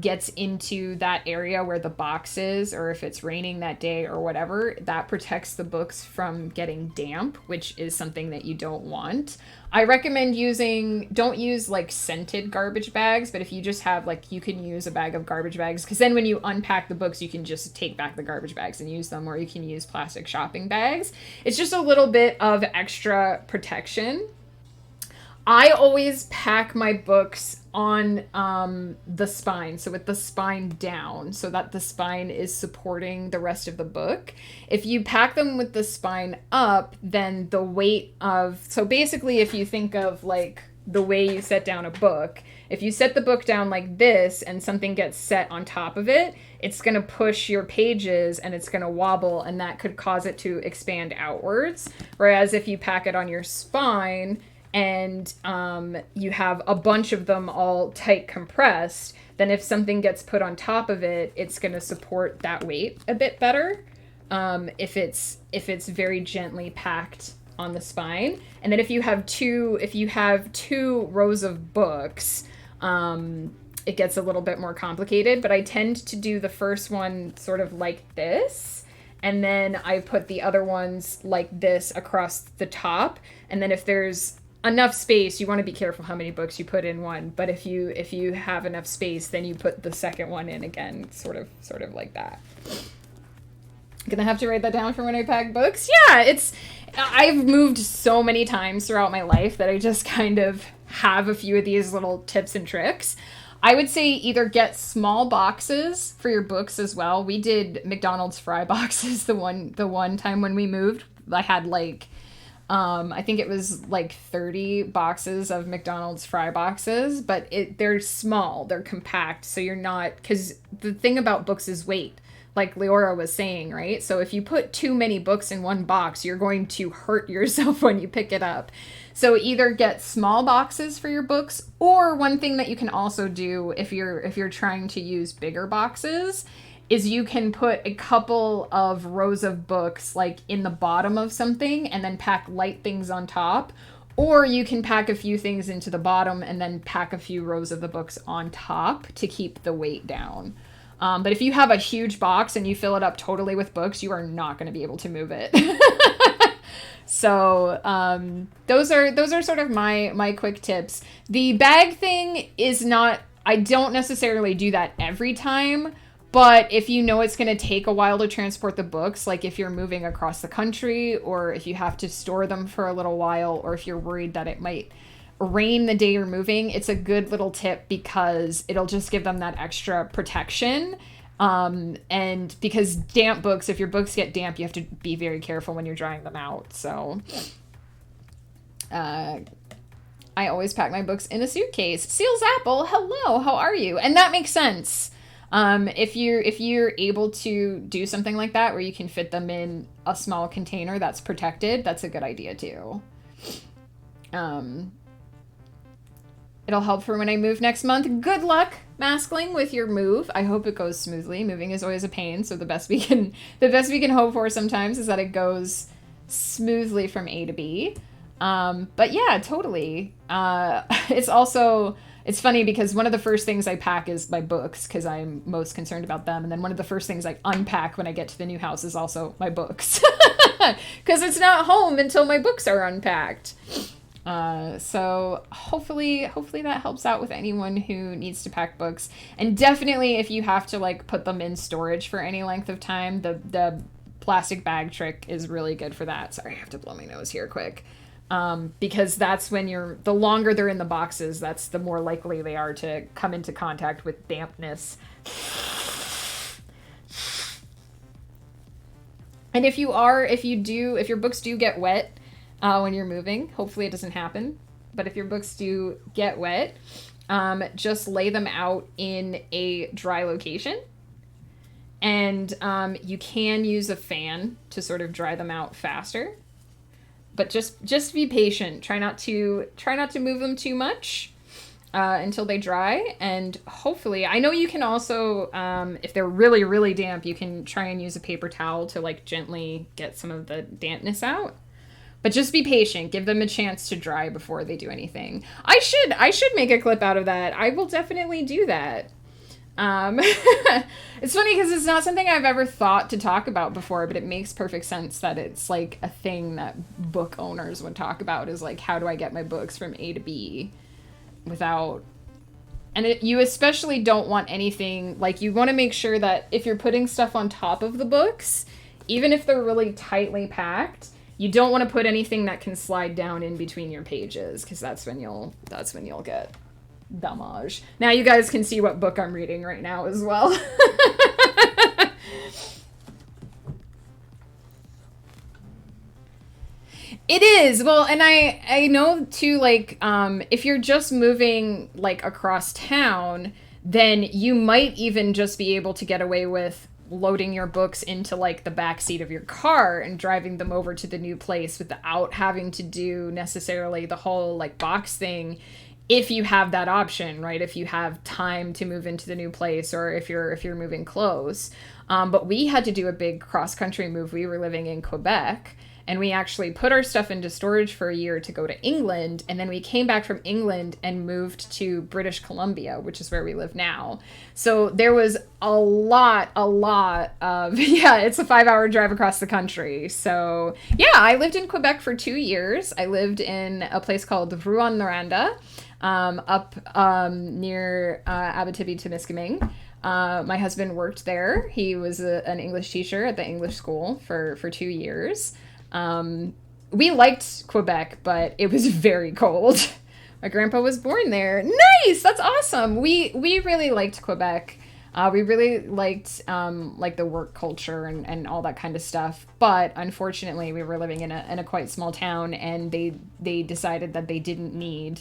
gets into that area where the box is, or if it's raining that day or whatever, that protects the books from getting damp, which is something that you don't want. I recommend don't use like scented garbage bags, but if you just have like, you can use a bag of garbage bags, because then when you unpack the books, you can just take back the garbage bags and use them, or you can use plastic shopping bags. It's just a little bit of extra protection. I always pack my books on the spine, so with the spine down, so that the spine is supporting the rest of the book. If you pack them with the spine up, then the weight of... So basically, if you think of like the way you set down a book, if you set the book down like this and something gets set on top of it, it's going to push your pages and it's going to wobble, and that could cause it to expand outwards. Whereas if you pack it on your spine and you have a bunch of them all tight compressed, then if something gets put on top of it, it's going to support that weight a bit better if it's very gently packed on the spine. And then if you have two rows of books, it gets a little bit more complicated, but I tend to do the first one sort of like this, and then I put the other ones like this across the top. And then if there's enough space, you want to be careful how many books you put in one, but if you have enough space, then you put the second one in again, sort of like that. Gonna have to write that down for when I pack books. Yeah, I've moved so many times throughout my life that I just kind of have a few of these little tips and tricks. I would say either get small boxes for your books as well. We did McDonald's fry boxes the one time when we moved. I had like I think it was like 30 boxes of McDonald's fry boxes, but they're small, they're compact, so you're not, because the thing about books is weight. like Leora was saying, right? So if you put too many books in one box, you're going to hurt yourself when you pick it up. So either get small boxes for your books, or one thing that you can also do if you're trying to use bigger boxes is you can put a couple of rows of books like in the bottom of something and then pack light things on top. Or you can pack a few things into the bottom and then pack a few rows of the books on top to keep the weight down. But if you have a huge box and you fill it up totally with books, you are not going to be able to move it. So those are sort of my quick tips. The bag thing is not, I don't necessarily do that every time. But if you know it's going to take a while to transport the books, like if you're moving across the country, or if you have to store them for a little while, or if you're worried that it might rain the day you're moving, it's a good little tip because it'll just give them that extra protection. And because damp books, if your books get damp, you have to be very careful when you're drying them out. So I always pack my books in a suitcase. Seals Apple, hello, how are you? And that makes sense. If you're able to do something like that where you can fit them in a small container that's protected, that's a good idea too. It'll help for when I move next month. Good luck, Maskling, with your move. I hope it goes smoothly. Moving is always a pain, so the best we can hope for sometimes is that it goes smoothly from A to B. But yeah, totally. It's funny because one of the first things I pack is my books because I'm most concerned about them. And then one of the first things I unpack when I get to the new house is also my books because it's not home until my books are unpacked. So hopefully that helps out with anyone who needs to pack books. And definitely if you have to like put them in storage for any length of time, the plastic bag trick is really good for that. Sorry, I have to blow my nose here quick. Because that's when the longer they're in the boxes, that's the more likely they are to come into contact with dampness. And if your books do get wet when you're moving, hopefully it doesn't happen, but if your books do get wet, just lay them out in a dry location. And you can use a fan to sort of dry them out faster. But just be patient. Try not to move them too much until they dry. And hopefully, I know you can also, if they're really, really damp, you can try and use a paper towel to like gently get some of the dampness out. But just be patient. Give them a chance to dry before they do anything. I should make a clip out of that. I will definitely do that. It's funny because it's not something I've ever thought to talk about before, but it makes perfect sense that it's like a thing that book owners would talk about is like, how do I get my books from A to B without, and you especially don't want anything, like you want to make sure that if you're putting stuff on top of the books, even if they're really tightly packed, you don't want to put anything that can slide down in between your pages because that's when you'll get damage. Now you guys can see what book I'm reading right now as well. It is. Well, and I know too, like, if you're just moving like across town, then you might even just be able to get away with loading your books into like the back seat of your car and driving them over to the new place without having to do necessarily the whole like box thing. If you have that option, right? If you have time to move into the new place or if you're moving close. But we had to do a big cross-country move. We were living in Quebec and we actually put our stuff into storage for a year to go to England. And then we came back from England and moved to British Columbia, which is where we live now. So there was a lot of, yeah, it's a 5-hour drive across the country. So yeah, I lived in Quebec for 2 years. I lived in a place called Rouyn-Noranda. Up near Abitibi-Témiscamingue. My husband worked there. He was an English teacher at the English school for 2 years. We liked Quebec, but it was very cold. My grandpa was born there. Nice! That's awesome! We really liked Quebec. We really liked like the work culture and all that kind of stuff. But unfortunately, we were living in a quite small town, and they decided that they didn't need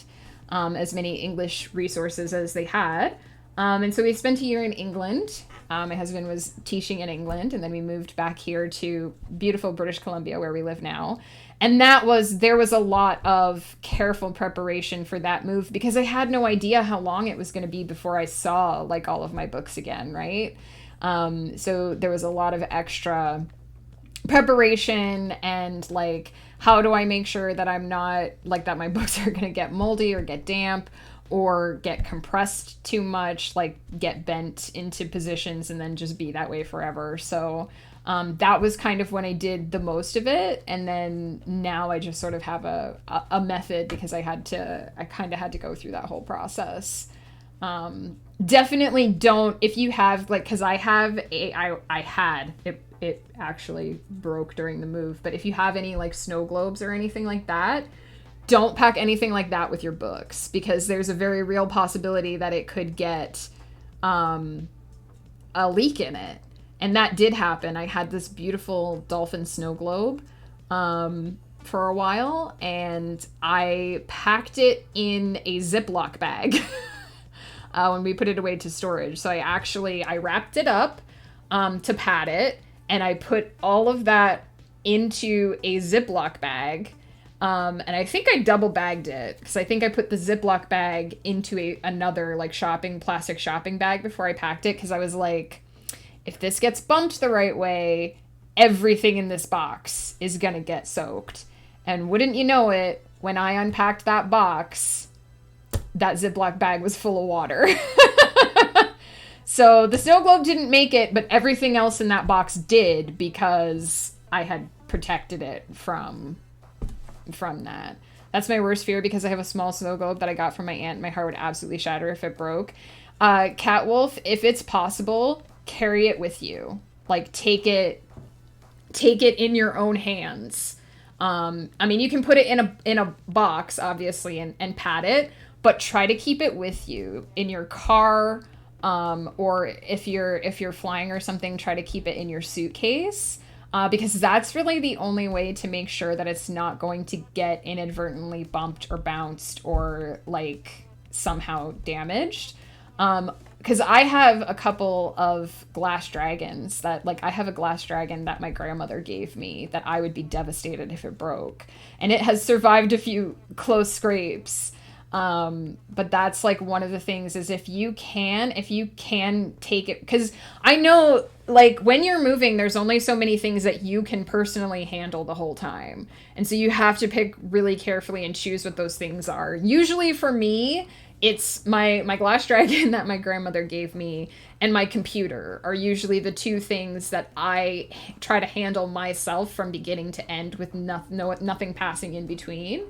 as many English resources as they had. And so we spent a year in England. My husband was teaching in England, and then we moved back here to beautiful British Columbia, where we live now. And there was a lot of careful preparation for that move because I had no idea how long it was going to be before I saw like all of my books again, right? So there was a lot of extra preparation and like, how do I make sure that I'm not like that my books are going to get moldy or get damp or get compressed too much, like get bent into positions and then just be that way forever. So that was kind of when I did the most of it. And then now I just sort of have a method because I kind of had to go through that whole process. Definitely don't, if you have like, cause I had it actually broke during the move, but if you have any like snow globes or anything like that, don't pack anything like that with your books because there's a very real possibility that it could get a leak in it. And that did happen. I had this beautiful dolphin snow globe for a while, and I packed it in a Ziploc bag when we put it away to storage. So I wrapped it up to pad it, and I put all of that into a Ziploc bag. And I think I double bagged it because I think I put the Ziploc bag into another like plastic shopping bag before I packed it because I was like, if this gets bumped the right way, everything in this box is going to get soaked. And wouldn't you know it, when I unpacked that box, that Ziploc bag was full of water. So the snow globe didn't make it, but everything else in that box did because I had protected it from that. That's my worst fear because I have a small snow globe that I got from my aunt. My heart would absolutely shatter if it broke. Catwolf, if it's possible, carry it with you. Like take it in your own hands. I mean, you can put it in a box, obviously, and pad it, but try to keep it with you in your car, or if you're flying or something, try to keep it in your suitcase. Because that's really the only way to make sure that it's not going to get inadvertently bumped or bounced or like somehow damaged. Because I have a couple of glass dragons that like I have a glass dragon that my grandmother gave me that I would be devastated if it broke. And it has survived a few close scrapes. But that's like one of the things is if you can take it, because I know like when you're moving, there's only so many things that you can personally handle the whole time. And so you have to pick really carefully and choose what those things are. Usually for me, it's my glass dragon that my grandmother gave me and my computer are usually the two things that I try to handle myself from beginning to end with nothing passing in between.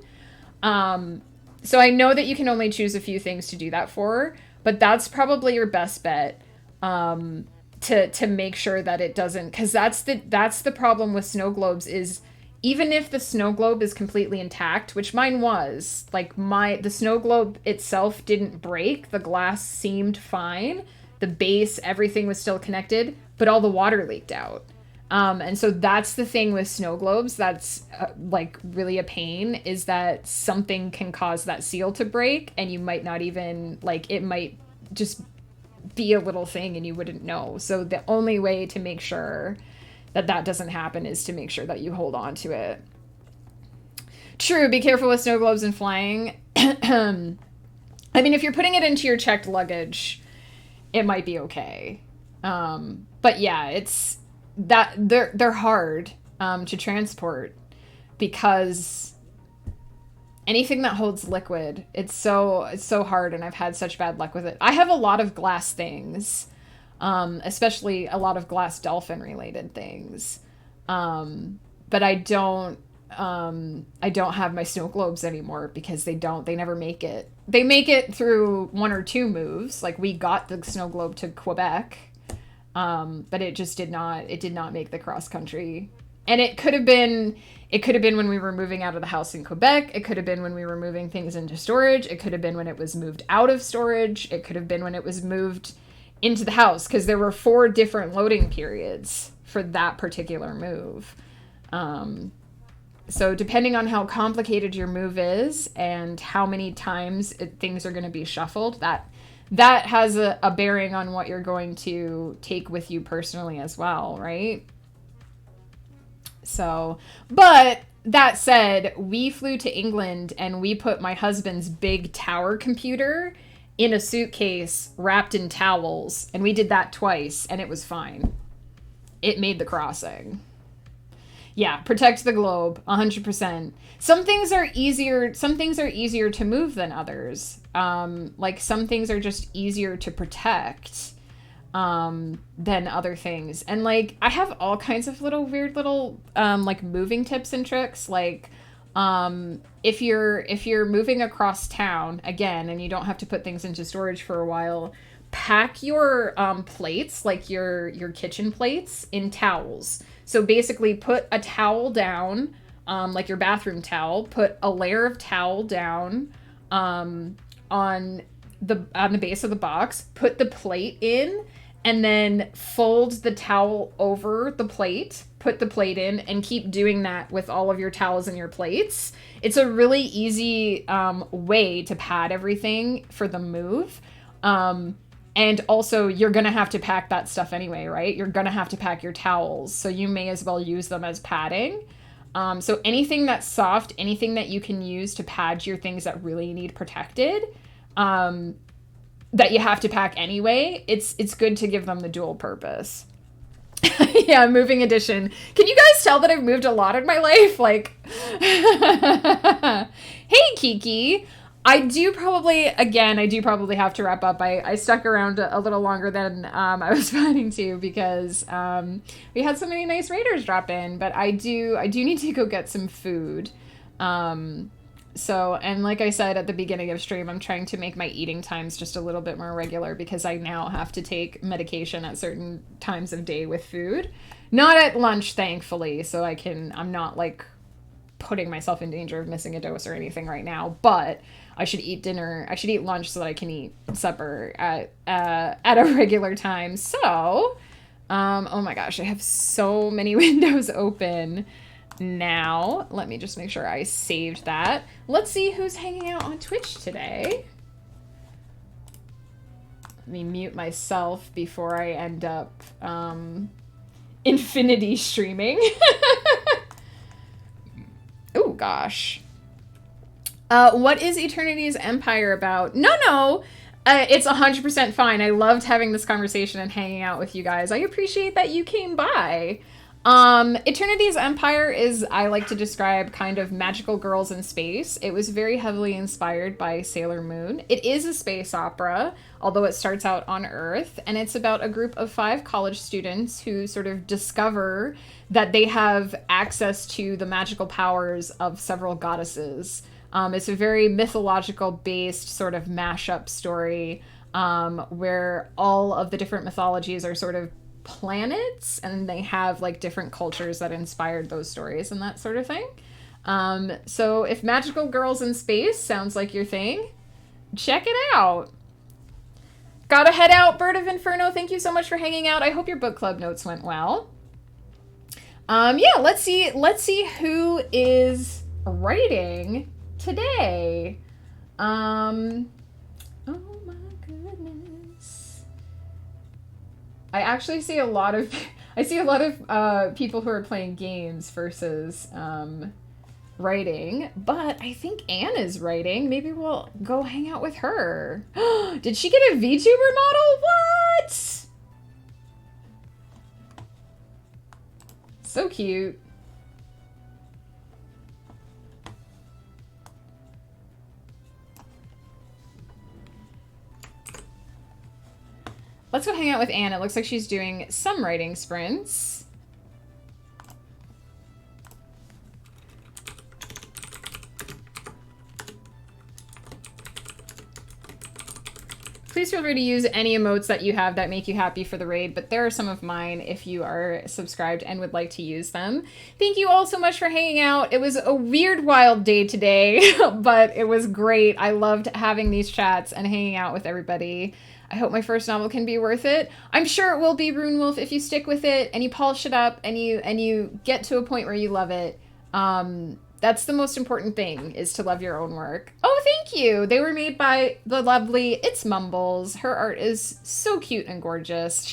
So I know that you can only choose a few things to do that for, but that's probably your best bet to make sure that it doesn't, because that's the problem with snow globes is even if the snow globe is completely intact, which mine was, like the snow globe itself didn't break, the glass seemed fine, the base, everything was still connected, but all the water leaked out. And so that's the thing with snow globes that's like really a pain is that something can cause that seal to break and you might not even like it might just be a little thing and you wouldn't know. So the only way to make sure that doesn't happen is to make sure that you hold on to it. True, be careful with snow globes and flying. I mean, if you're putting it into your checked luggage, it might be okay. But yeah, it's that they're hard to transport because anything that holds liquid, it's so hard, and I've had such bad luck with it. I have a lot of glass things, especially a lot of glass dolphin related things, but I don't have my snow globes anymore because they never make it. They make it through one or two moves. Like we got the snow globe to Quebec. But it did not make the cross country. And it could have been when we were moving out of the house in Quebec. It could have been when we were moving things into storage. It could have been when it was moved out of storage. It could have been when it was moved into the house, because there were 4 different loading periods for that particular move. So depending on how complicated your move is and how many times things are going to be shuffled, that has a bearing on what you're going to take with you personally as well, right? So, but that said, we flew to England and we put my husband's big tower computer in a suitcase wrapped in towels, and we did that twice, and it was fine. It made the crossing. Yeah, protect the globe, 100%. Some things are easier to move than others. Like some things are just easier to protect than other things. And like I have all kinds of little weird little like moving tips and tricks. Like if you're moving across town again and you don't have to put things into storage for a while, pack your plates, like your kitchen plates, in towels. So basically put a towel down, like your bathroom towel, put a layer of towel down on the base of the box, put the plate in, and then fold the towel over the plate, put the plate in, and keep doing that with all of your towels and your plates. It's a really easy way to pad everything for the move. And also, you're going to have to pack that stuff anyway, right? You're going to have to pack your towels, so you may as well use them as padding. So anything that's soft, anything that you can use to pad your things that really need protected, that you have to pack anyway, it's good to give them the dual purpose. Yeah, moving edition. Can you guys tell that I've moved a lot in my life? Like, hey, Kiki. I do probably have to wrap up. I stuck around a little longer than I was planning to because we had so many nice raiders drop in, but I do need to go get some food. So, and like I said at the beginning of stream, I'm trying to make my eating times just a little bit more regular because I now have to take medication at certain times of day with food. Not at lunch, thankfully, so I'm not like putting myself in danger of missing a dose or anything right now, but I should eat lunch so that I can eat supper at a regular time. So, oh my gosh, I have so many windows open now. Let me just make sure I saved that. Let's see who's hanging out on Twitch today. Let me mute myself before I end up infinity streaming. Oh gosh. What is Eternity's Empire about? No. It's 100% fine. I loved having this conversation and hanging out with you guys. I appreciate that you came by. Eternity's Empire is, I like to describe, kind of magical girls in space. It was very heavily inspired by Sailor Moon. It is a space opera, although it starts out on Earth, and it's about a group of 5 college students who sort of discover that they have access to the magical powers of several goddesses. It's a very mythological-based sort of mashup story, where all of the different mythologies are sort of planets, and they have like different cultures that inspired those stories and that sort of thing. So if magical girls in space sounds like your thing, check it out. Gotta head out, Bird of Inferno. Thank you so much for hanging out. I hope your book club notes went well. Yeah, let's see who is writing today. Oh my goodness. I actually see a lot of people who are playing games versus writing, but I think Anne is writing. Maybe we'll go hang out with her. Did she get a VTuber model? What? So cute. Let's go hang out with Anne. It looks like she's doing some writing sprints. Please feel free to use any emotes that you have that make you happy for the raid, but there are some of mine if you are subscribed and would like to use them. Thank you all so much for hanging out. It was a weird, wild day today, but it was great. I loved having these chats and hanging out with everybody. I hope my first novel can be worth it. I'm sure it will be, Rune Wolf, if you stick with it and you polish it up and you get to a point where you love it. That's the most important thing, is to love your own work. Oh, thank you. They were made by the lovely It's Mumbles. Her art is so cute and gorgeous.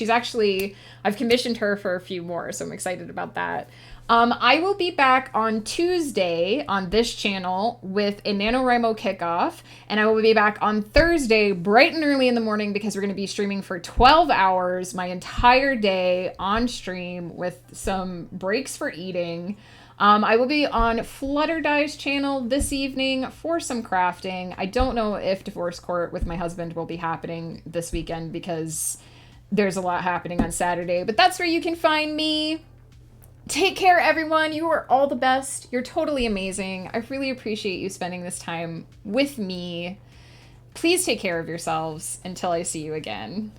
I've commissioned her for a few more, so I'm excited about that. I will be back on Tuesday on this channel with a NaNoWriMo kickoff, and I will be back on Thursday bright and early in the morning because we're going to be streaming for 12 hours, my entire day on stream with some breaks for eating. I will be on Flutter Dye's channel this evening for some crafting. I don't know if divorce court with my husband will be happening this weekend because there's a lot happening on Saturday, but that's where you can find me. Take care, everyone. You are all the best. You're totally amazing. I really appreciate you spending this time with me. Please take care of yourselves until I see you again.